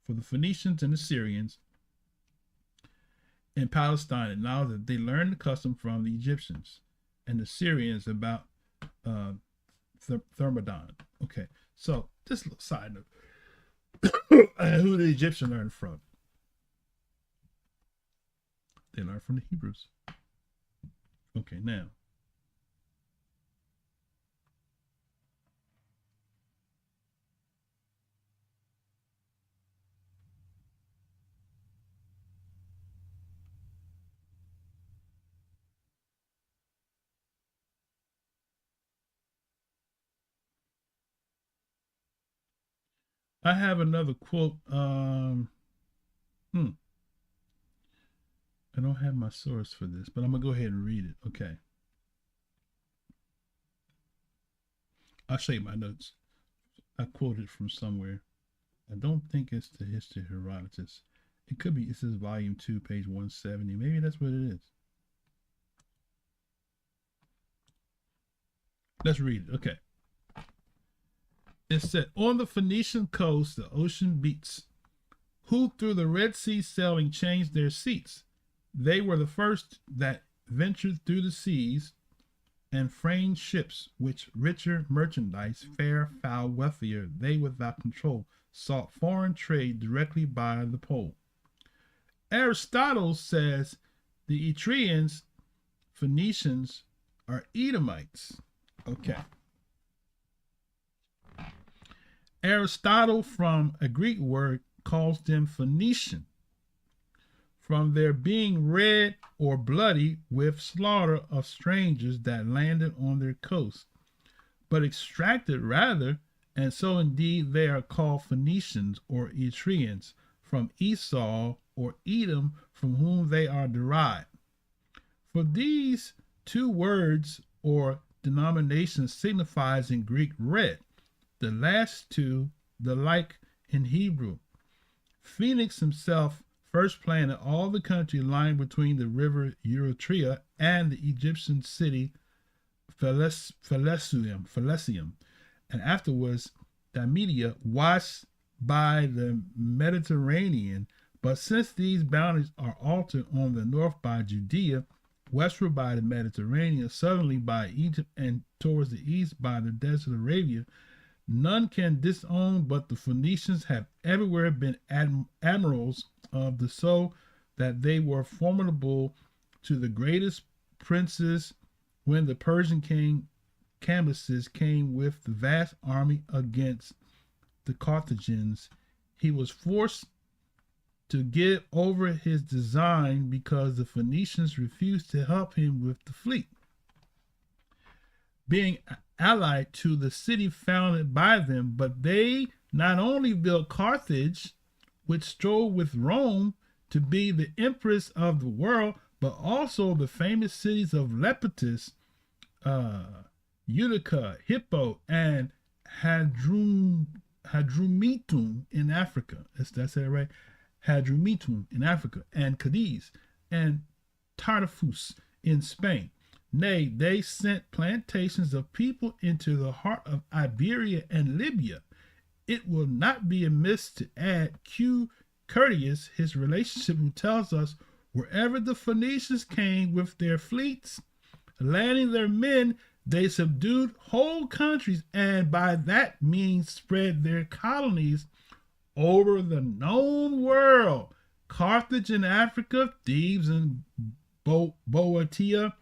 For the Phoenicians and the Syrians in Palestine acknowledge that they learned the custom from the Egyptians, and the Syrians about Thermodon. Okay, so just a little side note. Who the Egyptians learned from? They learned from the Hebrews. Okay, now. I have another quote. I don't have my source for this, but I'm gonna go ahead and read it. Okay. I'll show you my notes. I quoted from somewhere. I don't think it's the History of Herodotus. It could be. It says Volume 2, page 170. Maybe that's what it is. Let's read it. Okay. It said, on the Phoenician coast, the ocean beats, who through the Red Sea sailing changed their seats. They were the first that ventured through the seas and framed ships, which richer merchandise, fair, foul, wealthier, they without control, sought foreign trade directly by the pole. Aristotle says the Etrians, Phoenicians, are Edomites. Okay. Aristotle, from a Greek word, calls them Phoenician, from their being red or bloody with slaughter of strangers that landed on their coast, but extracted rather, and so indeed they are called Phoenicians or Etrians, from Esau or Edom, from whom they are derived. For these two words or denominations signifies in Greek red, the last two the like in Hebrew. Phoenix himself first planted all the country lying between the river Eritrea and the Egyptian city Phalesium, and afterwards Damedia, washed by the Mediterranean. But since these boundaries are altered on the north by Judea, westward by the Mediterranean, southerly by Egypt, and towards the east by the desert of Arabia, none can disown, but the Phoenicians have everywhere been admirals of the so that they were formidable to the greatest princes when the Persian king Cambyses came with the vast army against the Carthaginians. He was forced to give over his design because the Phoenicians refused to help him with the fleet. Being allied to the city founded by them, but they not only built Carthage, which strove with Rome to be the empress of the world, but also the famous cities of Leptis, Utica, Hippo, and Hadrumetum in Africa. That's it, right? Hadrumetum in Africa, and Cadiz, and Tartufus in Spain. Nay, they sent plantations of people into the heart of Iberia and Libya. It will not be amiss to add Q. Curtius, his relationship, who tells us wherever the Phoenicians came with their fleets, landing their men, they subdued whole countries, and by that means spread their colonies over the known world. Carthage in Africa, Thebes in Boeotia,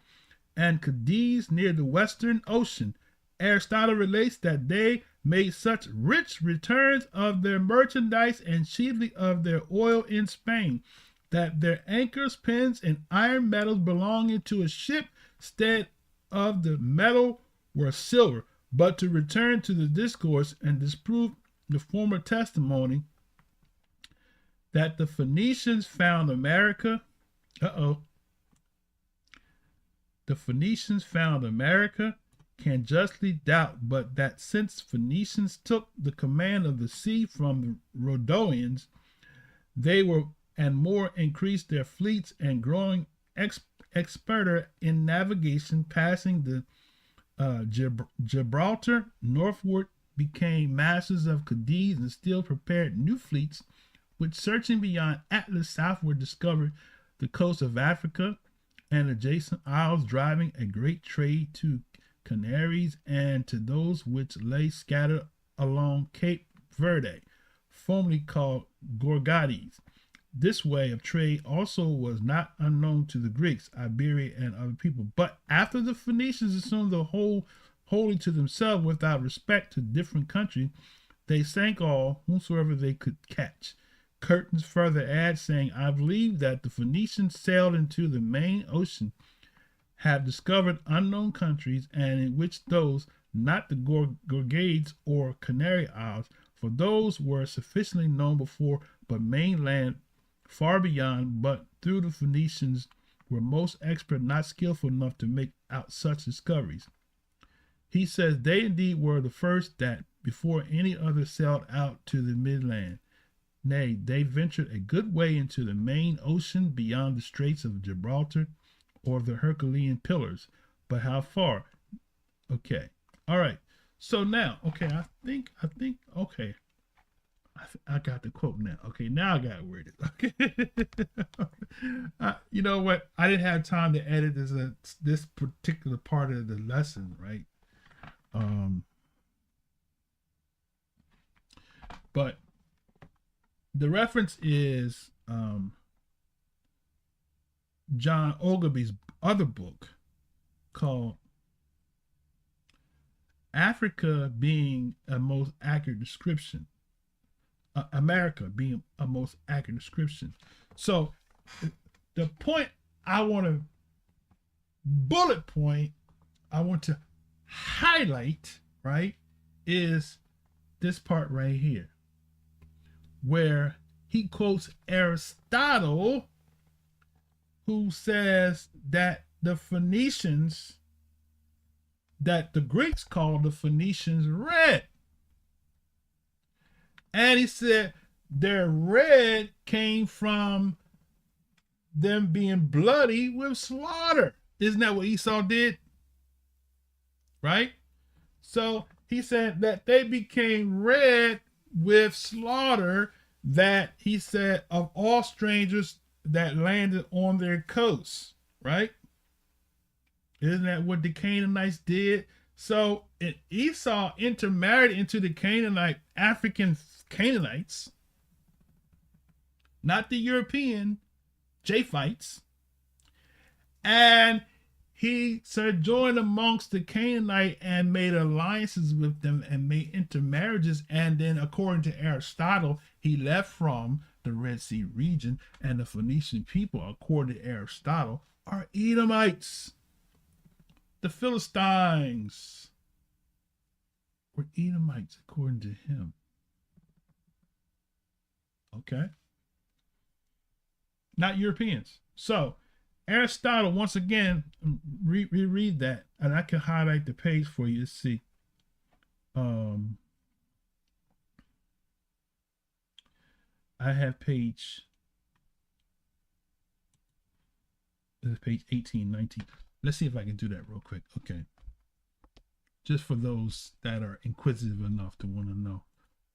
and Cadiz near the Western Ocean. Aristotle relates that they made such rich returns of their merchandise and chiefly of their oil in Spain, that their anchors, pins, and iron metals belonging to a ship instead of the metal were silver. But to return to the discourse and disprove the former testimony, That the Phoenicians found America. The Phoenicians found America can justly doubt, but that since Phoenicians took the command of the sea from the Rhodonians, they were and more increased their fleets and growing experter in navigation, passing the Gibraltar northward, became masters of Cadiz and still prepared new fleets, which searching beyond Atlas southward discovered the coast of Africa and adjacent isles, driving a great trade to Canaries and to those which lay scattered along Cape Verde, formerly called Gorgades. This way of trade also was not unknown to the Greeks, Iberia, and other people. But after the Phoenicians assumed the whole wholly to themselves without respect to different countries, they sank all whomsoever they could catch. Curtains further add, saying, I believe that the Phoenicians sailed into the main ocean, have discovered unknown countries, and in which those, not the Gorgades or Canary Isles, for those were sufficiently known before, but mainland far beyond, but through the Phoenicians were most expert, not skillful enough to make out such discoveries. He says they indeed were the first that before any other sailed out to the midland. Nay, they ventured a good way into the main ocean beyond the straits of Gibraltar or the Herculean pillars. But how far? Okay. All right. So now, okay, I think, okay. I got the quote now. Okay, now I got where it is. Okay. You know what? I didn't have time to edit this particular part of the lesson, right? But the reference is John Ogilvy's other book called Africa being a most accurate description. America being a most accurate description. So the point I want to bullet point, I want to highlight, right, is this part right here, where he quotes Aristotle, who says that the Phoenicians, that the Greeks called the Phoenicians red. And he said their red came from them being bloody with slaughter. Isn't that what Esau did? Right? So he said that they became red with slaughter, that he said of all strangers that landed on their coast. Right? Isn't that what the Canaanites did? So Esau intermarried into the Canaanite, African Canaanites, not the European Japhites, and he sojourned amongst the Canaanite and made alliances with them and made intermarriages. And then, according to Aristotle, he left from the Red Sea region, and the Phoenician people, according to Aristotle, are Edomites. The Philistines were Edomites, according to him. Okay? Not Europeans. So, Aristotle, once again, reread that, and I can highlight the page for you to see. I have page 18, 19. Let's see if I can do that real quick. Okay. Just for those that are inquisitive enough to want to know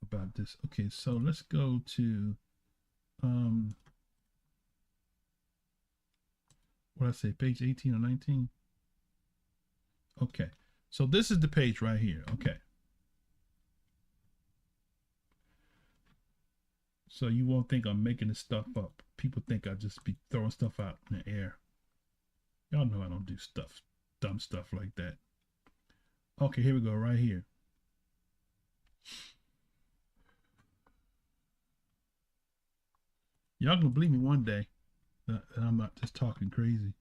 about this. Okay, so let's go to what I say, page 18 or 19. Okay, so this is the page right here. Okay, so you won't think I'm making this stuff up. People think I just be throwing stuff out in the air. Y'all know I don't do dumb stuff like that. Okay, here we go, right here. Y'all gonna believe me one day that I'm not just talking crazy.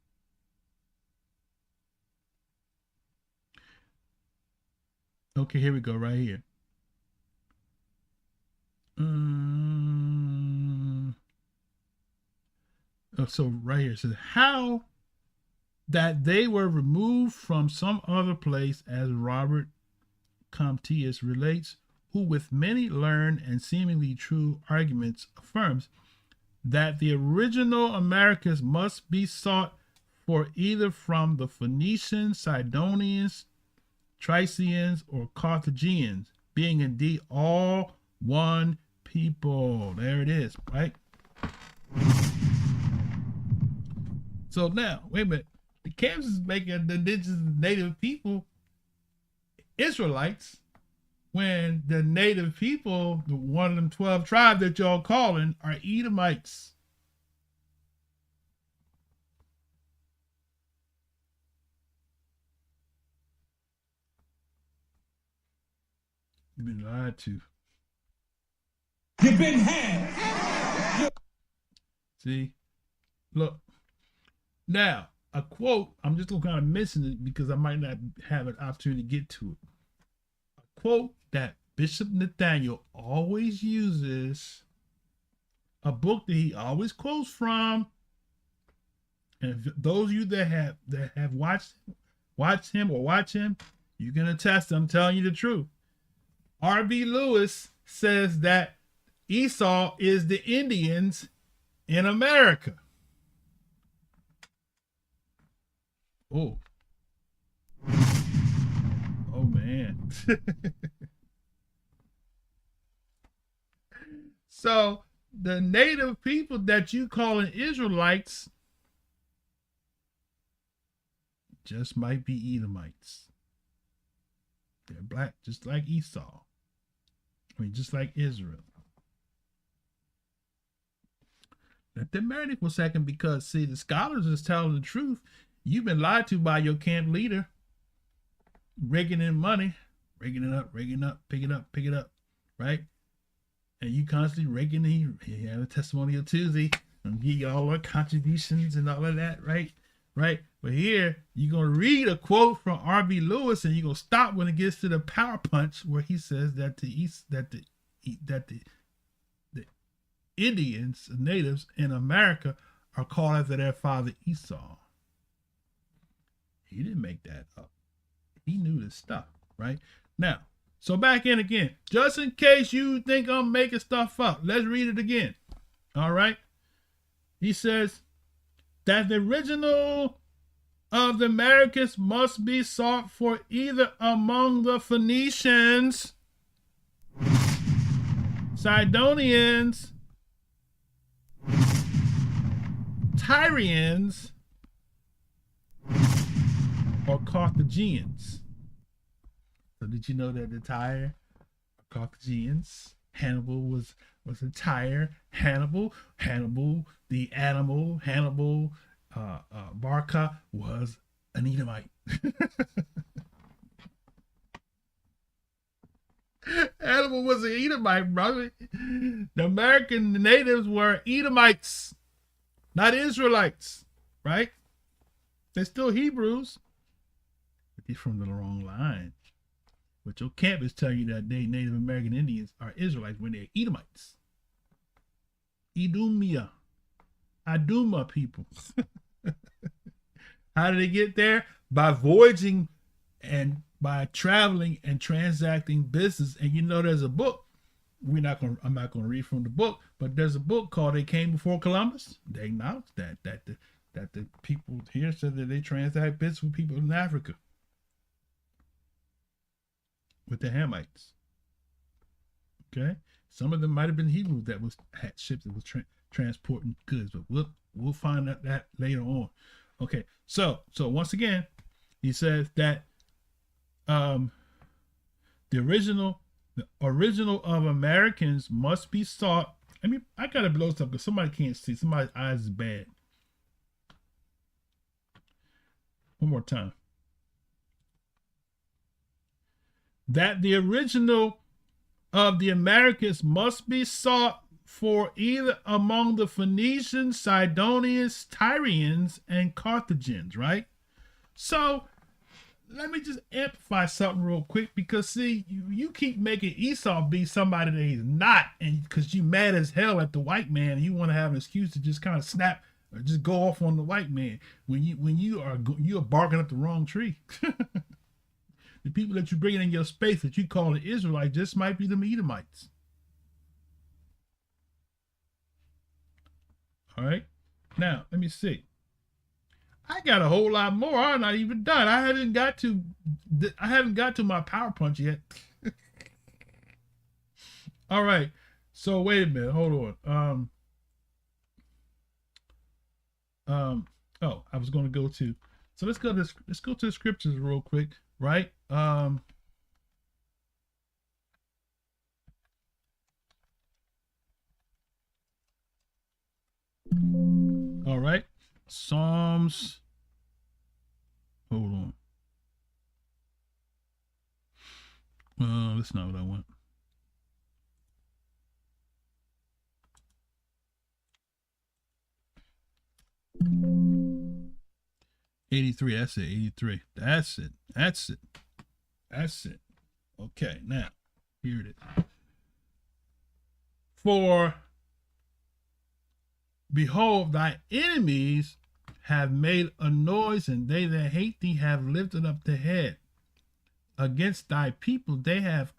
Okay, here we go, right here. So right here it says, how that they were removed from some other place, as Robert Comptius relates, who with many learned and seemingly true arguments affirms that the original Americas must be sought for either from the Phoenicians, Sidonians, Thracians, or Carthaginians, being indeed all one people. There it is, right? So now, wait a minute. The camps is making the indigenous native people Israelites, when the native people, the one of them 12 tribes that y'all calling, are Edomites. You've been lied to. You've been had. See? Look. Now, a quote, I'm just going to kind of mention it because I might not have an opportunity to get to it. A quote that Bishop Nathaniel always uses, a book that he always quotes from, and those of you that have watched him, you can attest, I'm telling you the truth. R.B. Lewis says that Esau is the Indians in America. Oh man. So the native people that you calling Israelites just might be Edomites. They're black, just like Esau. I mean, just like Israel. Let them marinate for a second, because see, the scholars is telling the truth. You've been lied to by your camp leader, raking in money, raking it up, pick it up, right? And you constantly raking in. You have a testimonial Tuesday and give you all our contributions and all of that, right? Right? But here, you're going to read a quote from R.B. Lewis, and you're going to stop when it gets to the power punch, where he says that the Indians, the natives in America, are called after their father Esau. He didn't make that up. He knew this stuff, right? Now, so back in again, just in case you think I'm making stuff up, let's read it again. All right? He says that the original of the Americas must be sought for either among the Phoenicians, Sidonians, Tyrians, or Carthaginians. So did you know that the Tyre are Carthaginians? Hannibal was a Tyre. Hannibal, the animal, Barca was an Edomite. Hannibal was an Edomite, brother. The American natives were Edomites, not Israelites, right? They're still Hebrews. They're from the wrong line. But your camp is telling you that they Native American Indians are Israelites when they're Edomites. Idumia people. How did they get there? By voyaging and by traveling and transacting business. And you know, there's a book. I'm not gonna read from the book, but there's a book called "They Came Before Columbus." They acknowledge that the people here said that they transact business with people in Africa, with the Hamites. Okay, some of them might have been Hebrews that had ships that was transporting goods, but we'll find out that later on. Okay, so once again, he says that the original of Americans must be sought. I mean, I gotta blow stuff because somebody can't see. Somebody's eyes is bad. One more time. That the original of the Americans must be sought for either among the Phoenicians, Sidonians, Tyrians, and Carthaginians, right? So let me just amplify something real quick, because see, you keep making Esau be somebody that he's not, and because you mad as hell at the white man, and you want to have an excuse to just kind of snap or just go off on the white man when you are barking up the wrong tree. The people that you bring in your space that you call an Israelite just might be the Edomites. All right. Now, let me see. I got a whole lot more. I'm not even done. I haven't got to my power punch yet. All right. So wait a minute. Hold on. Oh, I was going to go to. So let's go to the scriptures real quick, right? All right. Psalms. Hold on. That's not what I want. '83. That's it. '83. That's it. Okay. Now, here it is. For behold, thy enemies have made a noise, and they that hate thee have lifted up the head. Against thy people they have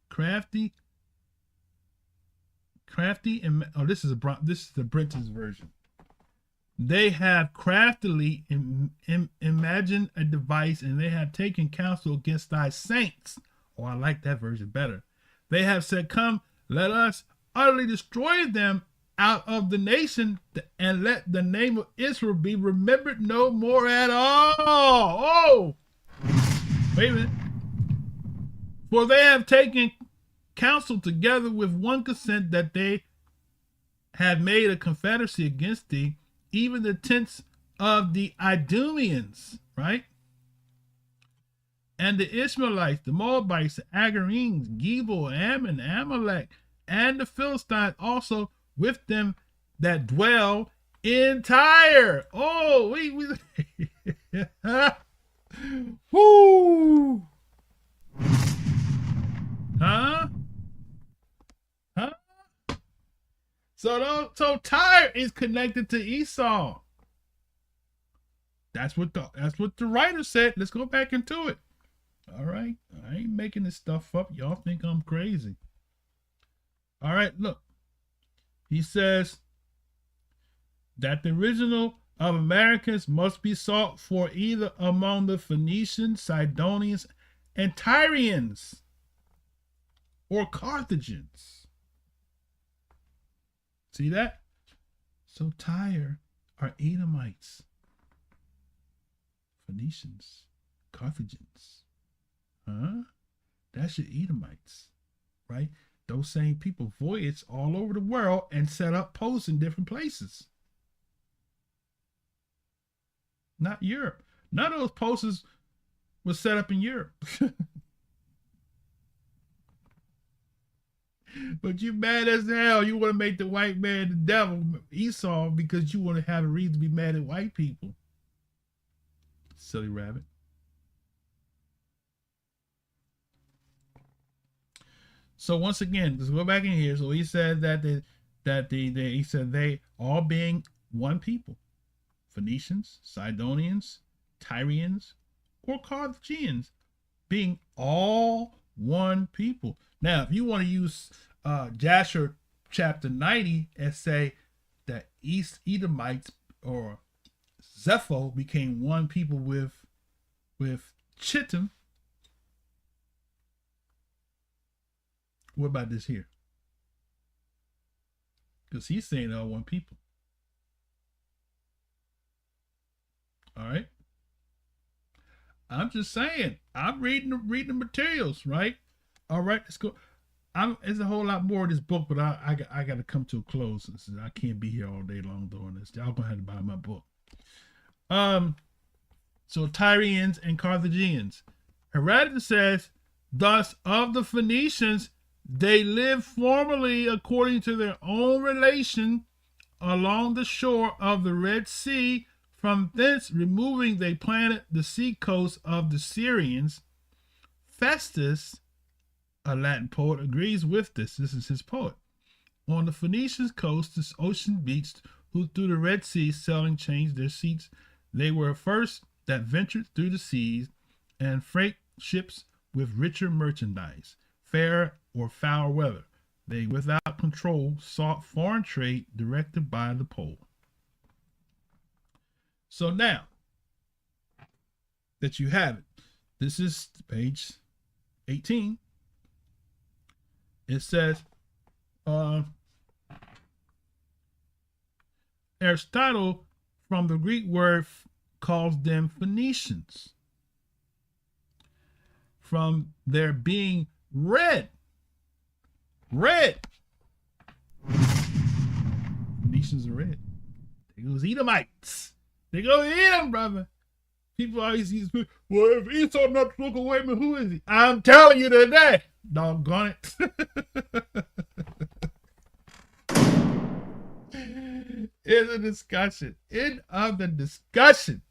crafty, and this is the Brenton's version. They have craftily imagined a device, and they have taken counsel against thy saints. Oh, I like that version better. They have said, come, let us utterly destroy them out of the nation, and let the name of Israel be remembered no more at all. Oh, wait a minute. For they have taken counsel together with one consent, that they have made a confederacy against thee, even the tents of the Idumeans, right? And the Ishmaelites, the Moabites, the Agarenes, Gebal, Ammon, Amalek, and the Philistines also with them that dwell in Tyre. Oh, we whoo. Huh? So Tyre is connected to Esau. That's what the writer said. Let's go back into it. All right. I ain't making this stuff up. Y'all think I'm crazy. All right, look. He says that the original of Americans must be sought for either among the Phoenicians, Sidonians, and Tyrians, or Carthagins. See that? So Tyre are Edomites, Phoenicians, Carthagins. Huh? That's your Edomites, right? Those same people voyaged all over the world and set up posts in different places. Not Europe. None of those posts were set up in Europe. But you mad as hell. You want to make the white man the devil, Esau, because you want to have a reason to be mad at white people. Silly rabbit. So once again, let's go back in here. So he said he said they all being one people, Phoenicians, Sidonians, Tyrians, or Carthaginians, being all one people. Now, if you want to use Jasher chapter 90 and say that East Edomites or Zepho became one people with Chittim, what about this here? Because he's saying they're all one people. All right. I'm just saying. I'm reading the materials, right? All right, let's go. There's a whole lot more of this book, but I got to come to a close. I can't be here all day long doing this. Y'all gonna have to buy my book. So Tyrians and Carthaginians. Herodotus says, thus of the Phoenicians, they lived formerly according to their own relation along the shore of the Red Sea. From thence removing, they planted the sea coast of the Syrians. Festus, a Latin poet, agrees with this. This is his poet. on the Phoenicians' coast to ocean beach, who through the Red Sea sailing changed their seats. They were first that ventured through the seas and freight ships with richer merchandise, fair or foul weather. They, without control, sought foreign trade directed by the pole. So now that you have it, this is page 18. It says, Aristotle, from the Greek word, calls them Phoenicians, from their being red. Phoenicians are red. There goes Edomites. They go Edom, brother. People always use, well, if Esau not took away me, who is he? I'm telling you today. Doggone it. It's a discussion. End of the discussion.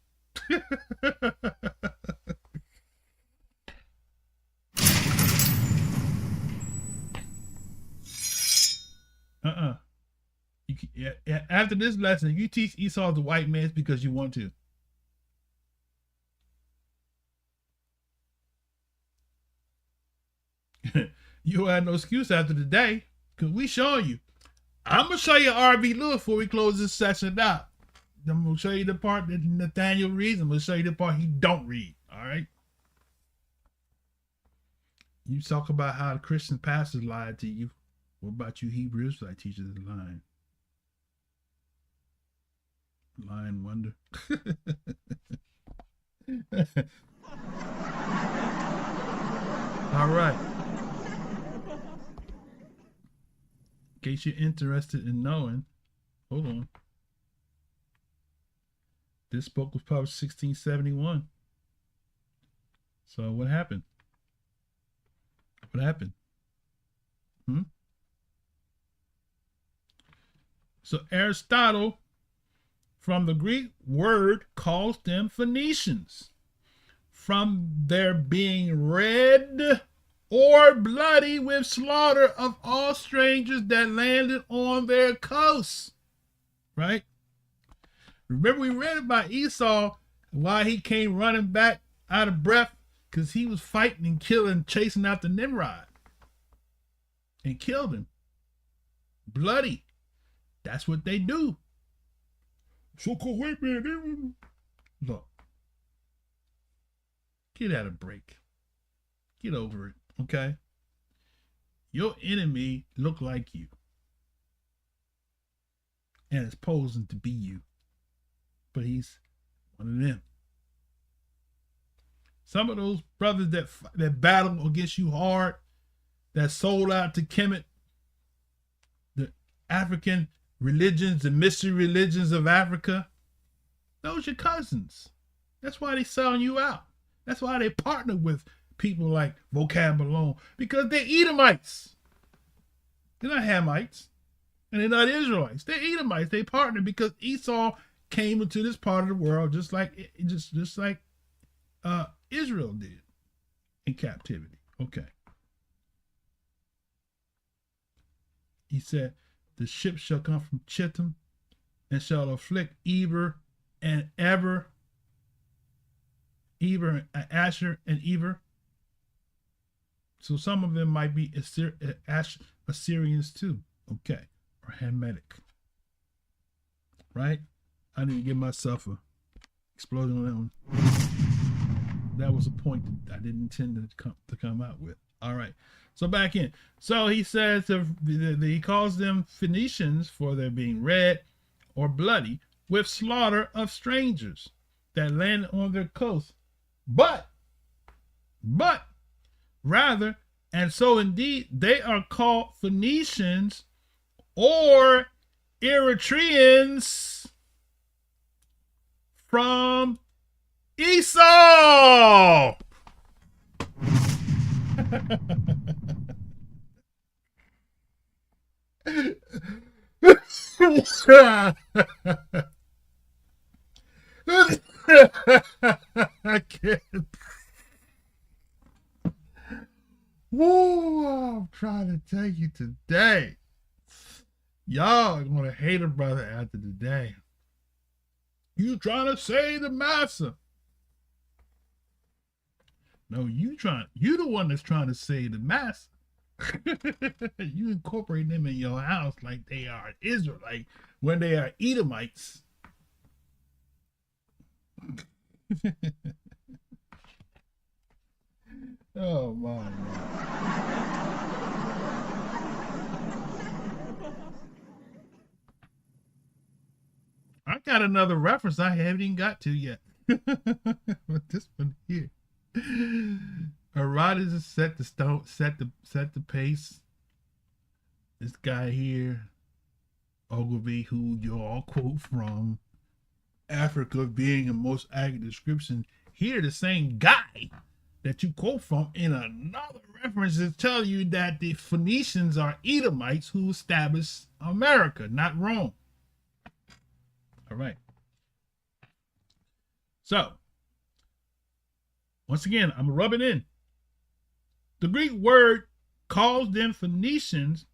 After this lesson, you teach Esau the white man because you want to. You have no excuse after the day, because we showing you. I'm going to show you R.B. Lewis before we close this session out. I'm going to show you the part that Nathaniel reads. I'm going to show you the part he don't read. All right? You talk about how the Christian pastors lied to you. What about you Hebrew Israelite teachers lying? Lying wonder. All right. In case you're interested in knowing, hold on. This book was published 1671. So what happened? What happened? So Aristotle, from the Greek word, calls them Phoenicians, from their being red or bloody with slaughter of all strangers that landed on their coasts. Right? Remember we read about Esau, why he came running back out of breath, because he was fighting and killing, chasing after Nimrod. And killed him. Bloody. That's what they do. So wait a minute. Look. Get out of break. Get over it. Okay? Your enemy look like you. And is posing to be you. But he's one of them. Some of those brothers that battle against you hard, that sold out to Kemet, the African religions, the mystery religions of Africa, those are your cousins. That's why they selling you out. That's why they partner with people like Vocab Malone, because they're Edomites. They're not Hamites, and they're not Israelites. They're Edomites. They partner because Esau came into this part of the world just like Israel did in captivity. Okay. He said, the ship shall come from Chittim and shall afflict Eber and Eber, Asher and Eber. So some of them might be Assyrians too. Okay. Or Hamitic. Right? I need to give myself a explosion on that one. That was a point that I didn't intend to come out with. All right. So back in. So he says he calls them Phoenicians for their being red or bloody with slaughter of strangers that land on their coast. But rather, and so indeed, they are called Phoenicians or Eritreans from Esau. I can't. Whoa, I'm trying to tell you today. y'all are gonna hate a brother after the day. You trying to save the massa? No, you the one that's trying to save the massa. You incorporate them in your house like they are Israelite when they are Edomites. Oh my God. I got another reference I haven't even got to yet. But this one here. Herodotus set the pace. This guy here, Ogilvy, who you all quote from, Africa being a most accurate description. Here, the same guy that you quote from in another reference is tell you that the Phoenicians are Edomites who established America, not Rome. All right. So, once again, I'm rubbing in. The Greek word calls them Phoenicians,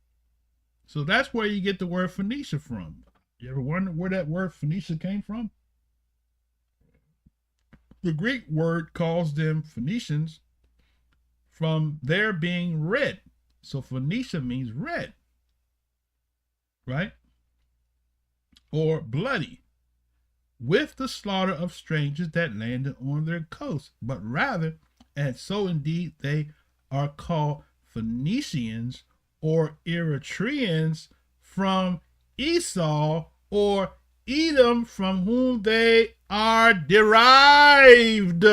so that's where you get the word Phoenicia from. You ever wonder where that word Phoenicia came from? The Greek word calls them Phoenicians from their being red. So Phoenicia means red, right? Or bloody, with the slaughter of strangers that landed on their coast, but rather, and so indeed they are called Phoenicians or Eritreans from Esau or Edom, from whom they are derived.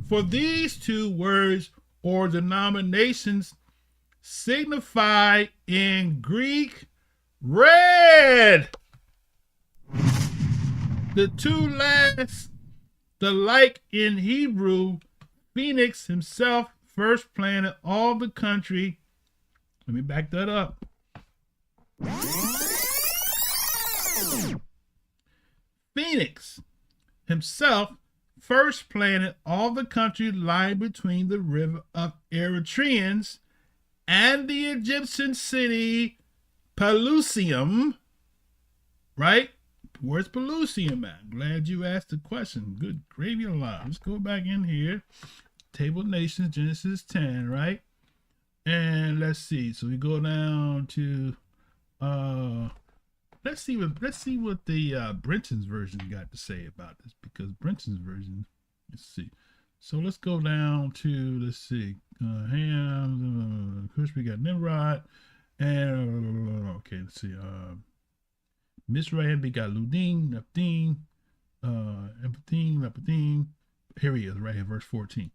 For these two words or denominations signify in Greek red. The two last, the like in Hebrew, Phoenix himself first planted all the country. Let me back that up. Phoenix himself first planted all the country lying between the river of Eritreans and the Egyptian city Pelusium, right? Where's Pelusium at? Glad you asked the question. Good gravy alive. Let's go back in here. Table of Nations, Genesis 10, right? And let's see. So we go down to let's see what the Brenton's version got to say about this, because Brenton's version, let's see. So let's go down to, let's see, Ham, of course we got Nimrod, and okay, let's see, Mizraim begot Ludin, Nephthin, Empathim. Here he is, right here, verse 14.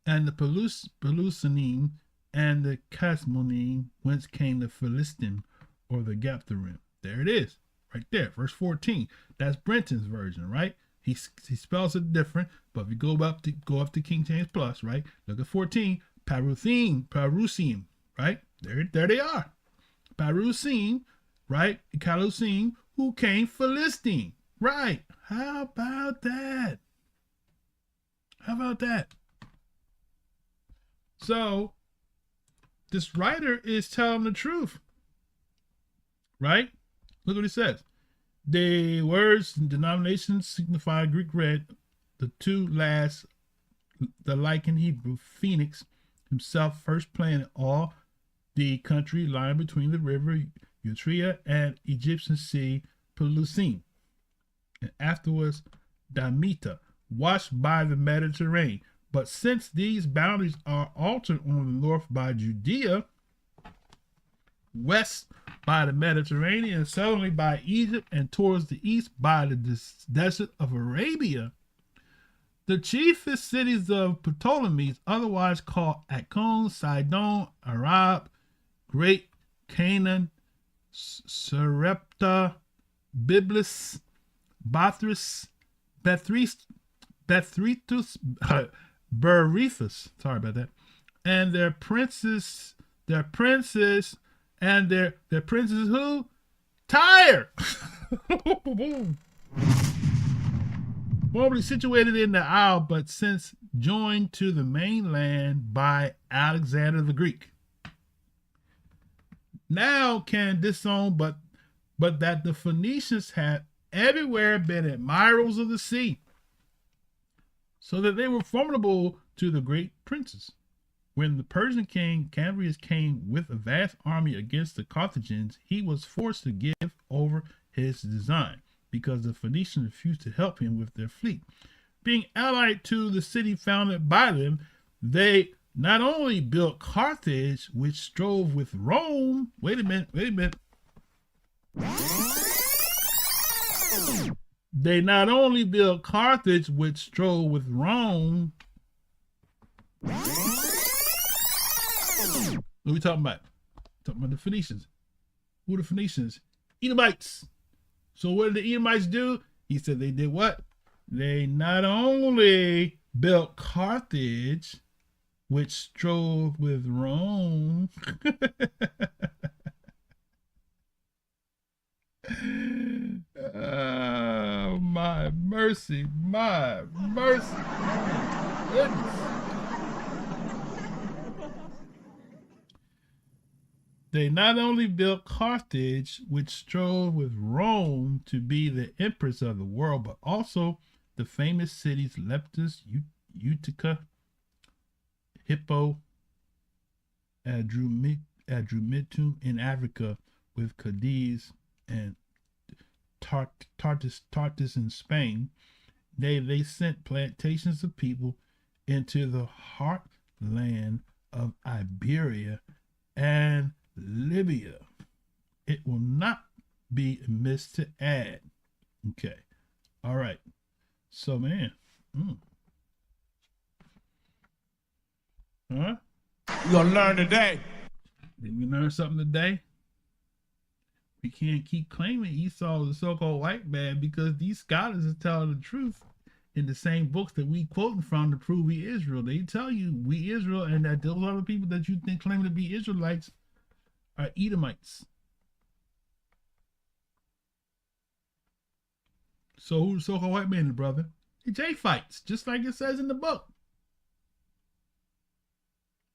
And the Pelusinim and the Casmonim, whence came the Philistim or the Gaphtharim. There it is, right there, verse 14. That's Brenton's version, right? He spells it different, but if you go up to King James Plus, right? Look at 14, Parusim, right? There they are. Parusim, right? Calusim, who came Philistine, right? How about that? How about that? So this writer is telling the truth, right? Look what he says. The words and denominations signify Greek red. The two last, the like in Hebrew, Phoenix himself first planted all the country lying between the river Eritrea and Egyptian sea Pelusim, and afterwards Damita, washed by the Mediterranean. But since these boundaries are altered on the north by Judea, west by the Mediterranean, and southerly by Egypt, and towards the east by the desert of Arabia, the chiefest cities of Ptolemy's, otherwise called Akkon, Sidon, Arab, Great Canaan, Sarepta, Byblis, Bathris, Bethrithus, Berethus, sorry about that, and their princes and their princes who? Tyre! Formerly situated in the Isle, but since joined to the mainland by Alexander the Greek. now can disown, but that the Phoenicians had everywhere been admirers of the sea, so that they were formidable to the great princes. When the Persian king Cambrius came with a vast army against the Carthaginians, he was forced to give over his design, because the Phoenicians refused to help him with their fleet. Being allied to the city founded by them, they not only built Carthage, which strove with Rome. Wait a minute. They not only built Carthage, which strove with Rome. What are we talking about? Talking about the Phoenicians. Who are the Phoenicians? Edomites. So what did the Edomites do? He said they did what? They not only built Carthage, which strove with Rome. Oh, my mercy, my mercy. Goodness. They not only built Carthage, which strove with Rome to be the empress of the world, but also the famous cities Leptis, Utica, Hippo, Adrumitum in Africa, with Cadiz and Tartus in Spain. They sent plantations of people into the heartland of Iberia and Libya. It will not be amiss to add. Okay. All right. So, man. Huh? You're going to learn today. Did we learn something today? We can't keep claiming Esau is a so-called white man, because these scholars are telling the truth in the same books that we quoting from to prove we Israel. They tell you we Israel, and that those other people that you think claim to be Israelites are Edomites. So who's the so-called white man, brother? He Japhites, just like it says in the book.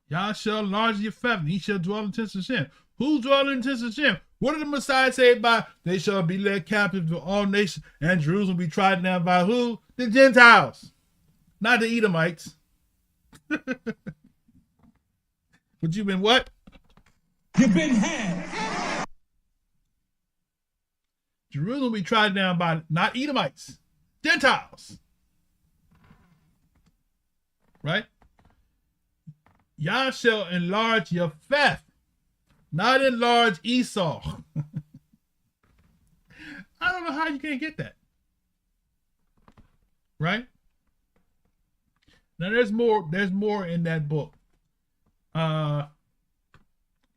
Yah shall enlarge your family, he shall dwell in tents of Shem. Who's dwelling in tents of Shem? What did the Messiah say about they shall be led captive to all nations, and Jerusalem be trodden down by who? The Gentiles, not the Edomites. But you've been what? You've been had. Jerusalem be trodden down by not Edomites, Gentiles. Right? Yah shall enlarge your faith, not enlarge Esau. I don't know how you can't get that. Right? Now there's more in that book.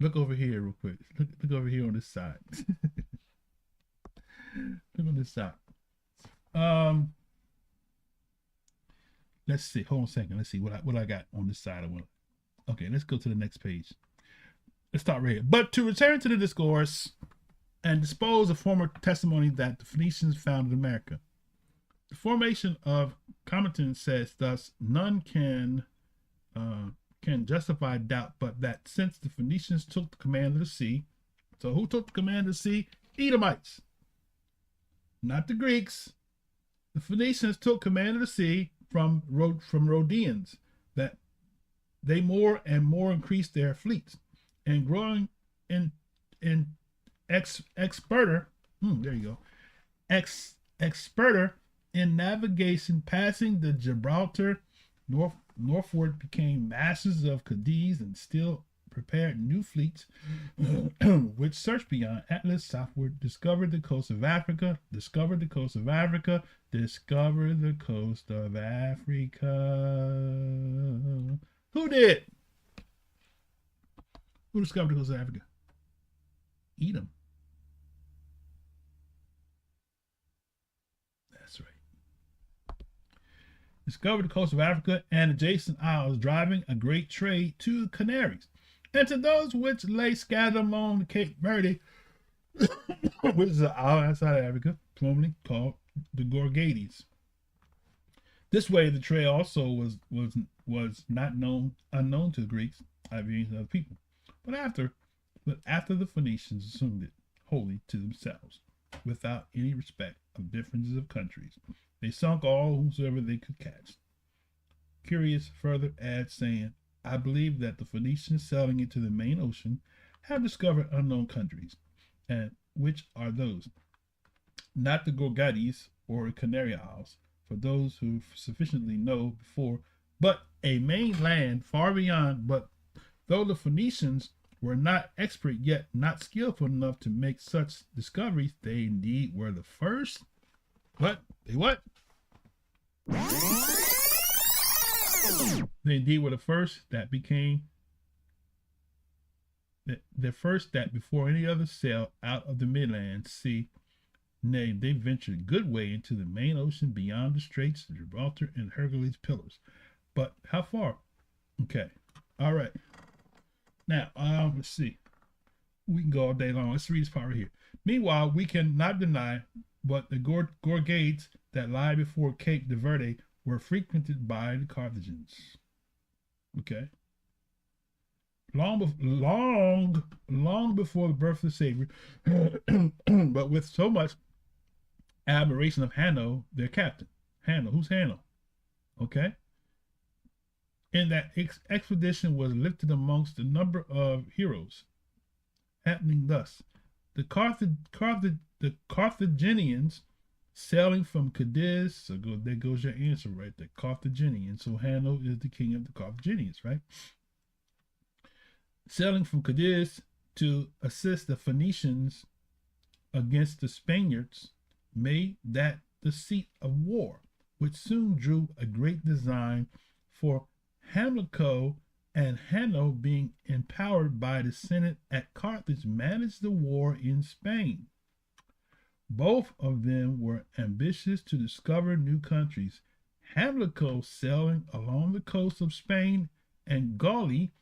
Look over here real quick. Look over here on this side. Look on this side. Let's see. Hold on a second. Let's see what I got on this side. Okay, let's go to the next page. Let's start right here. But to return to the discourse and dispose of former testimony that the Phoenicians founded America. The formation of Commentary says thus, none can justify doubt, but that since the Phoenicians took the command of the sea, so who took the command of the sea? Edomites, not the Greeks. The Phoenicians took command of the sea from Rhodians, that they more and more increased their fleets, and growing in experter in navigation, passing the Gibraltar northward, became masters of Cadiz, and still prepared new fleets which searched beyond Atlas southward, discovered the coast of Africa. Who discovered the coast of Africa? Who did? Who discovered the coast of Africa? Edom. That's right. Discovered the coast of Africa and adjacent isles, driving a great trade to the Canaries, and to those which lay scattered along the Cape Verde, which is an island outside of Africa, formerly called the Gorgades. This way, the trade also was not unknown to the Greeks, Iberians, and other people. But after But after the Phoenicians assumed it wholly to themselves, without any respect of differences of countries, they sunk all whosoever they could catch. Curious further adds, saying, I believe that the Phoenicians sailing into the main ocean have discovered unknown countries, and which are those? Not the Gorgades or Canary Isles, for those who sufficiently know before, but a mainland far beyond. But though the Phoenicians were not expert, yet not skillful enough to make such discoveries, they indeed were the first. What? They what? They indeed were the first that became the first that before any other sailed out of the midland sea. Nay, they ventured a good way into the main ocean beyond the straits of Gibraltar and Hercules pillars. But how far? Okay. All right. Now, let's see. We can go all day long. Let's read this part right here. Meanwhile, we cannot deny but the Gorgades that lie before Cape de Verde were frequented by the Carthagins. Okay. Long before the birth of the Savior, but with so much admiration of Hanno, their captain. Hanno, who's Hanno? Okay. And that expedition was lifted amongst the number of heroes, happening thus. The Carthaginians sailing from Cadiz, so there goes your answer right there, Carthaginians. So Hanno is the king of the Carthaginians, right? Sailing from Cadiz to assist the Phoenicians against the Spaniards, made that the seat of war, which soon drew a great design for Hamilcar, and Hanno, being empowered by the Senate at Carthage, managed the war in Spain. Both of them were ambitious to discover new countries. Hamilcar, sailing along the coast of Spain and Gauli,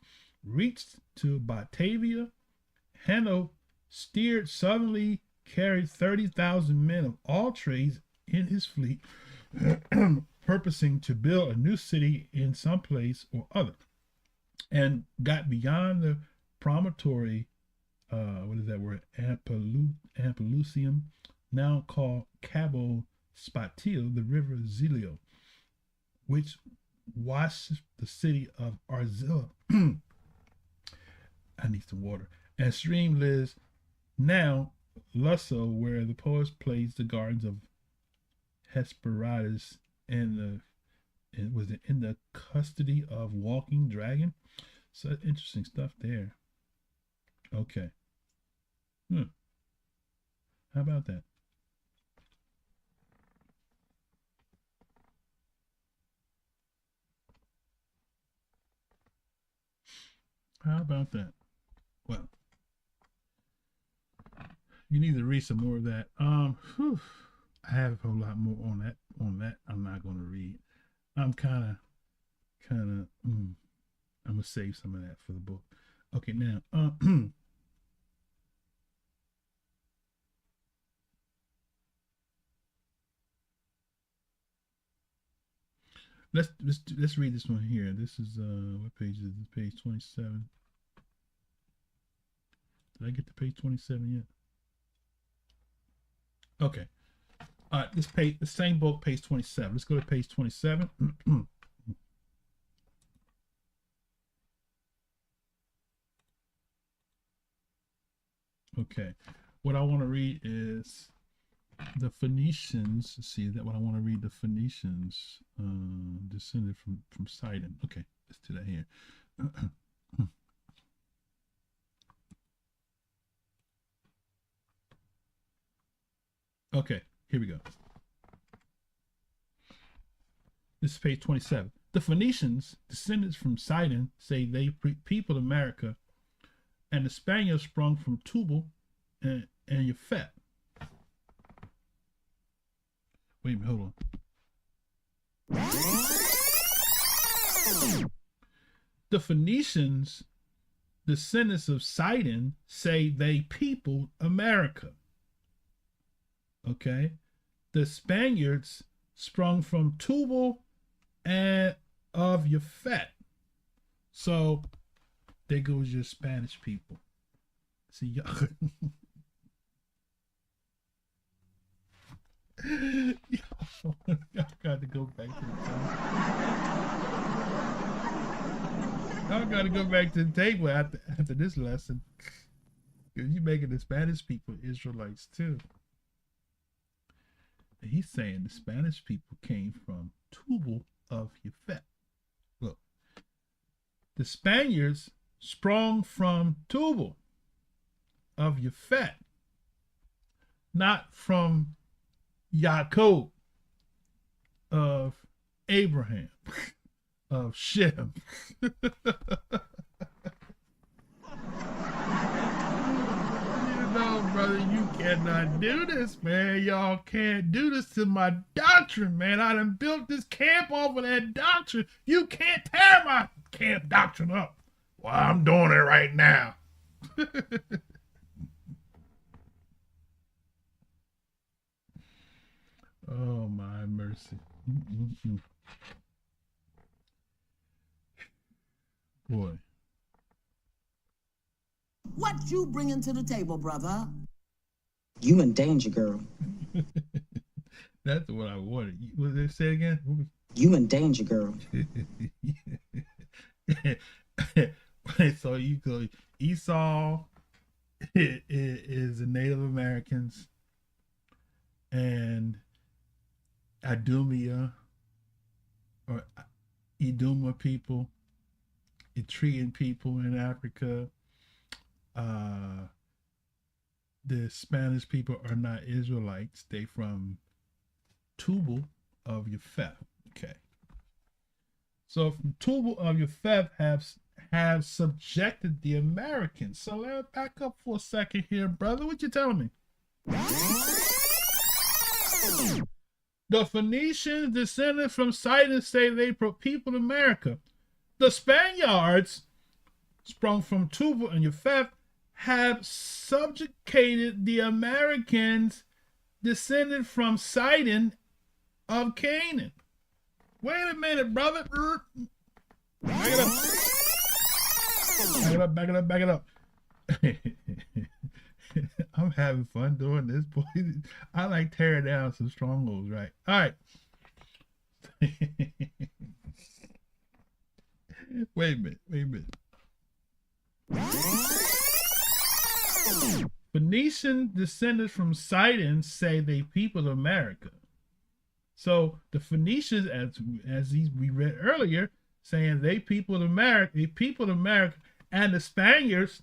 reached to Batavia. Hanno steered southerly, carried 30,000 men of all trades in his fleet, purposing to build a new city in some place or other, and got beyond the promontory, what is that word, Ampelusium, now called Cabo Spatil, the river Zilio, which washes the city of Arzilla. I need some water. And stream lives now Lusso, where the poet plays the gardens of Hesperides, and was it in the custody of walking dragon? So interesting stuff there. Okay. How about that? How about that? Well, you need to read some more of that. I have a whole lot more on that. I'm not going to read. I'm kind of, I'm going to save some of that for the book. Okay, now, let's read this one here. This is what page is this? Page 27. Did I get to page 27 yet? Okay. All right, this page, the same book, page 27. Let's go to page 27. Okay. What I want to read is the Phoenicians. Let's see that what I want to read. The Phoenicians descended from Sidon. Okay, let's do that here. Okay, here we go. This is page 27. The Phoenicians, descendants from Sidon, say they peopled America, and the Spaniards sprung from Tubal and Yafet. Wait a minute, hold on. The Phoenicians, descendants of Sidon, say they peopled America. Okay, the Spaniards sprung from Tubal and of Yafet. So there goes your Spanish people. See, y'all, y'all got to go back to the table. Y'all got to go back to the table after this lesson. Because you're making the Spanish people Israelites too. And he's saying the Spanish people came from Tubal of Yafet. Look, the Spaniards sprung from Tubal of Yafet, not from Yaakov of Abraham, of Shem. No, brother, you cannot do this, man. Y'all can't do this to my doctrine, man. I done built this camp off of that doctrine. You can't tear my camp doctrine up. Well, I'm doing it right now. Oh, my mercy. Boy. What you bringing to the table, brother? You in danger, girl. That's what I wanted. What did they say again? You in danger, girl. So you go, Esau is the Native Americans, and Idumea or Edoma people, Eritrean people in Africa. The Spanish people are not Israelites. They from Tubal of Yafet. Okay. So from Tubal of Yafet have subjected the Americans. So let's back up for a second here, brother. What you telling me? The Phoenicians descended from Sidon say they people America. The Spaniards, sprung from Tubal and Yafet, have subjugated the Americans descended from Sidon of Canaan. Wait a minute, brother. Back it up. Back it up, back it up, back it up. I'm having fun doing this, boy. I like tearing down some strongholds, right? All right. Wait a minute. Phoenician descendants from Sidon say they people of America. So the Phoenicians, as we read earlier, saying they people of America, and the Spaniards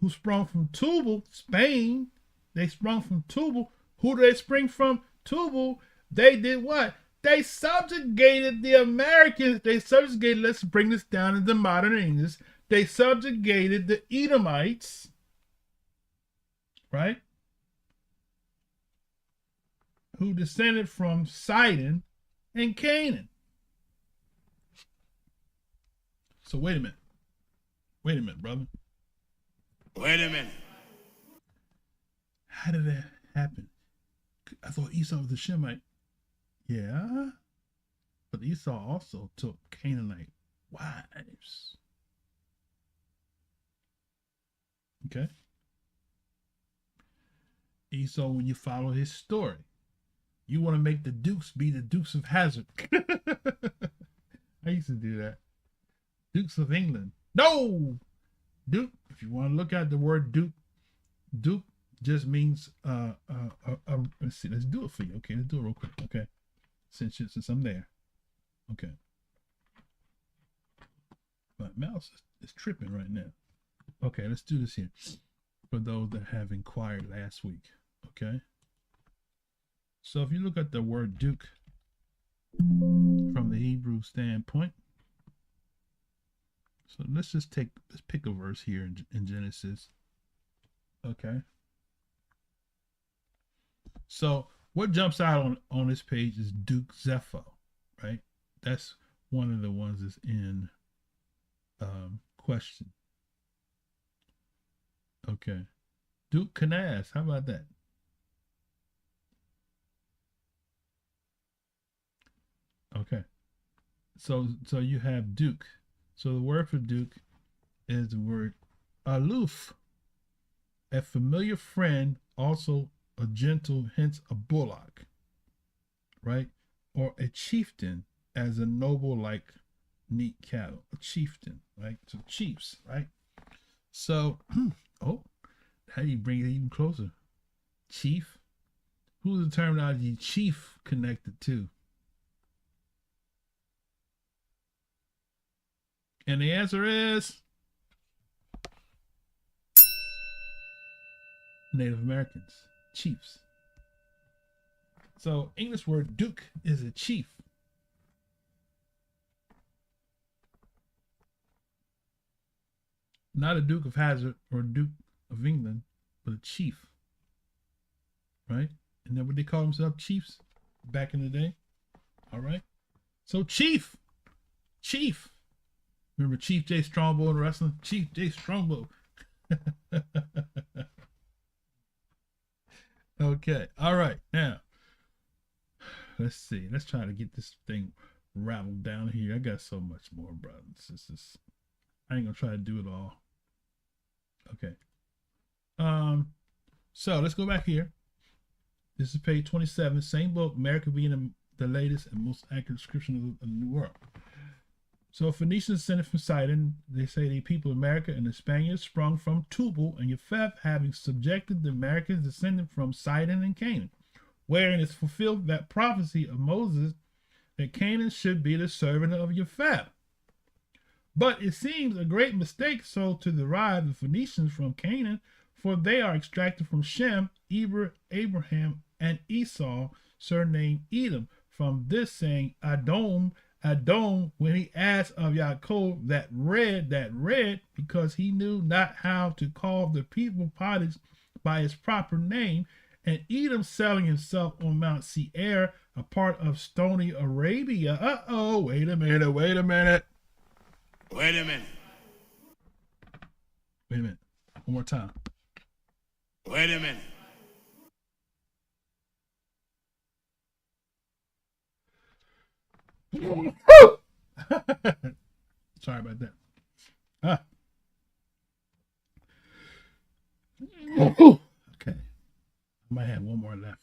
who sprung from Tubal, Spain, they sprung from Tubal. Who do they spring from? Tubal. They did what? They subjugated the Americans. Let's bring this down into modern English. They subjugated the Edomites, right? Who descended from Sidon and Canaan. So wait a minute, brother. Wait a minute. How did that happen? I thought Esau was a Shemite. Yeah, but Esau also took Canaanite wives. Okay. Esau, when you follow his story, you want to make the Dukes be the Dukes of Hazzard. I used to do that. Dukes of England. No! Duke, if you want to look at the word Duke just means, let's see, let's do it for you. Okay, let's do it real quick. Okay. Since I'm there. Okay. My mouse is tripping right now. Okay, let's do this here. For those that have inquired last week. Okay. So if you look at the word Duke from the Hebrew standpoint. So let's pick a verse here in Genesis. Okay. So what jumps out on this page is Duke Zepho, right? That's one of the ones that's in question. Okay. Duke Canaz, how about that? Okay. So you have Duke. So the word for Duke is the word aloof. a familiar friend, also a gentle, hence a bullock, right? Or a chieftain, as a noble like neat cattle. A chieftain, right? So chiefs, right? So, oh, how do you bring it even closer? Chief? Who's the terminology chief connected to? And the answer is Native Americans, chiefs. So English word duke is a chief. Not a Duke of Hazard or Duke of England, but a chief. Right? Isn't that what they call themselves, chiefs, back in the day? All right. So chief. Remember Chief J Strongbow in wrestling? Chief J Strongbow. Okay. All right. Now, let's see. Let's try to get this thing rattled down here. I got so much more, brothers. I ain't gonna try to do it all. Okay. So let's go back here. This is page 27, same book, America being the latest and most accurate description of the New World. So Phoenicians descended from Sidon. They say the people of America, and the Spaniards sprung from Tubal and Japheth, having subjected the Americans descended from Sidon and Canaan, wherein is fulfilled that prophecy of Moses that Canaan should be the servant of Japheth. But it seems a great mistake so to derive the Phoenicians from Canaan, for they are extracted from Shem, Eber, Abraham, and Esau, surnamed Edom. From this saying, Edom, when he asked of Yaakov that read, because he knew not how to call the people Pottage by its proper name, and Edom selling himself on Mount Seir, a part of stony Arabia. Wait a minute. One more time. Wait a minute. Sorry about that. Okay. I might have one more left.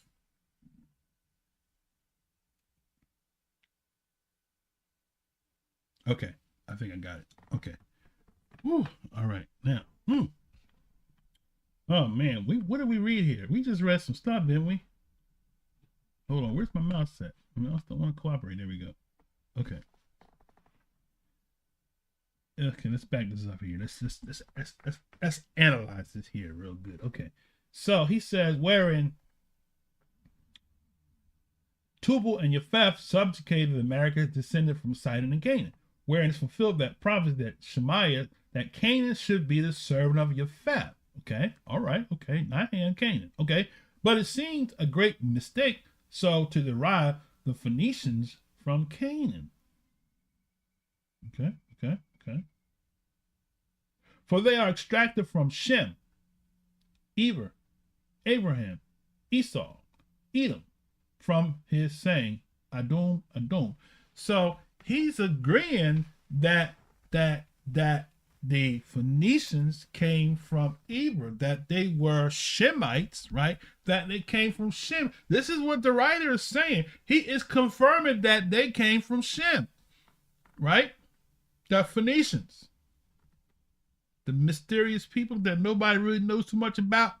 Okay. I think I got it. Okay. Whew. All right. Now. Oh man, what did we read here? We just read some stuff, didn't we? Hold on, where's my mouse at? My mouse don't want to cooperate. There we go. Okay. Okay, let's back this up here. Let's analyze this here real good. Okay. So he says, wherein Tubal and Japheth subjugated America, descended from Sidon and Canaan, wherein is fulfilled that prophecy that Shemaiah, that Canaan should be the servant of Japheth. Okay, all right, okay, not hand Canaan. Okay, but it seems a great mistake so to derive the Phoenicians from Canaan. Okay. For they are extracted from Shem, Eber, Abraham, Esau, Edom, from his saying, Edom. So he's agreeing that the Phoenicians came from Eber, that they were Shemites, right? That they came from Shem. This is what the writer is saying. He is confirming that they came from Shem, right? The Phoenicians, the mysterious people that nobody really knows too much about.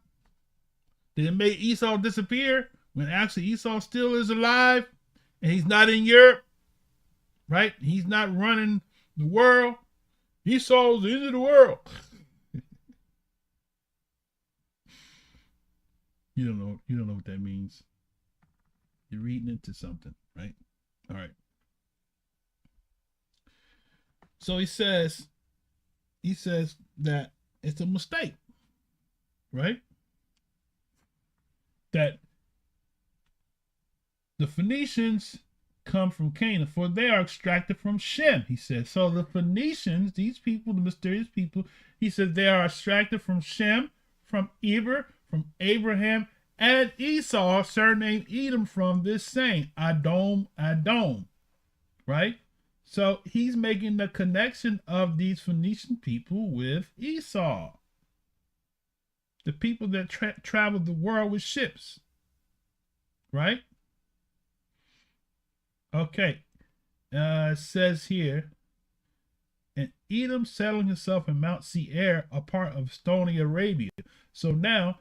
They made Esau disappear when actually Esau still is alive and he's not in Europe, right? He's not running the world. Esau's the end of the world. You don't know what that means. You're reading into something, right? All right. So he says that it's a mistake, right? That the Phoenicians come from Canaan, for they are extracted from Shem, he says. So the Phoenicians, these people, the mysterious people, he said they are extracted from Shem, from Eber, from Abraham, and Esau, surnamed Edom, from this saying, Edom, right? So he's making the connection of these Phoenician people with Esau. the people that traveled the world with ships, right? Okay. It says here, and Edom settling himself in Mount Seir, a part of stony Arabia. So now,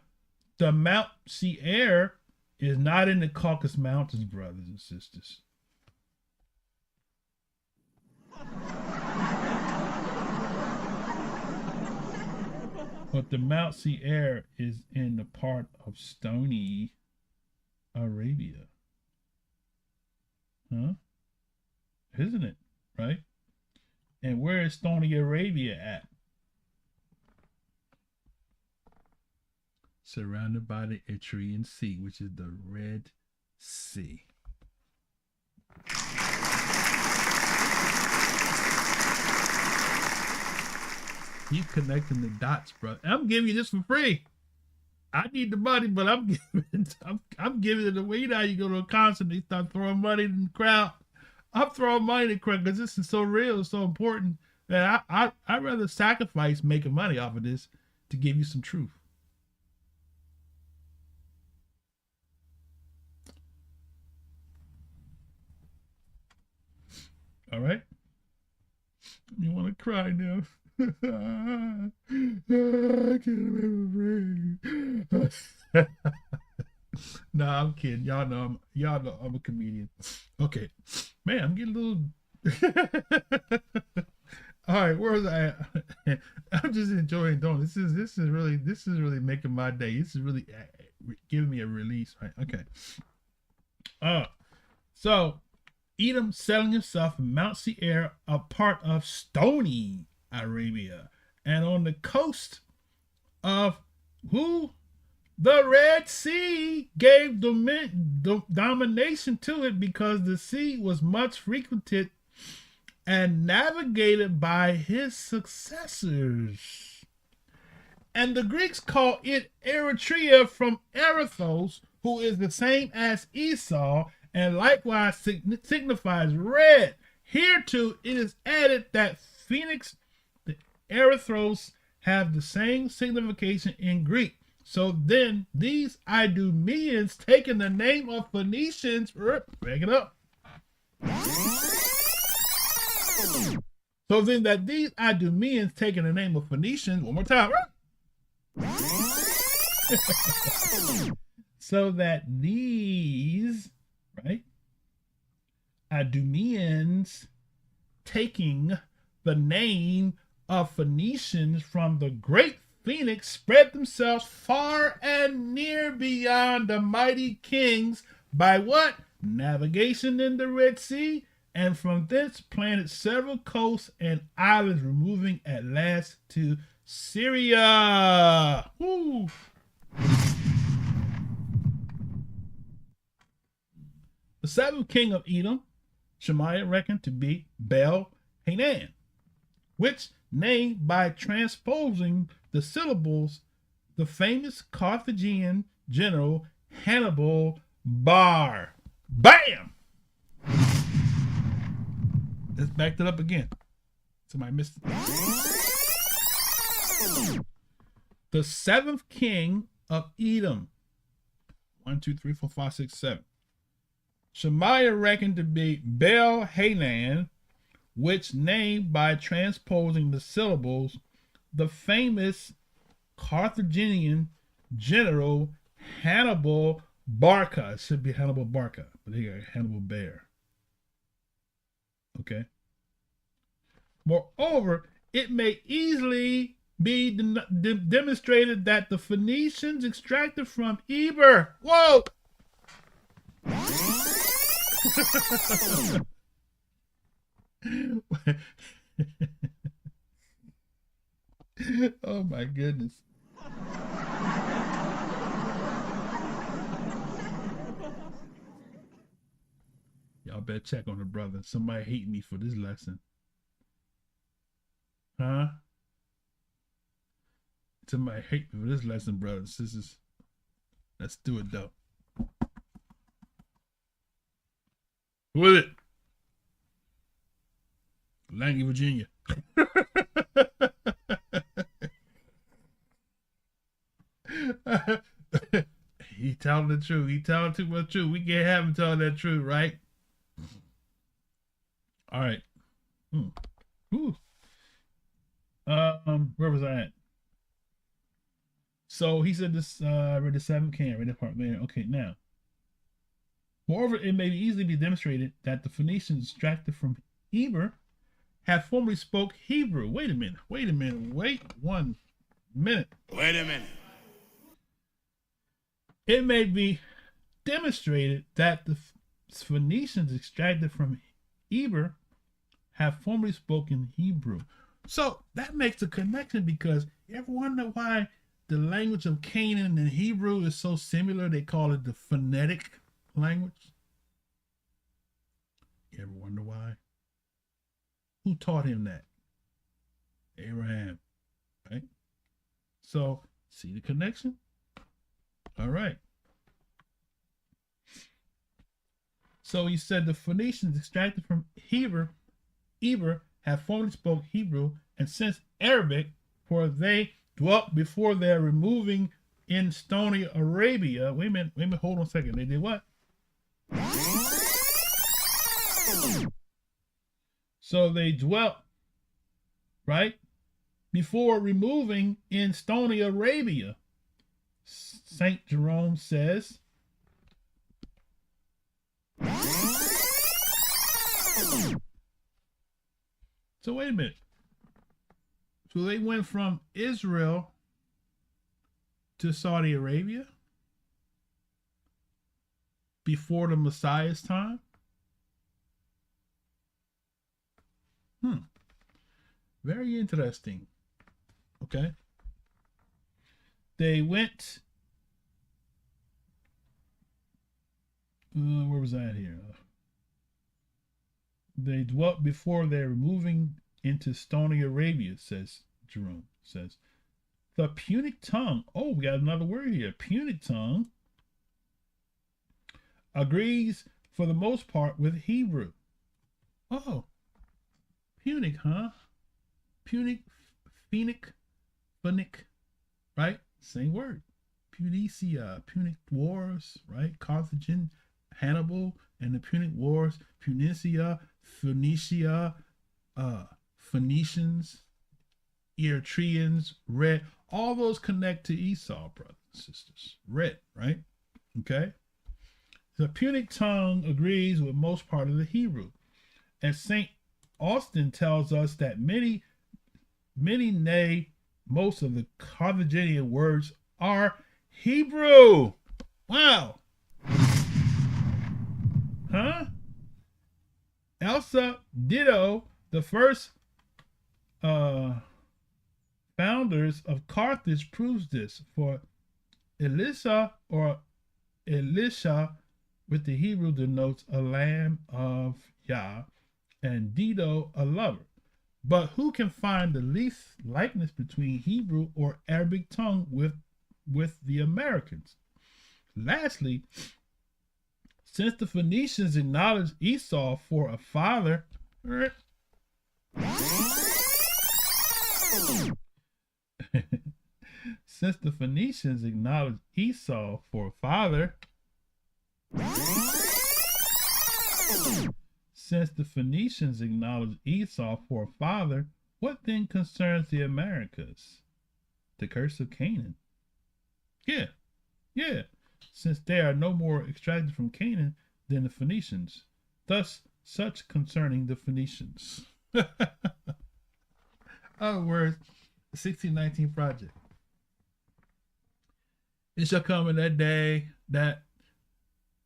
the Mount Seir is not in the Caucasus Mountains, brothers and sisters. But the Mount Seir is in the part of stony Arabia. Huh? Isn't it? Right? And where is stony Arabia at? Surrounded by the Eritrean Sea, which is the Red Sea. Keep connecting the dots, bro. I'm giving you this for free. I need the money, but I'm giving it away. You know how you go to a concert and they start throwing money in the crowd. I'm throwing money in the crowd because this is so real, it's so important that I'd rather sacrifice making money off of this to give you some truth. All right? You want to cry now? I can't remember. Nah, I'm kidding. Y'all know I'm a comedian. Okay, man, I'm getting a little. All right, where was I at? I'm just enjoying doing this. This is really making my day. This is really giving me a release, right? Okay. So Edom settling himself in Mount Seir, a part of stony Arabia, and on the coast of who? The Red Sea gave domination to it because the sea was much frequented and navigated by his successors. And the Greeks call it Eritrea from Erythros, who is the same as Esau, and likewise signifies red. Hereto it is added that Phoenix, the Erythros, have the same signification in Greek. So then these Idumeans, taking the name of Phoenicians, break it up. So then that these Idumeans, taking the name of Phoenicians, one more time. So that these, right, Idumeans, taking the name of Phoenicians from the great Phoenix, spread themselves far and near beyond the mighty kings by what? Navigation in the Red Sea, and from thence planted several coasts and islands, removing at last to Syria. Woo. The seventh king of Edom, Shemaiah reckoned to be Baal-Hanan, which name, by transposing the syllables, the famous Carthaginian general Hannibal Bar. Bam! Let's back that up again. Somebody missed it. The seventh king of Edom. 1, 2, 3, 4, 5, 6, 7. Shemaiah reckoned to be Baal-Hanan, which name, by transposing the syllables, the famous Carthaginian general Hannibal Barca. It should be Hannibal Barca, but here, Hannibal Bear. Okay. Moreover, it may easily be demonstrated that the Phoenicians extracted from Eber. Whoa! Oh my goodness. Y'all better check on the brother. Somebody hate me for this lesson. Huh? Somebody hate me for this lesson, brothers. Let's do it though. Who is it? Langley, Virginia. telling the truth. He telling too much truth. We can't have him telling that truth, right? All right. Ooh. Where was I at? So he said this, I read the 7th can, read that part later. Okay, now. Moreover, it may easily be demonstrated that the Phoenicians extracted from Eber have formerly spoke Hebrew. Wait 1 minute. Wait 1 minute. Wait a minute. It may be demonstrated that the Phoenicians extracted from Eber have formerly spoken Hebrew. So that makes a connection, because you ever wonder why the language of Canaan and Hebrew is so similar? They call it the phonetic language. You ever wonder why? Who taught him that? Abraham, right? So, see the connection? All right. So he said the Phoenicians extracted from Eber have formerly spoke Hebrew, and since Arabic, for they dwelt before their removing in stony Arabia. Wait a minute, hold on a second. They did what? So they dwelt, right, before removing in stony Arabia. St. Jerome says, so wait a minute. So they went from Israel to Saudi Arabia before the Messiah's time? Very interesting. Okay. They went, where was I at here? They dwelt before their removing into stony Arabia, says Jerome. Says the Punic tongue. Oh, we got another word here. Punic tongue agrees for the most part with Hebrew. Oh, Punic, huh? Punic, Phoenician, right? Same word. Punicia, Punic Wars, right? Carthaginian, Hannibal, and the Punic Wars. Punicia, Phoenicia, Phoenicians, Eritreans, Red. All those connect to Esau, brothers and sisters. Red, right? Okay. The Punic tongue agrees with most part of the Hebrew. And St. Austin tells us that many, nay, most of the Carthaginian words are Hebrew. Wow. Huh? Elsa Ditto, the first founders of Carthage, proves this. For Elisha or Elisha with the Hebrew denotes a lamb of Yah, and Dido a lover. But who can find the least likeness between Hebrew or Arabic tongue with the Americans? Lastly, since the Phoenicians acknowledged Esau for a father, since the Phoenicians acknowledged Esau for a father, what then concerns the Americas? The curse of Canaan. Yeah. Since they are no more extracted from Canaan than the Phoenicians, thus such concerning the Phoenicians. Other words, the 1619 project. It shall come in that day that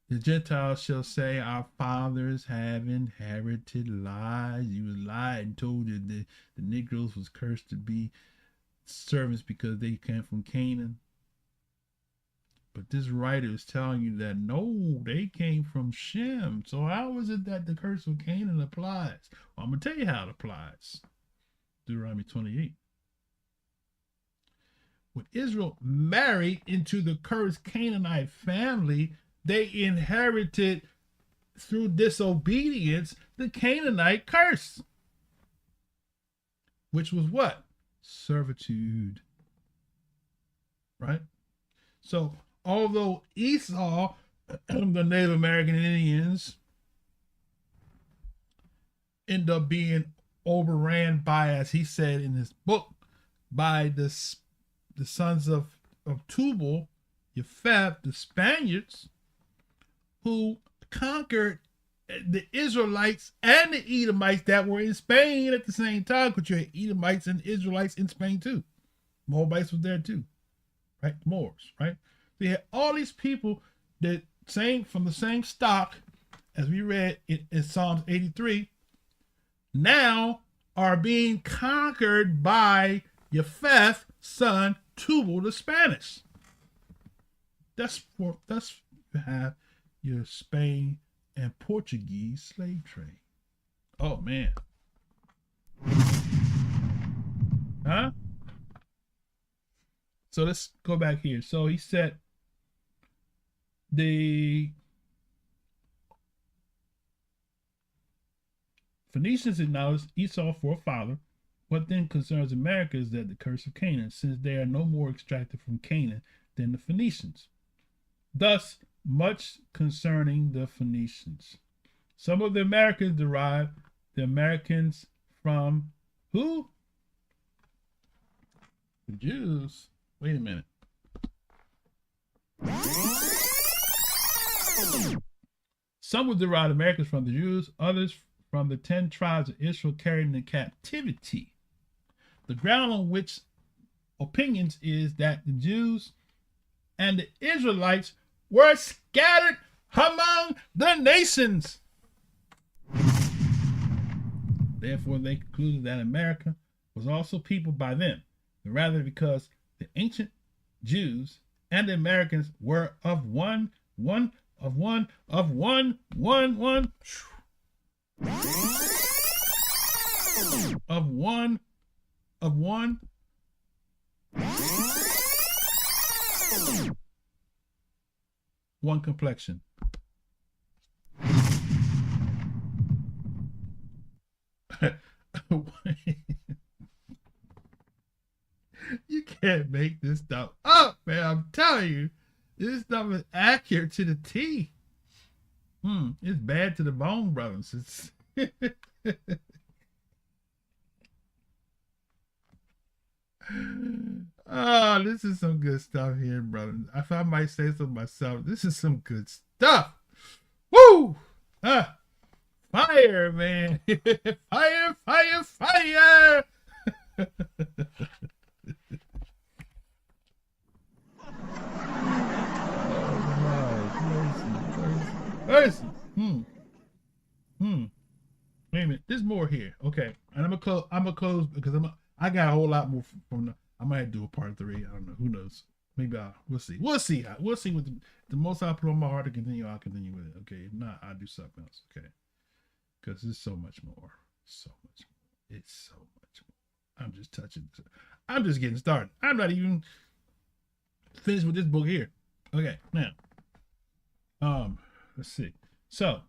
the Gentiles shall say, our fathers have inherited lies. You lied and told that the Negroes was cursed to be servants because they came from Canaan. But this writer is telling you that no, they came from Shem. So how is it that the curse of Canaan applies? Well, I'm going to tell you how it applies. Deuteronomy 28. When Israel married into the cursed Canaanite family, they inherited through disobedience the Canaanite curse, which was what? Servitude. Right? So although Esau, the Native American Indians, end up being overran by, as he said in his book, by the sons of Tubal, Japheth, the Spaniards, who conquered the Israelites and the Edomites that were in Spain at the same time, because you had Edomites and Israelites in Spain too. Moabites was there too, right? Moors, right? So you had all these people that from the same stock, as we read in Psalms 83, now are being conquered by Japheth's son Tubal the Spanish. That's you have your Spain and Portuguese slave trade. Oh man. Huh? So let's go back here. So he said the Phoenicians acknowledged Esau for a father. What then concerns America is that the curse of Canaan, since they are no more extracted from Canaan than the Phoenicians. Thus, much concerning the Phoenicians. Some of the Americans derive the Americans from who? The Jews. Wait a minute. Some would derive Americans from the Jews, others from the 10 tribes of Israel carried into captivity. The ground on which opinions is that the Jews and the Israelites were scattered among the nations. Therefore, they concluded that America was also peopled by them, but rather because the ancient Jews and the Americans were of one. One complexion. You can't make this stuff up, man. I'm telling you, this stuff is accurate to the T. It's bad to the bone, brothers. It's oh, this is some good stuff here, brother. If I might say so myself, this is some good stuff. Woo! Fire, man. Fire, fire, fire. Mercy. Wait a minute. There's more here. Okay. And I'm gonna close because I got a whole lot more from I might do a part 3. I don't know. Who knows? Maybe we'll see. We'll see what the most I put on my heart to continue, I'll continue with it. Okay. If not, I'll do something else. Okay. Because there's so much more. So much more. It's so much more. I'm just touching. I'm just getting started. I'm not even finished with this book here. Okay. Now. Let's see. So,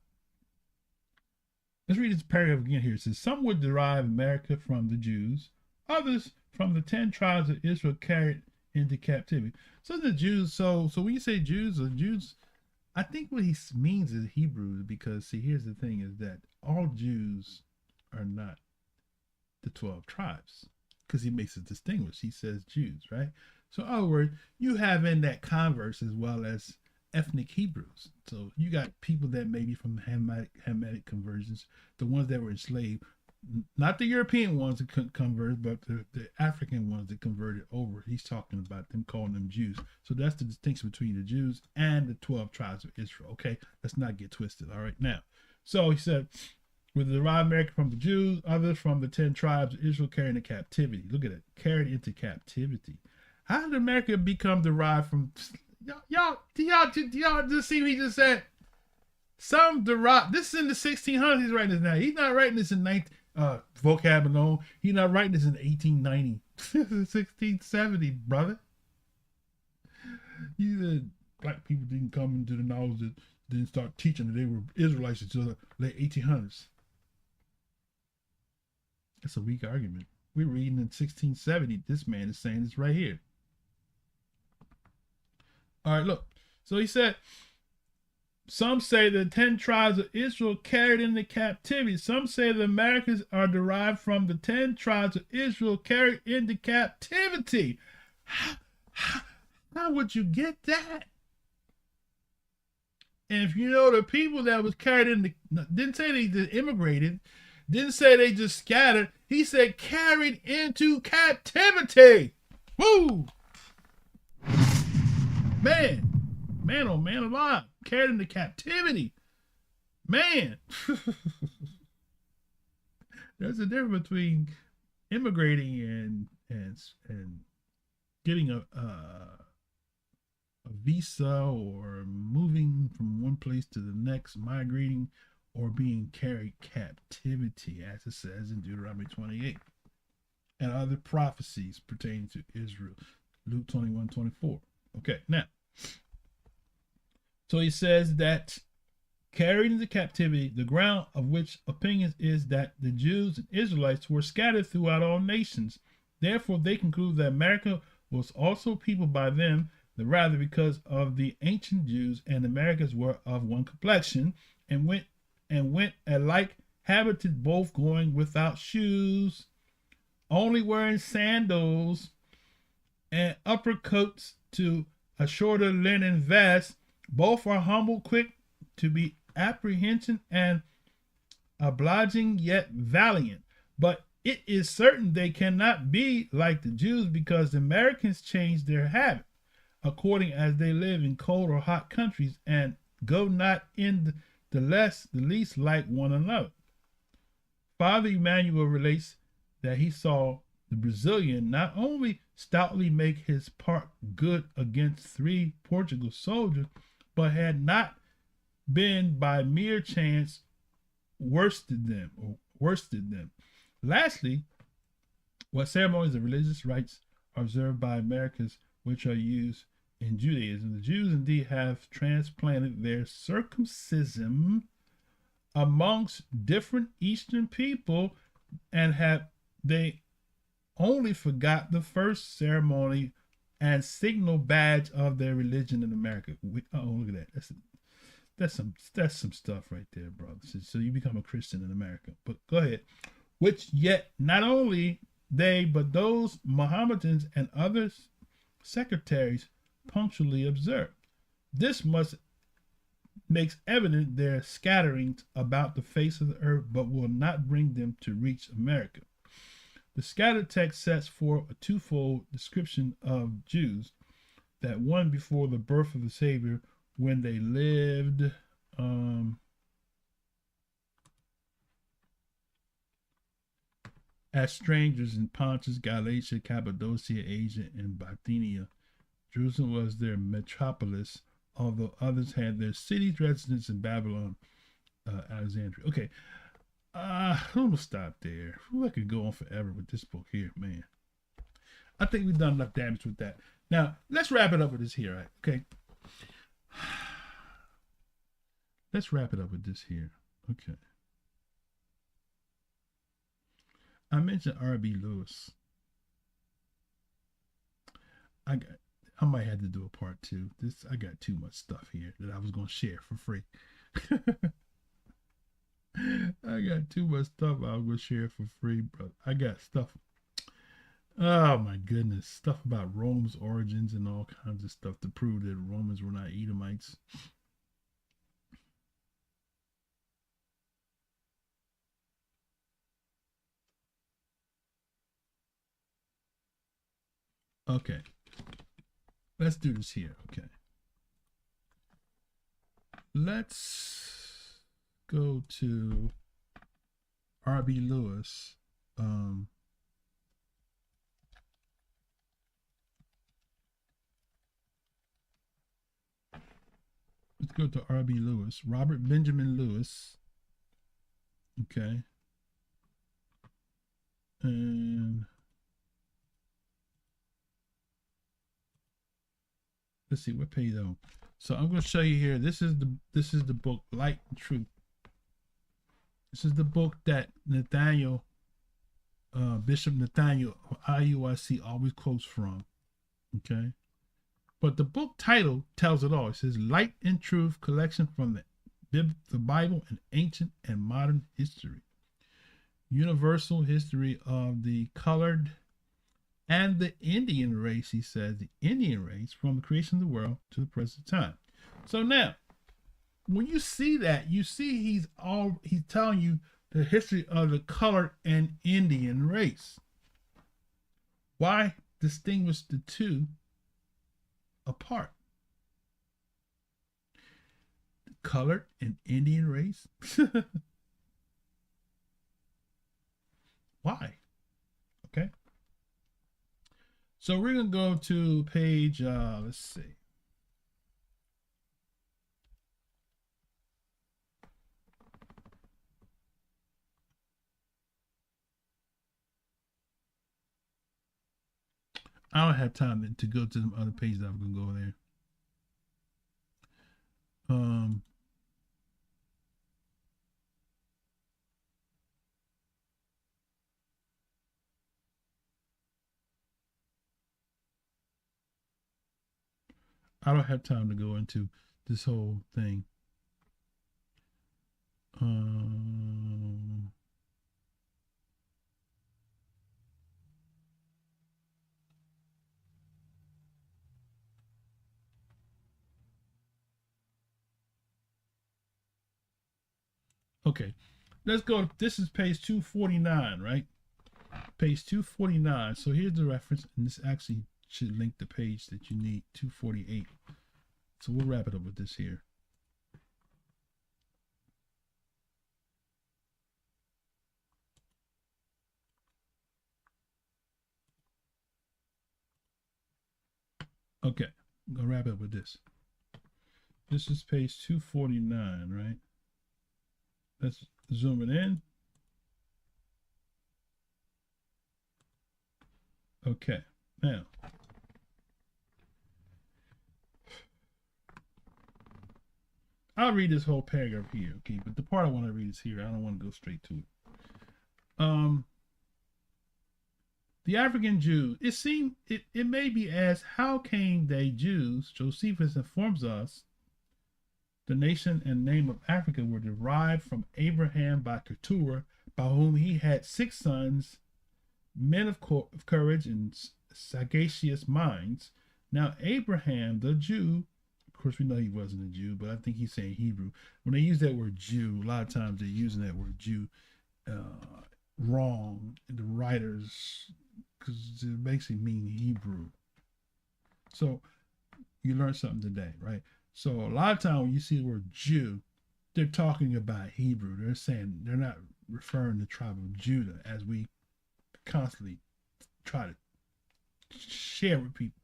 let's read this paragraph again here. It says, some would derive America from the Jews, others from the 10 tribes of Israel carried into captivity. So the Jews, so when you say Jews, I think what he means is Hebrew, because see, here's the thing is that all Jews are not the 12 tribes, because he makes it distinguish. He says Jews, right? So in other words, you have in that converse as well as ethnic Hebrews. So you got people that may be from Hamitic conversions, the ones that were enslaved, not the European ones that couldn't convert, but the African ones that converted over. He's talking about them, calling them Jews. So that's the distinction between the Jews and the 12 tribes of Israel. Okay, let's not get twisted. All right, now, so he said, with the derived America from the Jews, others from the 10 tribes of Israel carried into captivity. Look at it, carried into captivity. How did America become derived from? Y'all just see what he just said? Some derived. This is in the 1600s. He's writing this now. He's not writing this in vocab alone. He's not writing this in 1890. 1670, brother. He said black people didn't come into the knowledge that didn't start teaching that they were Israelites until the late 1800s. That's a weak argument. We're reading in 1670. This man is saying this right here. All right, look. So he said, some say the 10 tribes of Israel carried into captivity. Some say the Americans are derived from the 10 tribes of Israel carried into captivity. How would you get that? And if you know the people that was carried into, didn't say they just immigrated, didn't say they just scattered. He said carried into captivity. Woo! Man, oh man alive, carried into captivity. Man. There's a difference between immigrating and getting a visa or moving from one place to the next, migrating, or being carried captivity, as it says in Deuteronomy 28, and other prophecies pertaining to Israel, Luke 21:24. Okay, now, so he says that carried into captivity, the ground of which opinions is that the Jews and Israelites were scattered throughout all nations. Therefore, they conclude that America was also peopled by them, the rather because of the ancient Jews and Americans were of one complexion, and went alike habited, both going without shoes, only wearing sandals and upper coats to a shorter linen vest. Both are humble, quick to be apprehension, and obliging, yet valiant. But it is certain they cannot be like the Jews, because the Americans change their habit according as they live in cold or hot countries, and go not in the least like one another. Father Emmanuel relates that he saw the Brazilian not only stoutly make his part good against 3 Portugal soldiers, but had not been by mere chance worsted them. Lastly, what ceremonies and religious rites are observed by Americans which are used in Judaism? The Jews indeed have transplanted their circumcision amongst different Eastern people, and they only forgot the first ceremony and signal badge of their religion in America. Oh, look at that. That's some stuff right there, brother. So you become a Christian in America. But go ahead. Which yet not only they, but those Mohammedans and other sectaries punctually observe. This makes evident their scatterings about the face of the earth, but will not bring them to reach America. The scattered text sets forth a twofold description of Jews, that one before the birth of the Savior, when they lived as strangers in Pontus, Galatia, Cappadocia, Asia, and Bithynia. Jerusalem was their metropolis, although others had their cities, residence in Babylon, Alexandria. Okay, I'm gonna stop there. I could go on forever with this book here, man. I think we've done enough damage with that. Now, let's wrap it up with this here, right? Okay. Let's wrap it up with this here. Okay. I mentioned R.B. Lewis. I might have to do a part 2. I got too much stuff here that I was gonna share for free. I got too much stuff I was gonna share for free, bro. I got stuff. Oh my goodness, stuff about Rome's origins and all kinds of stuff to prove that Romans were not Edomites. Okay, let's do this here. Okay, let's go to R.B. Lewis. Let's go to R.B. Lewis, Robert Benjamin Lewis. Okay, and let's see what page on. So I'm going to show you here. This is the book Light and Truth. This is the book that Nathaniel, Bishop Nathaniel of IUIC always quotes from. Okay, But the book title tells it all. It says Light and Truth Collection from the Bible and Ancient and Modern History. Universal history of the colored and the Indian race, he says, the Indian race from the creation of the world to the present time. So now, when you see that, you see he's telling you the history of the colored and Indian race. Why distinguish the two apart? The colored and Indian race? Why? Okay. So we're going to go to page, let's see. I don't have time to go to the other pages. I'm going to go there. I don't have time to go into this whole thing. Okay, let's go. This is page 249, right? Page 249. So here's the reference, and this actually should link the page that you need, 248. So we'll wrap it up with this here. Okay, I'm gonna wrap it up with this. This is page 249, right? Let's zoom it in. Okay, now I'll read this whole paragraph here, okay? But the part I want to read is here. I don't want to go straight to it. The African Jews, it may be asked, how came they Jews? Josephus informs us the nation and name of Africa were derived from Abraham by Keturah, by whom he had 6 sons, men of courage and sagacious minds. Now Abraham, the Jew, of course we know he wasn't a Jew, but I think he's saying Hebrew. When they use that word Jew, a lot of times they're using that word Jew wrong, the writers, because it basically means Hebrew. So you learn something today, right? So a lot of times when you see the word Jew, they're talking about Hebrew. They're saying, they're not referring to the tribe of Judah, as we constantly try to share with people.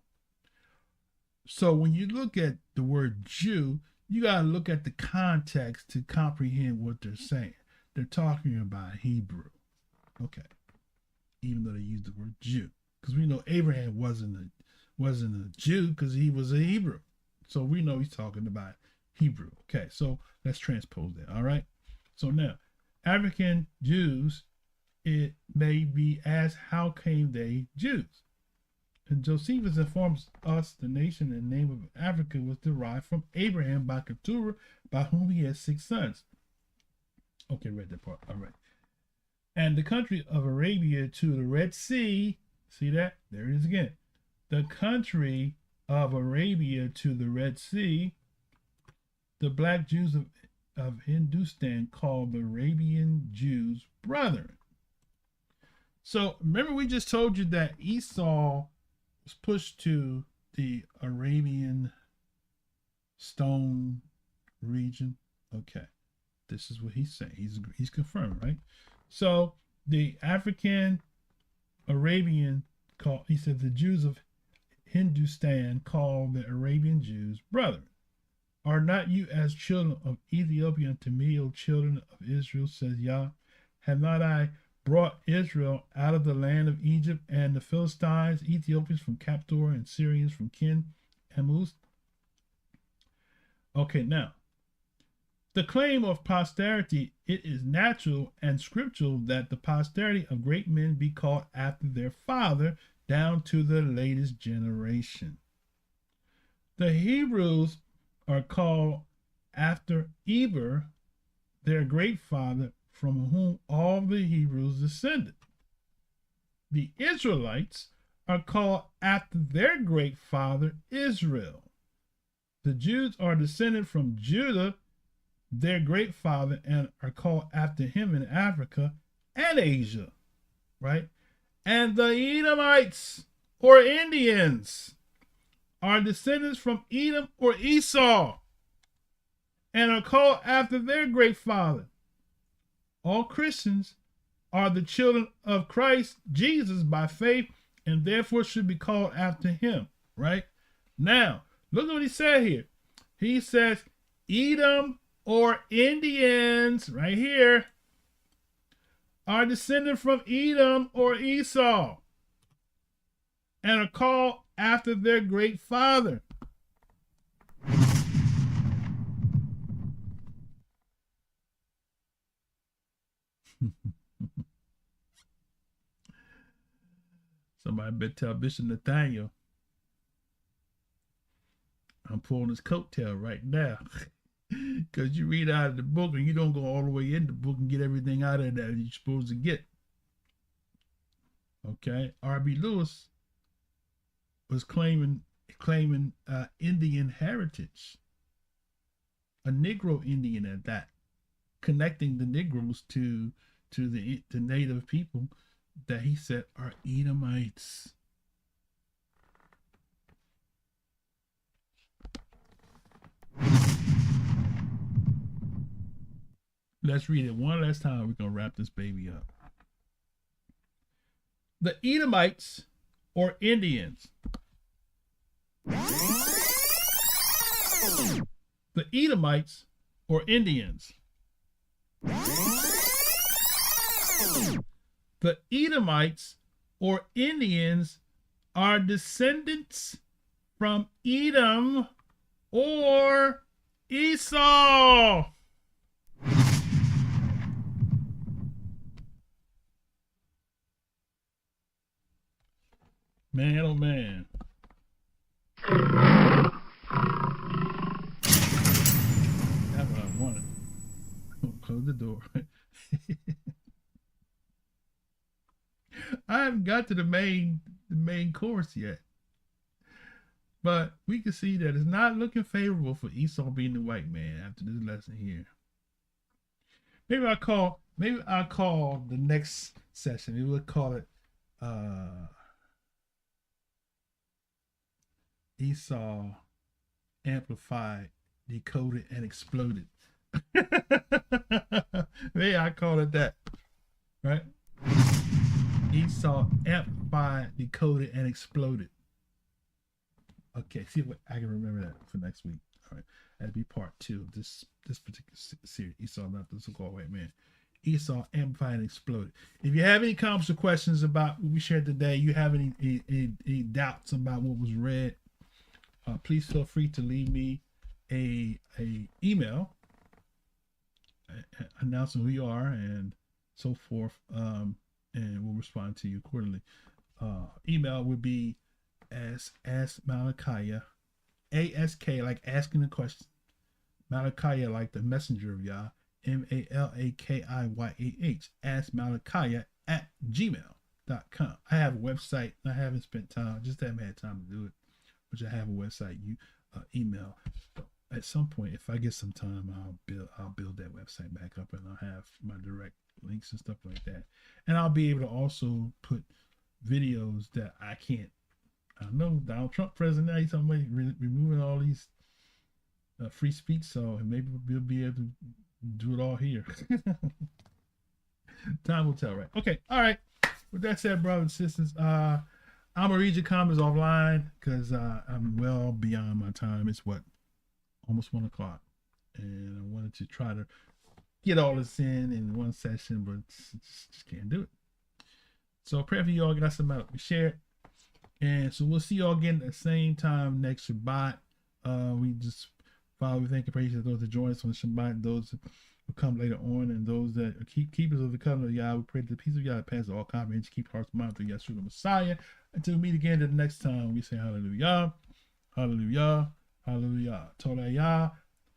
So when you look at the word Jew, you got to look at the context to comprehend what they're saying. They're talking about Hebrew. Okay. Even though they use the word Jew, because we know Abraham wasn't a Jew because he was a Hebrew. So we know he's talking about Hebrew. Okay, so let's transpose that. All right. So now, African Jews, it may be asked, how came they Jews? And Josephus informs us the nation and name of Africa was derived from Abraham by Keturah, by whom he had 6 sons. Okay, read that part. All right. And the country of Arabia to the Red Sea, see that? There it is again. The country of Arabia to the Red Sea, the black Jews of Hindustan called the Arabian Jews brethren. So remember we just told you that Esau was pushed to the Arabian stone region. Okay, this is what he's saying. He's confirming, right? So the African Arabian he said the Jews of Hindustan called the Arabian Jews brethren. Are not you as children of Ethiopia and Tamil children of Israel, says Yah? Have not I brought Israel out of the land of Egypt, and the Philistines, Ethiopians from Captor, and Syrians from Kin Hamuz? Okay, now, the claim of posterity, it is natural and scriptural that the posterity of great men be called after their father, down to the latest generation. The Hebrews are called after Eber, their great father, from whom all the Hebrews descended. The Israelites are called after their great father, Israel. The Jews are descended from Judah, their great father, and are called after him in Africa and Asia, right? And the Edomites, or Indians, are descendants from Edom or Esau, and are called after their great father. All Christians are the children of Christ Jesus by faith, and therefore should be called after him, right? Now, look at what he said here. He says, Edom or Indians, right here, are descended from Edom or Esau, and are called after their great father. Somebody better tell Bishop Nathaniel I'm pulling his coattail right now. Because you read out of the book and you don't go all the way in the book and get everything out of that you're supposed to get. Okay, R.B. Lewis was claiming Indian heritage, a Negro Indian at that, connecting the Negroes to the native people that he said are Edomites. Let's read it one last time. We're going to wrap this baby up. The Edomites, or Indians. The Edomites, or Indians. The Edomites, or Indians, are descendants from Edom or Esau. Man, oh man. That's what I wanted. Close the door. I haven't got to the main course yet. But we can see that it's not looking favorable for Esau being the white man after this lesson here. Maybe I'll call the next session. We would call it Esau amplified, decoded, and exploded. Maybe I call it that, right? Esau amplified, decoded, and exploded. Okay, see what I can remember that for next week. All right, that'd be part 2 of this particular series. Esau, not the so-called white man. Esau amplified and exploded. If you have any comments or questions about what we shared today, you have any doubts about what was read, please feel free to leave me a email announcing who you are and so forth, and we'll respond to you accordingly. Email would be ask Malachi, ASK, like asking a question, Malachi, like the messenger of Yah, MALAKIYAH, ask Malachi at gmail.com. I have a website. I haven't spent time, just haven't had time to do it, which I have a website. You email. At some point, if I get some time, I'll build that website back up, and I'll have my direct links and stuff like that. And I'll be able to also put videos that I can't. I know Donald Trump president now, he's talking about removing all these free speech, so maybe we'll be able to do it all here. Time will tell, right? Okay, all right. With that said, brothers and sisters, I'm gonna read your comments offline because I'm well beyond my time. It's almost 1 o'clock, and I wanted to try to get all this in one session, but just can't do it. So pray for you all, get us some out, we share it, and so we'll see you all again at the same time next Shabbat. We just, Father, we thank and praise you those that join us on Shabbat, those that will come later on, and those that are keepers of the covenant of Yah. We pray that the peace of Yah that passes all comprehension, keep hearts and minds through Yeshua the Messiah. Until we meet again the next time, we say hallelujah, hallelujah, Hallelujah. Torah.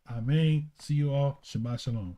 Amen. See you all. Shabbat shalom.